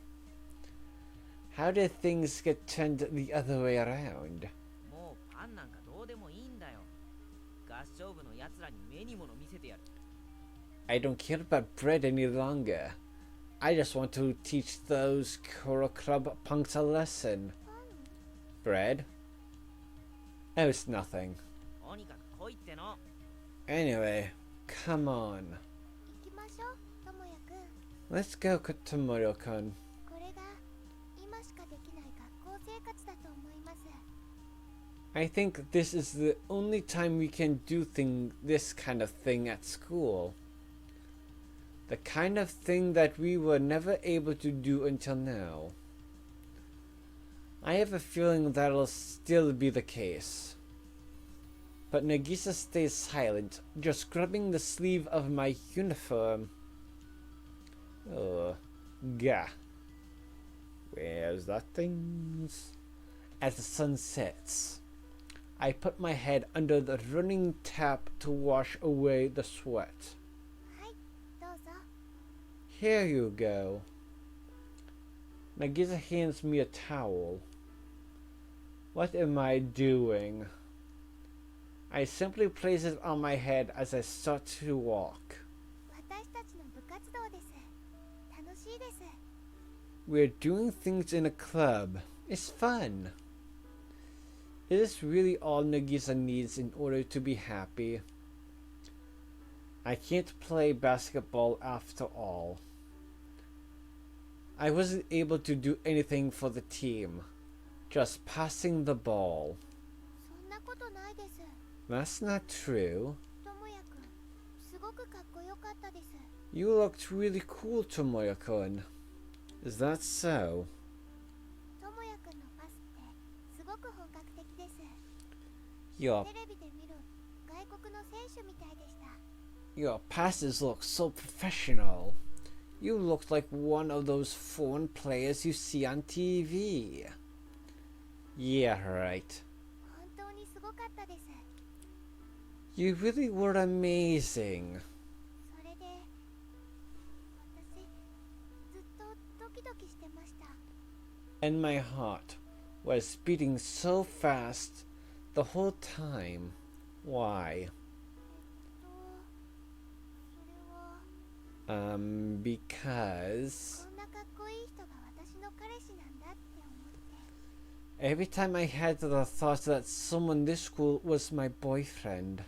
How did things get turned the other way around? もうパンなんかどうでもいいんだよ。合唱部のやつらに目に物見せてやる。 I don't care about bread any longer. I just want to teach those Koro Club punks a lesson. Bread? Oh, it's nothing. とにかく来いっての。 Anyway, come on. 行きましょう、ともやくん。 Let's go, Tomoyo-kun. これが今しかできない学校生活だと思います。 I think this is the only time we can do this kind of thing at school. The kind of thing that we were never able to do until now. I have a feeling that'll still be the case. But Nagisa stays silent, just grabbing the sleeve of my uniform. Gah. Where's that things? As the sun sets, I put my head under the running tap to wash away the sweat. はい、どうぞ。 Here you go. Nagisa hands me a towel. What am I doing? I simply place it on my head as I start to walk. 私たちの部活動です。楽しいです。 We're doing things in a club. It's fun. Is this really all Nagisa needs in order to be happy? I can't play basketball after all. I wasn't able to do anything for the team. Just passing the ball. そんなことないです。 That's not true. ともやくん、すごくかっこよかったです。 You looked really cool, Tomoyo-kun. Is that so? ともやくんのパスってすごく本格的です。 Your テレビで見る外国の選手みたいでした。 Your passes look so professional. You looked like one of those foreign players you see on TV. Yeah, right. 本当にすごかったです。 You really were amazing. それで、私、ずっとドキドキしてました。 And my heart was beating so fast the whole time. Why? それは Because こんなかっこいい人が私の彼氏なんだって思って。 every time I had the thought that someone this cool was my boyfriend.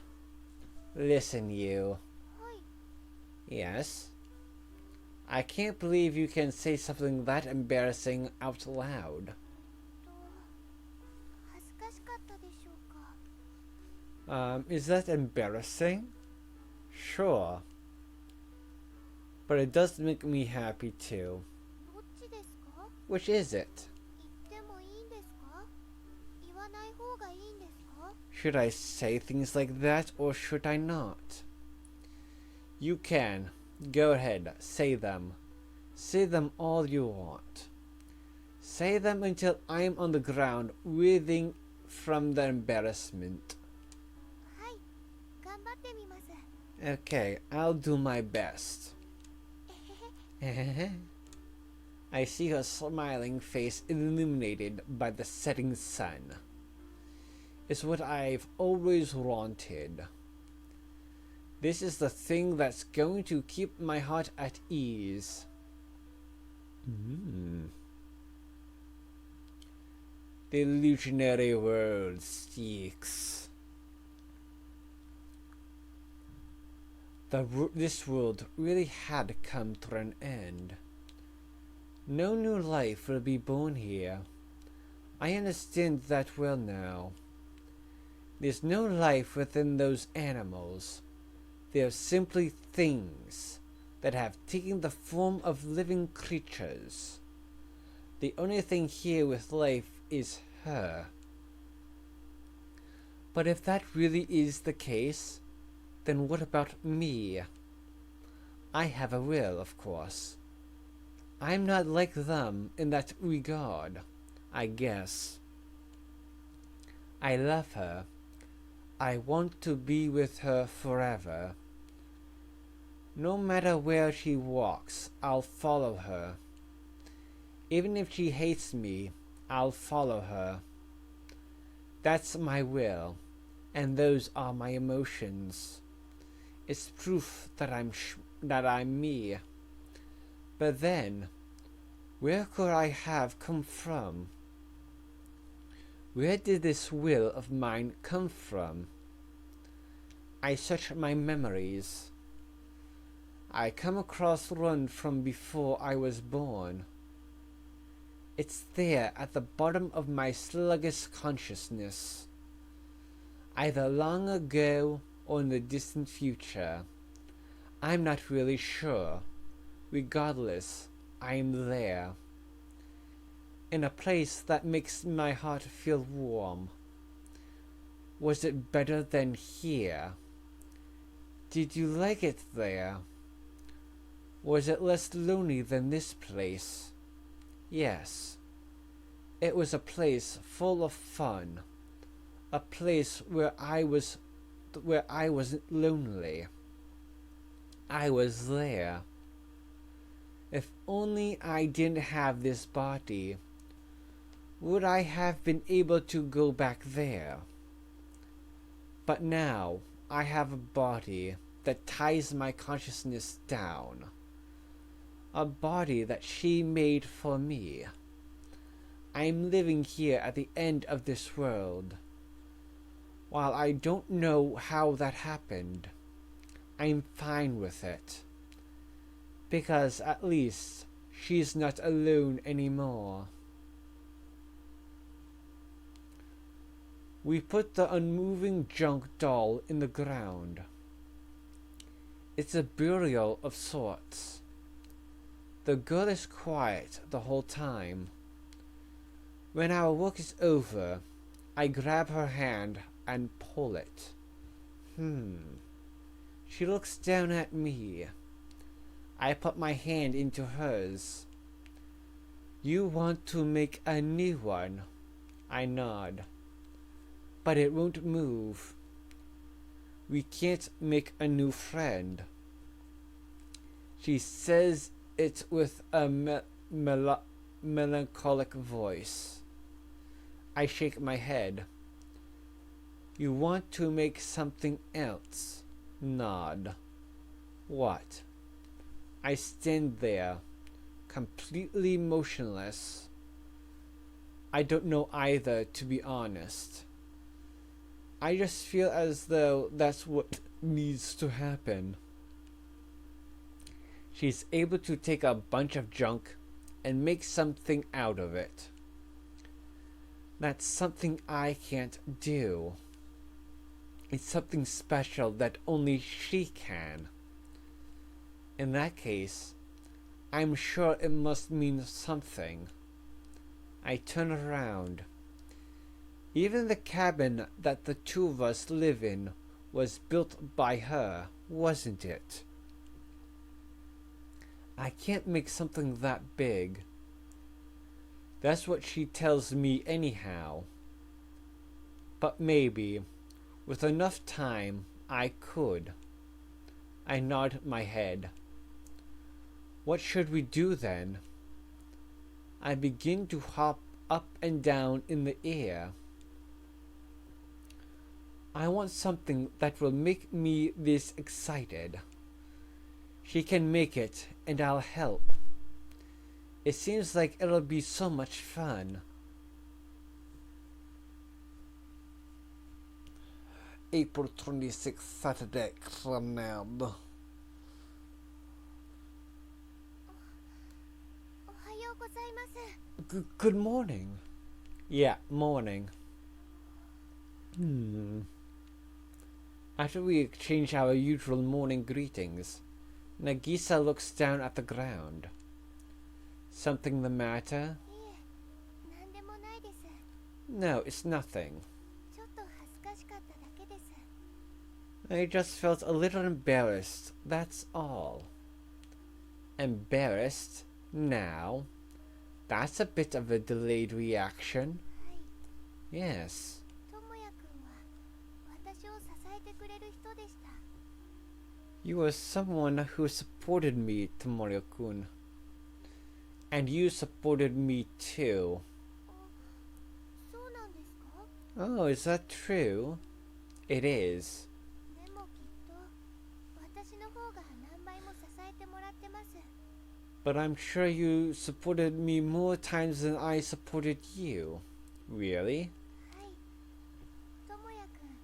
Listen, you. はい。 Yes? I can't believe you can say something that embarrassing out loud. 恥ずかしかったでしょうか。 Is that embarrassing? Sure. But it does make me happy too. どっちですか？ Which is it? 言ってもいいんですか？言わない方がいいんですか？ Should I say things like that or should I not? You can. Go ahead. Say them. Say them all you want. Say them until I'm on the ground writhing from the embarrassment. はい。頑張ってみます。 Okay, I'll do my best. I see her smiling face illuminated by the setting sun. It's what I've always wanted. This is the thing that's going to keep my heart at ease. The illusionary world speaks. This world really had come to an end. No new life will be born here. I understand that well now. There's no life within those animals. They are simply things that have taken the form of living creatures. The only thing here with life is her. But if that really is the case, then what about me? I have a will, of course. I'm not like them in that regard, I guess. I love her. I want to be with her forever. No matter where she walks, I'll follow her. Even if she hates me, I'll follow her. That's my will, and those are my emotions. It's proof that I'm me. But then, where could I have come from? Where did this will of mine come from? I search my memories. I come across one from before I was born. It's there at the bottom of my sluggish consciousness. Either long ago or in the distant future. I'm not really sure. Regardless, I'm there. In a place that makes my heart feel warm. Was it better than here? Did you like it there? Was it less lonely than this place? Yes. It was a place full of fun. A place where I wasn't lonely. I was there. If only I didn't have this body, would I have been able to go back there? But now I have a body that ties my consciousness down. A body that she made for me. I'm living here at the end of this world. While I don't know how that happened, I'm fine with it. Because at least she's not alone anymore. We put the unmoving junk doll in the ground. It's a burial of sorts. The girl is quiet the whole time. When our work is over, I grab her hand and pull it. She looks down at me. I put my hand into hers. You want to make a new one? I nod. But it won't move. We can't make a new friend. She says it with a melancholic voice. I shake my head. You want to make something else. Nod. What? I stand there, completely motionless. I don't know either, to be honest. I just feel as though that's what needs to happen. She's able to take a bunch of junk and make something out of it. That's something I can't do. It's something special that only she can. In that case, I'm sure it must mean something. I turn around. Even the cabin that the two of us live in was built by her, wasn't it? I can't make something that big. That's what she tells me anyhow. But maybe, with enough time, I could. I nod my head. What should we do then? I begin to hop up and down in the air. I want something that will make me this excited. She can make it, and I'll help. It seems like it'll be so much fun. April 26th, Saturday, clannad. おはようございます。 Good morning. Yeah, morning. After we exchange our usual morning greetings, Nagisa looks down at the ground. Something the matter? いえ、なんでもないです。 No, it's nothing. ちょっと恥ずかしかっただけです。 I just felt a little embarrassed, that's all. Embarrassed? Now? That's a bit of a delayed reaction. はい。 Yes. ともやくんは私を支えてくれる人でした。 You were someone who supported me, Tomoyo-kun. And you supported me too. そうなんですか？ Oh, is that true? It is. でもきっと私の方が何倍も支えてもらってます。 But I'm sure you supported me more times than I supported you. Really? はい。ともやくん、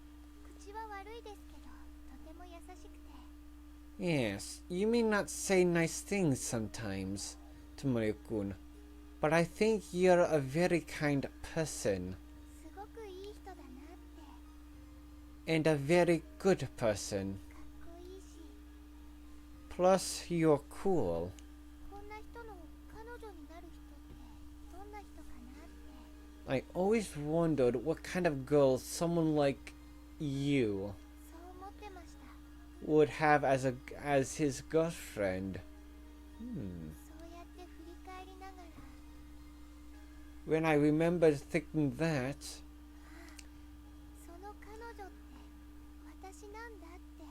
口は悪いですけど、とても優しくて。 Yes, you may not say nice things sometimes, Tomoyo-kun, but I think you're a very kind person, すごくいい人だなって。 and a very good person. かっこいいし、 Plus, you're cool. こんな人の彼女になる人ってどんな人かなって。 I always wondered what kind of girl someone like you そう思ってました。 would have as his girlfriend. そうやって振り返りながら、 When I remembered thinking that, その彼女って私なんだって。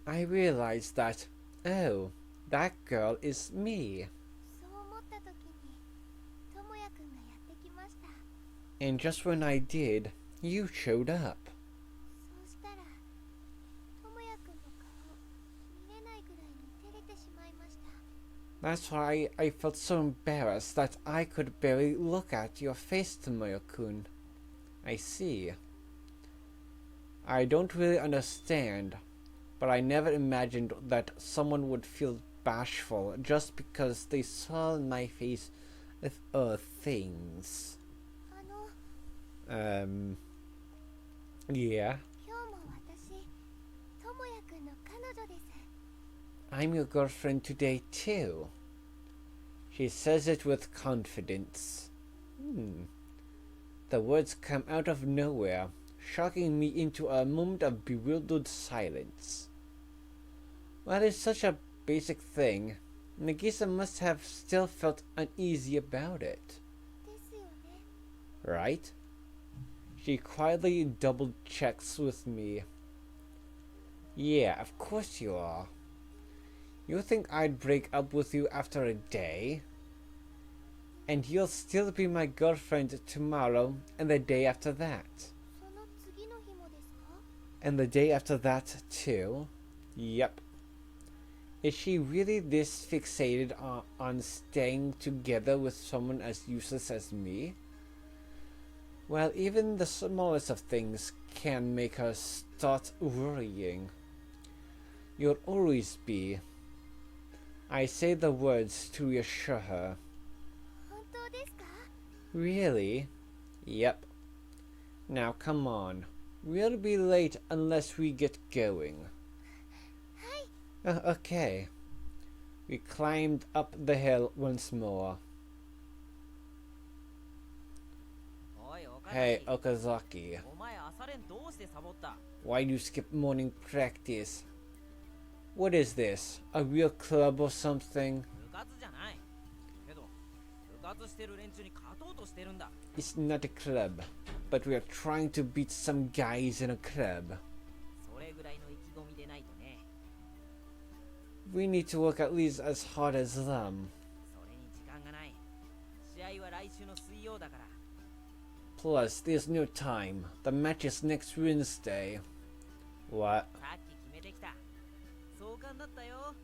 I realized that, oh, that girl is me. そう思った時に、ともやくんがやってきました。 And just when I did, you showed up. そうしたら、ともやくんの顔、見れないぐらいに照れてしまいました。 That's why I felt so embarrassed that I could barely look at your face, Tomoyo-kun. I see. I don't really understand, but I never imagined that someone would feel bashful just because they saw my face with other things. あの、 Yeah. 今日も私、ともやくんの彼女です。 I'm your girlfriend today, too. She says it with confidence. The words come out of nowhere, shocking me into a moment of bewildered silence. While it's such a basic thing, Nagisa must have still felt uneasy about it, ですよね。 right? She quietly double checks with me. Yeah, of course you are. You think I'd break up with you after a day? And you'll still be my girlfriend tomorrow and the day after that. その次の日もですか？ And the day after that, too? Yep. Is she really this fixated on staying together with someone as useless as me? Well, even the smallest of things can make her start worrying. You'll always be. I say the words to reassure her. 本当ですか？ Really? Yep. Now come on. We'll be late unless we get going. はい。 Okay. We climbed up the hill once more. おい岡 Hey, 崎 Okazaki. お前朝練どうしてサボった？ Why do you skip morning practice? What is this? A real club or something? 部活じゃないけど部活してる連中に勝とうとしてるんだ。 It's not a club, but we are trying to beat some guys in a club. それぐらいの意気込みでないとね。 We need to work at least as hard as them. それに時間がない。試合は来週の水曜だから。 Plus, there's no time. The match is next Wednesday. What? さっき決めてきた。壮観だったよ。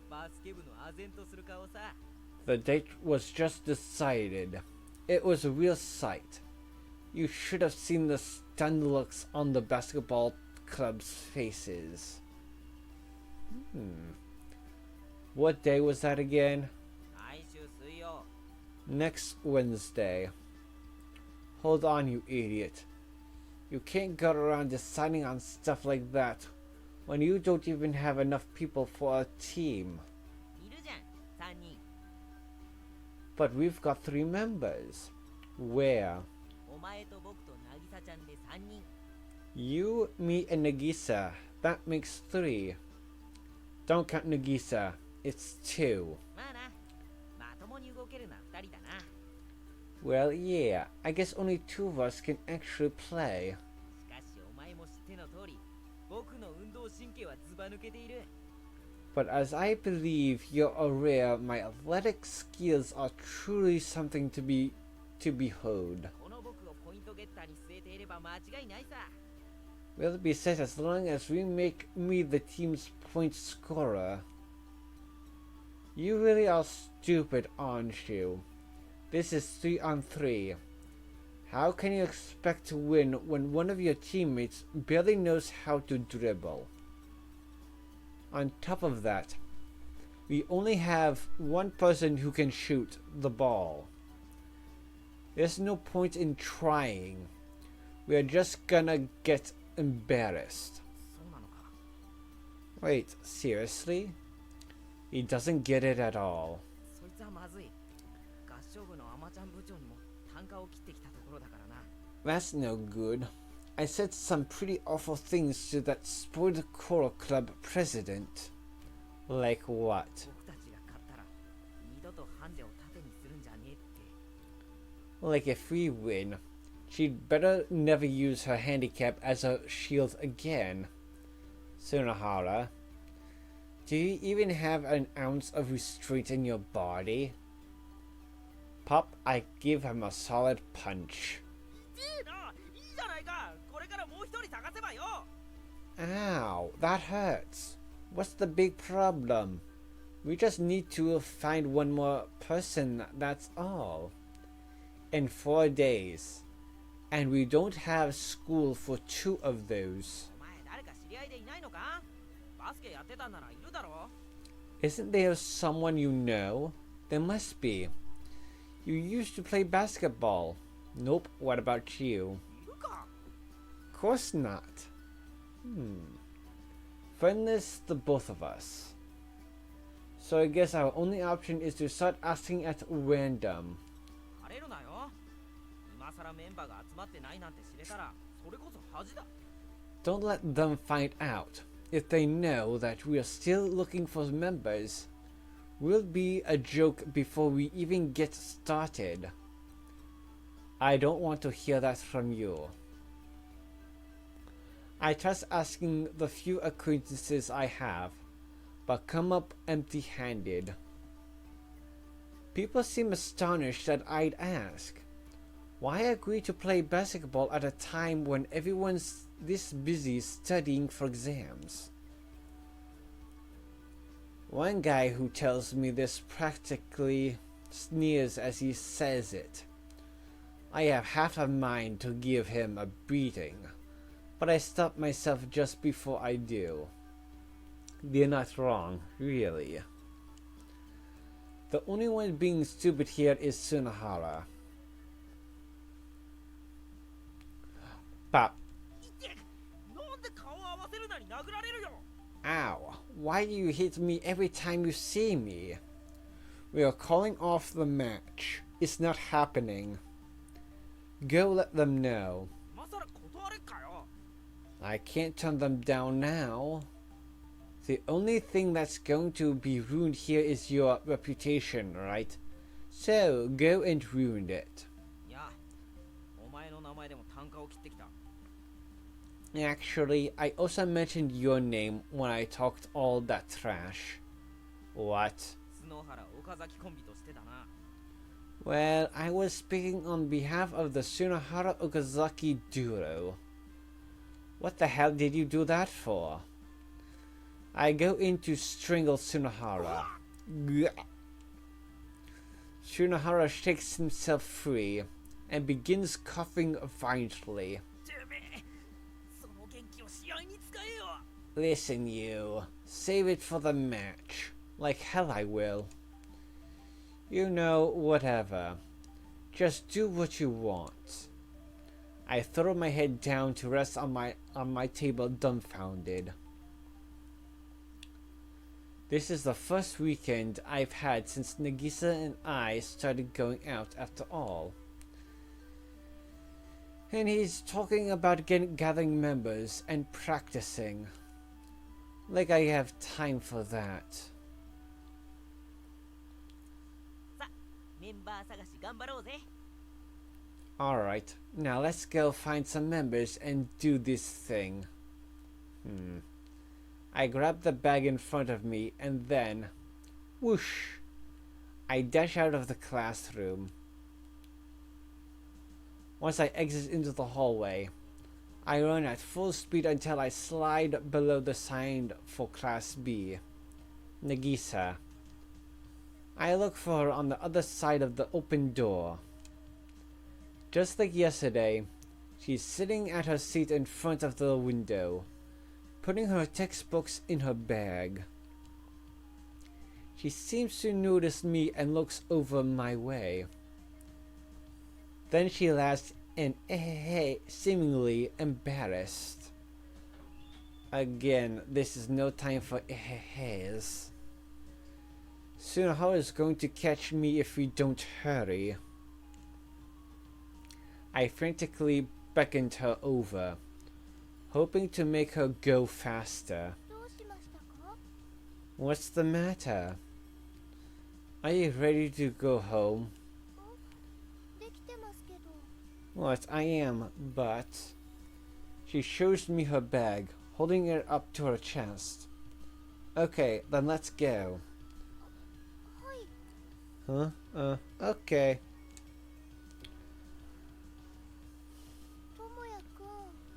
バスケ部の唖然とする顔さ。 The date was just decided. It was a real sight. You should have seen the stunned looks on the basketball club's faces. What day was that again? 来週水曜。 Next Wednesday. Hold on, you idiot. You can't go around deciding on stuff like that when you don't even have enough people for a team. いるじゃん、3人。 But we've got 3 members. Where? お前と僕と渚ちゃんで3人。 You, me, and Nagisa. That makes 3. Don't count Nagisa. It's 2. まあな、まともに動けるのは2人だな。 Well, yeah. I guess only 2 of us can actually play. しかしお前も知っての通り、僕の運動神経はずば抜けている。 But as I believe you're aware, my athletic skills are truly something to behold. この僕をポイントゲッターに据えていれば間違いないさ。 We'll be set as long as we make me the team's point scorer. You really are stupid, aren't you? This is 3-on-3. How can you expect to win when one of your teammates barely knows how to dribble? On top of that, we only have one person who can shoot the ball. There's no point in trying. We are just gonna get embarrassed. そうなのか。 Wait, seriously? He doesn't get it at all. そいつはまずい。合唱部のアマちゃん部長にも単価を切ってきたところだからな。 That's no good. I said some pretty awful things to that spoiled choral club president. Like what? 僕たちが勝ったら二度とハンデを盾にするんじゃねえって。 Like if we win, she'd better never use her handicap as a shield again. Tsunohara, do you even have an ounce of restraint in your body? Pop, I give him a solid punch. いいな、いいじゃないか。これからもう一人探せばよ。 Ow, that hurts. What's the big problem? We just need to find one more person, that's all. In 4 days. And we don't have school for 2 of those. お前誰か知り合いでいないのか？バスケやってたんならいるだろ。 Isn't there someone you know? There must be. You used to play basketball. Nope, what about you? いるか？ Of course not. Friendless, the both of us. So I guess our only option is to start asking at random. 枯れるなよ。今さらメンバーが集まってないなんて知れたら、それこそ恥だ。 Don't let them find out. If they know that we are still looking for members, we'll be a joke before we even get started. I don't want to hear that from you. I trust asking the few acquaintances I have, but come up empty-handed. People seem astonished that I'd ask. Why agree to play basketball at a time when everyone's this busy studying for exams? One guy who tells me this practically sneers as he says it. I have half a mind to give him a beating, but I stop myself just before I do. They're not wrong, really. The only one being stupid here is Tsunohara. Pop. Ow. Why do you hit me every time you see me? We are calling off the match. It's not happening. Go let them know. I can't turn them down now. The only thing that's going to be ruined here is your reputation, right? So, go and ruin it. Actually, I also mentioned your name when I talked all that trash. What? Well, I was speaking on behalf of the Tsunohara Okazaki duo. What the hell did you do that for? I go in to strangle Tsunohara. Tsunohara shakes himself free and begins coughing violently. Listen, you. Save it for the match. Like hell I will. You know, whatever. Just do what you want. I throw my head down to rest on my table dumbfounded. This is the first weekend I've had since Nagisa and I started going out after all. And he's talking about gathering members and practicing. Like I have time for that. Alright, now let's go find some members and do this thing. I grab the bag in front of me and then, whoosh, I dash out of the classroom. Once I exit into the hallway, I run at full speed until I slide below the sign for Class B. Nagisa. I look for her on the other side of the open door. Just like yesterday, she's sitting at her seat in front of the window, putting her textbooks in her bag. She seems to notice me and looks over my way. Then she laughs and seemingly embarrassed. Again, this is no time for ehehs. Tsunohara is going to catch me if we don't hurry. I frantically beckoned her over, hoping to make her go faster. What's the matter? Are you ready to go home? What, I am, but... She shows me her bag, holding it up to her chest. Okay, then let's go. Huh? Okay.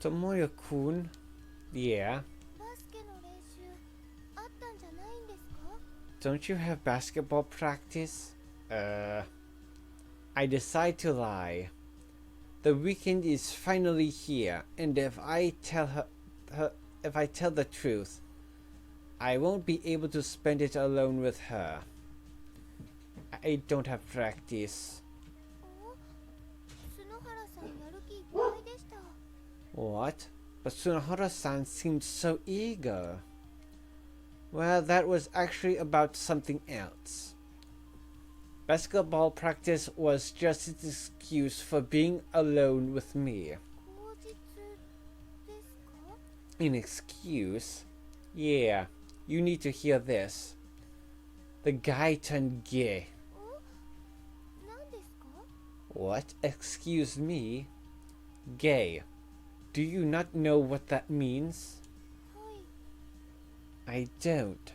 Tomoya-kun? Yeah? Don't you have basketball practice? I decide to lie. The weekend is finally here, and if I tell the truth, I won't be able to spend it alone with her. I don't have practice. What? But Tsunohara-san seemed so eager. Well, that was actually about something else. Basketball practice was just an excuse for being alone with me. An excuse? Yeah, you need to hear this. The guy turned gay. What? Excuse me? Gay. Do you not know what that means? I don't.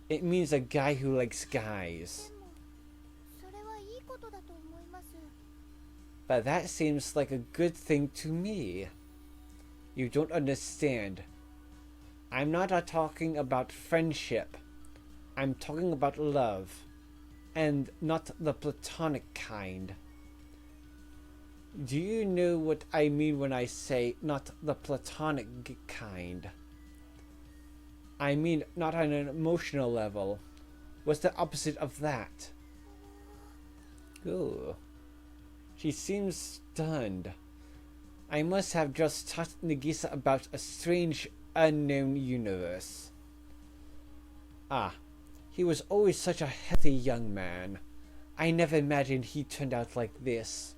It means a guy who likes guys. But that seems like a good thing to me. You don't understand. I'm not talking about friendship. I'm talking about love. And not the platonic kind. Do you know what I mean when I say not the platonic kind? I mean not on an emotional level. What's the opposite of that? Ooh. She seems stunned. I must have just taught Nagisa about a strange, unknown universe. Ah, he was always such a healthy young man. I never imagined he turned out like this.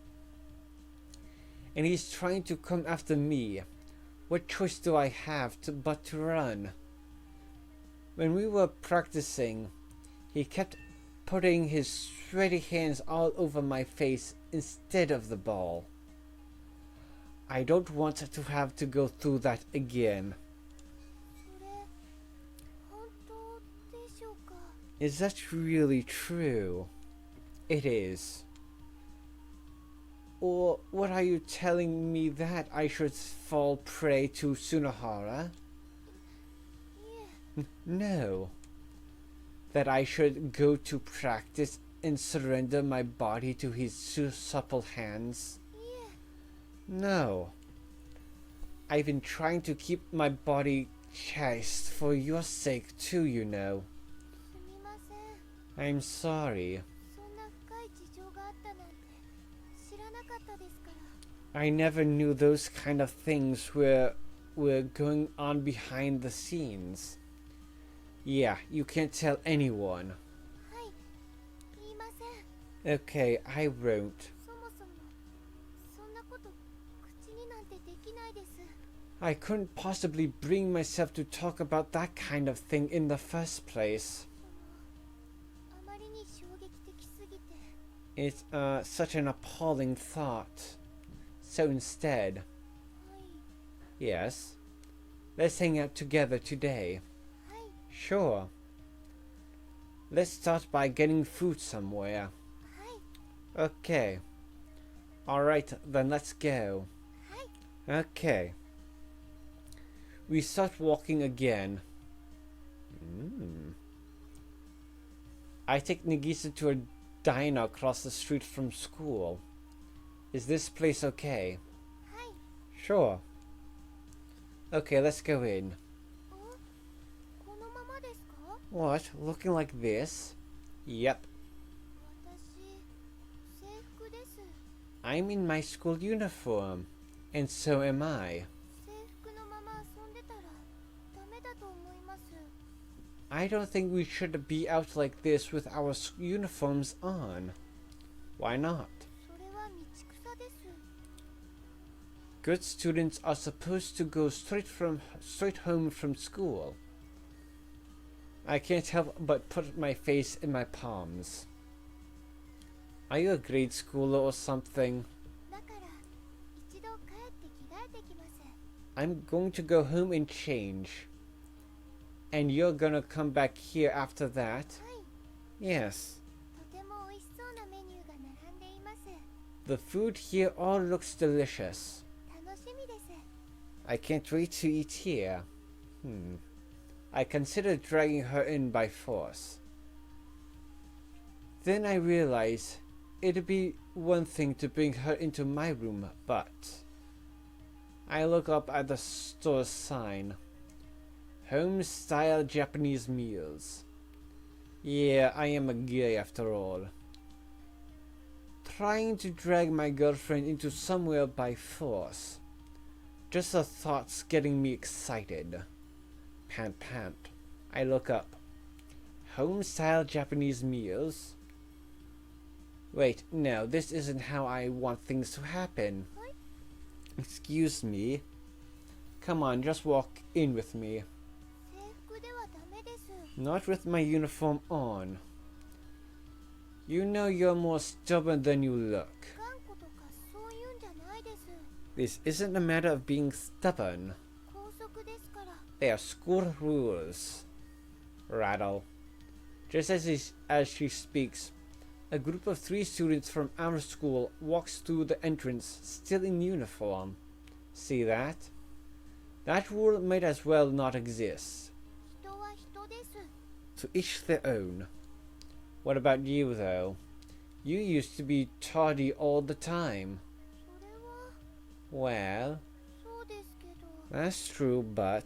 And he's trying to come after me. What choice do I have but to run? When we were practicing, he kept putting his sweaty hands all over my face instead of the ball. I don't want to have to go through that again. Is that really true? It is. Or what are you telling me, that I should fall prey to Sunahara? No. That I should go to practice and surrender my body to his supple hands? No. I've been trying to keep my body chaste for your sake too, you know. I'm sorry. I never knew those kind of things were going on behind the scenes. Yeah, you can't tell anyone. Okay, I won't. I couldn't possibly bring myself to talk about that kind of thing in the first place. It's such an appalling thought. So instead... Yes? Let's hang out together today. Sure. Let's start by getting food somewhere. Okay. Alright, then let's go. Okay. We start walking again. I take Nagisa to a diner across the street from school. Is this place okay? Sure. Okay, let's go in. What? Looking like this? Yep. I'm in my school uniform. And so am I. I don't think we should be out like this with our uniforms on. Why not? Good students are supposed to go straight home from school. I can't help but put my face in my palms. Are you a grade schooler or something? I'm going to go home and change. And you're gonna come back here after that? Yes. The food here all looks delicious. I can't wait to eat here. I considered dragging her in by force. Then I realized it'd be one thing to bring her into my room, but... I look up at the store's sign. Home-style Japanese meals. Yeah, I am a gay after all. Trying to drag my girlfriend into somewhere by force. Just the thought's getting me excited. Pant pant. I look up. Home-style Japanese meals? Wait, no, this isn't how I want things to happen. Excuse me. Come on, just walk in with me. Not with my uniform on. You know you're more stubborn than you look. This isn't a matter of being stubborn. They are school rules. Rattle. Just as she speaks, A group of 3 students from our school walks through the entrance, still in uniform. See that? That rule might as well not exist. 人は人です。 To each their own. What about you, though? You used to be tardy all the time. それは Well, そうですけど、 that's true, but...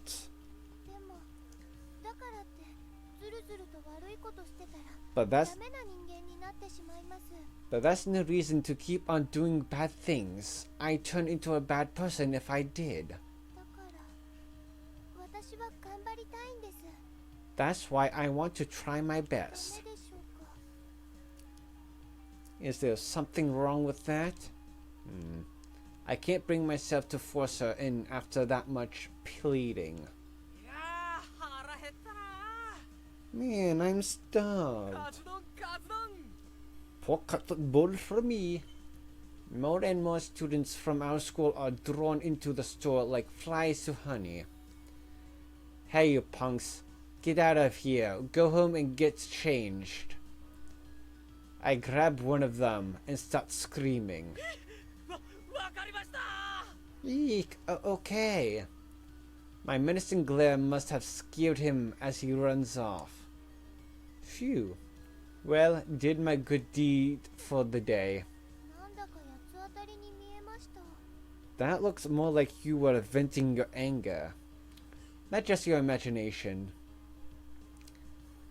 でもだからってずるずると悪いことしてたら But ダ that's メな人間になってしまいます。 But that's no reason to keep on doing bad things. I'd turn into a bad person if I did. だから私は頑張りたいんです。 That's why I want to try my ダメ best. でしょうか。 Is there something wrong with that? I can't bring myself to force her in after that much pleading. いやー腹減ったな Man, I'm starved. カツ丼カツ丼 Pork cutlet bowl for me. More and more students from our school are drawn into the store like flies to honey. Hey, you punks. Get out of here. Go home and get changed. I grab one of them and start screaming. わかりました Eek, okay. My menacing glare must have scared him as he runs off. Phew. Well, did my good deed for the day. なんだか八つ当たりに見えました。 That looks more like you were venting your anger. Not just your imagination.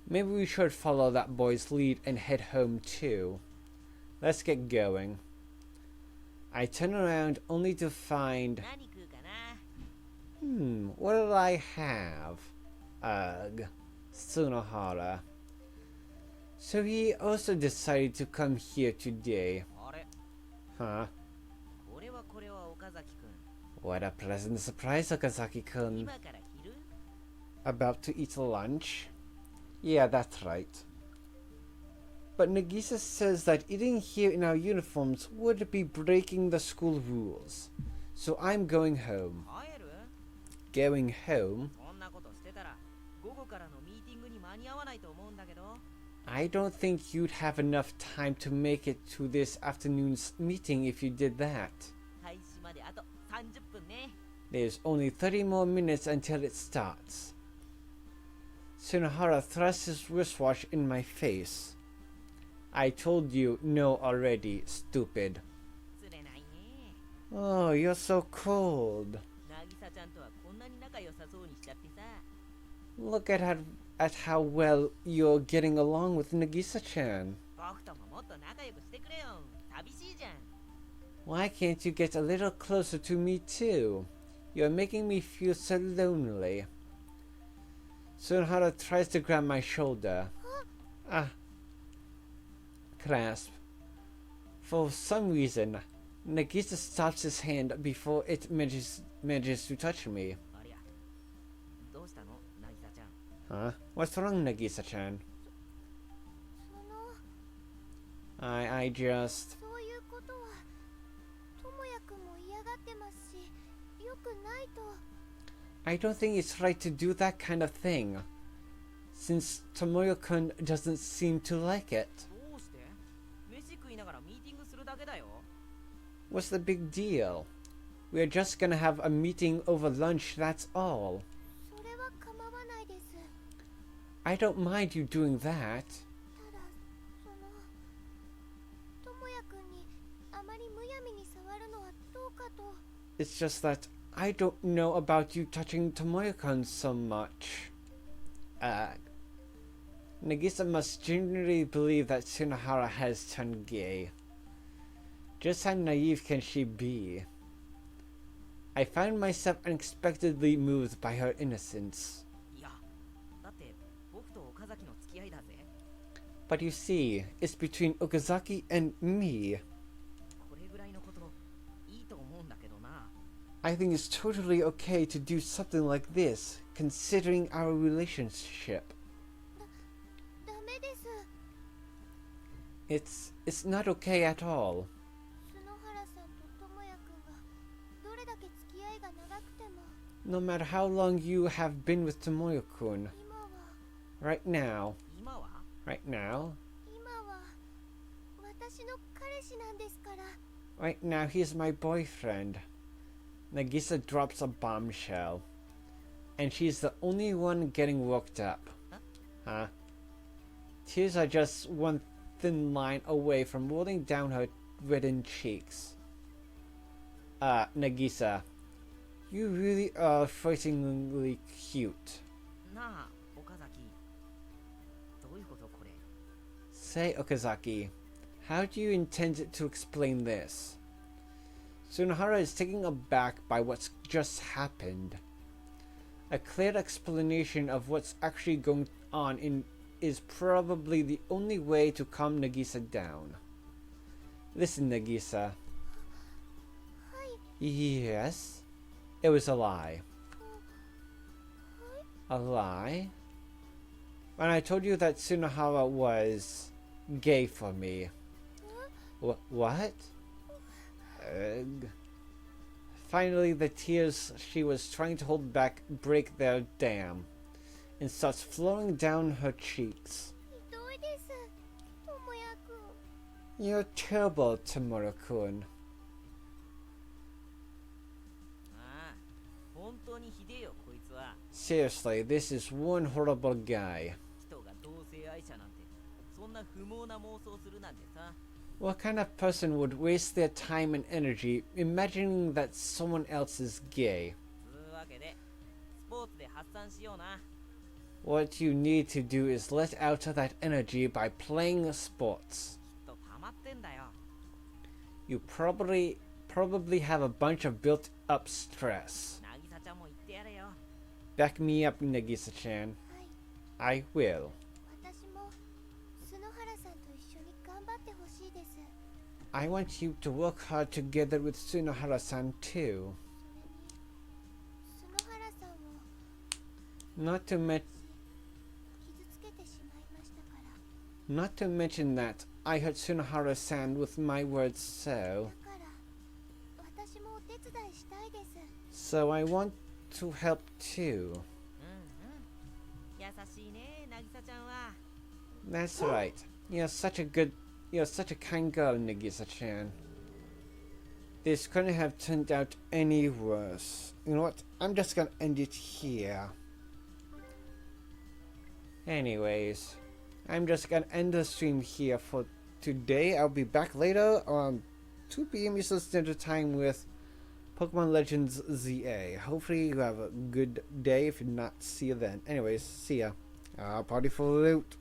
Maybe we should follow that boy's lead and head home too. Let's get going. I turn around only to find... 何食うかな what did I have? Ugh. Tsunohara. So he also decided to come here today. あれ Huh? これは岡崎くん What a pleasant surprise, Okazaki-kun. 今から昼 About to eat lunch? Yeah, that's right. But Nagisa says that eating here in our uniforms would be breaking the school rules. So I'm going home. 帰る Going home? こんなことしてたら午後からのミーティングに間に合わないと思うんだけど I don't think you'd have enough time to make it to this afternoon's meeting if you did that. 開始まであと30分ね There's only 30 more minutes until it starts. Tsunohara thrusts his wristwatch in my face. I told you no already, stupid. 釣れないね Oh, you're so cold. 渚ちゃんとはこんなに仲良さそうにしちゃってさ Look at how well you're getting along with Nagisa-chan. 僕とももっと仲良くしてくれよ寂しいじゃん Why can't you get a little closer to me too? You're making me feel so lonely. Tsunohara tries to grab my shoulder. Clasp. For some reason, Nagisa stops his hand before it manages to touch me. ありゃどうしたの渚ちゃん Huh? What's wrong, Nagisa-chan? その I just... そういうことは智也くんも嫌がってますしよくないと I don't think it's right to do that kind of thing. Since Tomoyo-kun doesn't seem to like it. どうして飯食いながらミーティングするだけだよ What's the big deal? We're just gonna have a meeting over lunch, that's all. それは構わないです。 I don't mind you doing that. ただその智也くんにあまりむやみに触るのはどうかと It's just that I don't know about you touching Tomoyo-kun so much. Nagisa must genuinely believe that Tsunohara has turned gay. Just how naive can she be? I found myself unexpectedly moved by her innocence. いやだって僕と岡崎の付き合いだぜ But you see, it's between Okazaki and me. これぐらいのこといいと思うんだけどな I think it's totally okay to do something like this, considering our relationship. ダメです。 It's not okay at all. 篠原さんと智也くんがどれだけ付き合いが長くても No matter how long you have been with Tomoyo-kun, 今は right now, 今は right now, 今はの彼氏なんですから。 Right now, he's my boyfriend. Nagisa drops a bombshell. And she's the only one getting worked up. Huh? Tears are just one thin line away from rolling down her reddened cheeks. Nagisa, you really are frighteningly cute. なあ岡崎どういうことこれ Say, Okazaki, how do you intend to explain this? Tsunohara is taken aback by what's just happened. A clear explanation of what's actually going on is probably the only way to calm Nagisa down. Listen, Nagisa. Yes? It was a lie. A lie? When I told you that Tsunohara was gay for me. What? Ugh. Finally, the tears she was trying to hold back break their dam and starts flowing down her cheeks. ひどいです、ともやくん。 You're terrible, Tomura-kun. ああ本当にひでえよこいつは Seriously, this is one horrible guy. 人が同性愛者なんてそんな不毛な妄想するなんてさ What kind of person would waste their time and energy imagining that someone else is gay? つうわけでスポーツで発散しような What you need to do is let out that energy by playing sports. きっと溜まってんだよ You probably have a bunch of built-up stress. 渚ちゃんも言ってやれよ Back me up, Nagisa-chan. はい、 I will. 私も須野原さんと一緒に頑張ってほしいです。 I want you to work hard together with Tsunohara-san too. それに須野原さんを Not to, 傷つけてしまいましたから。 not to mention that I hurt Tsunohara-san with my words, だ so から私もお手伝いしたいです。 so I want to help too. うんうん優しいね渚ちゃんは That's right. You're such a kind girl, Nagisa-chan. This couldn't have turned out any worse. You know what? I'm just gonna end it here. Anyways, I'm just gonna end the stream here for today. I'll be back later on 2 p.m. Eastern Standard Time with Pokemon Legends ZA. Hopefully you have a good day. If not, see you then. Anyways, see ya. Party for loot.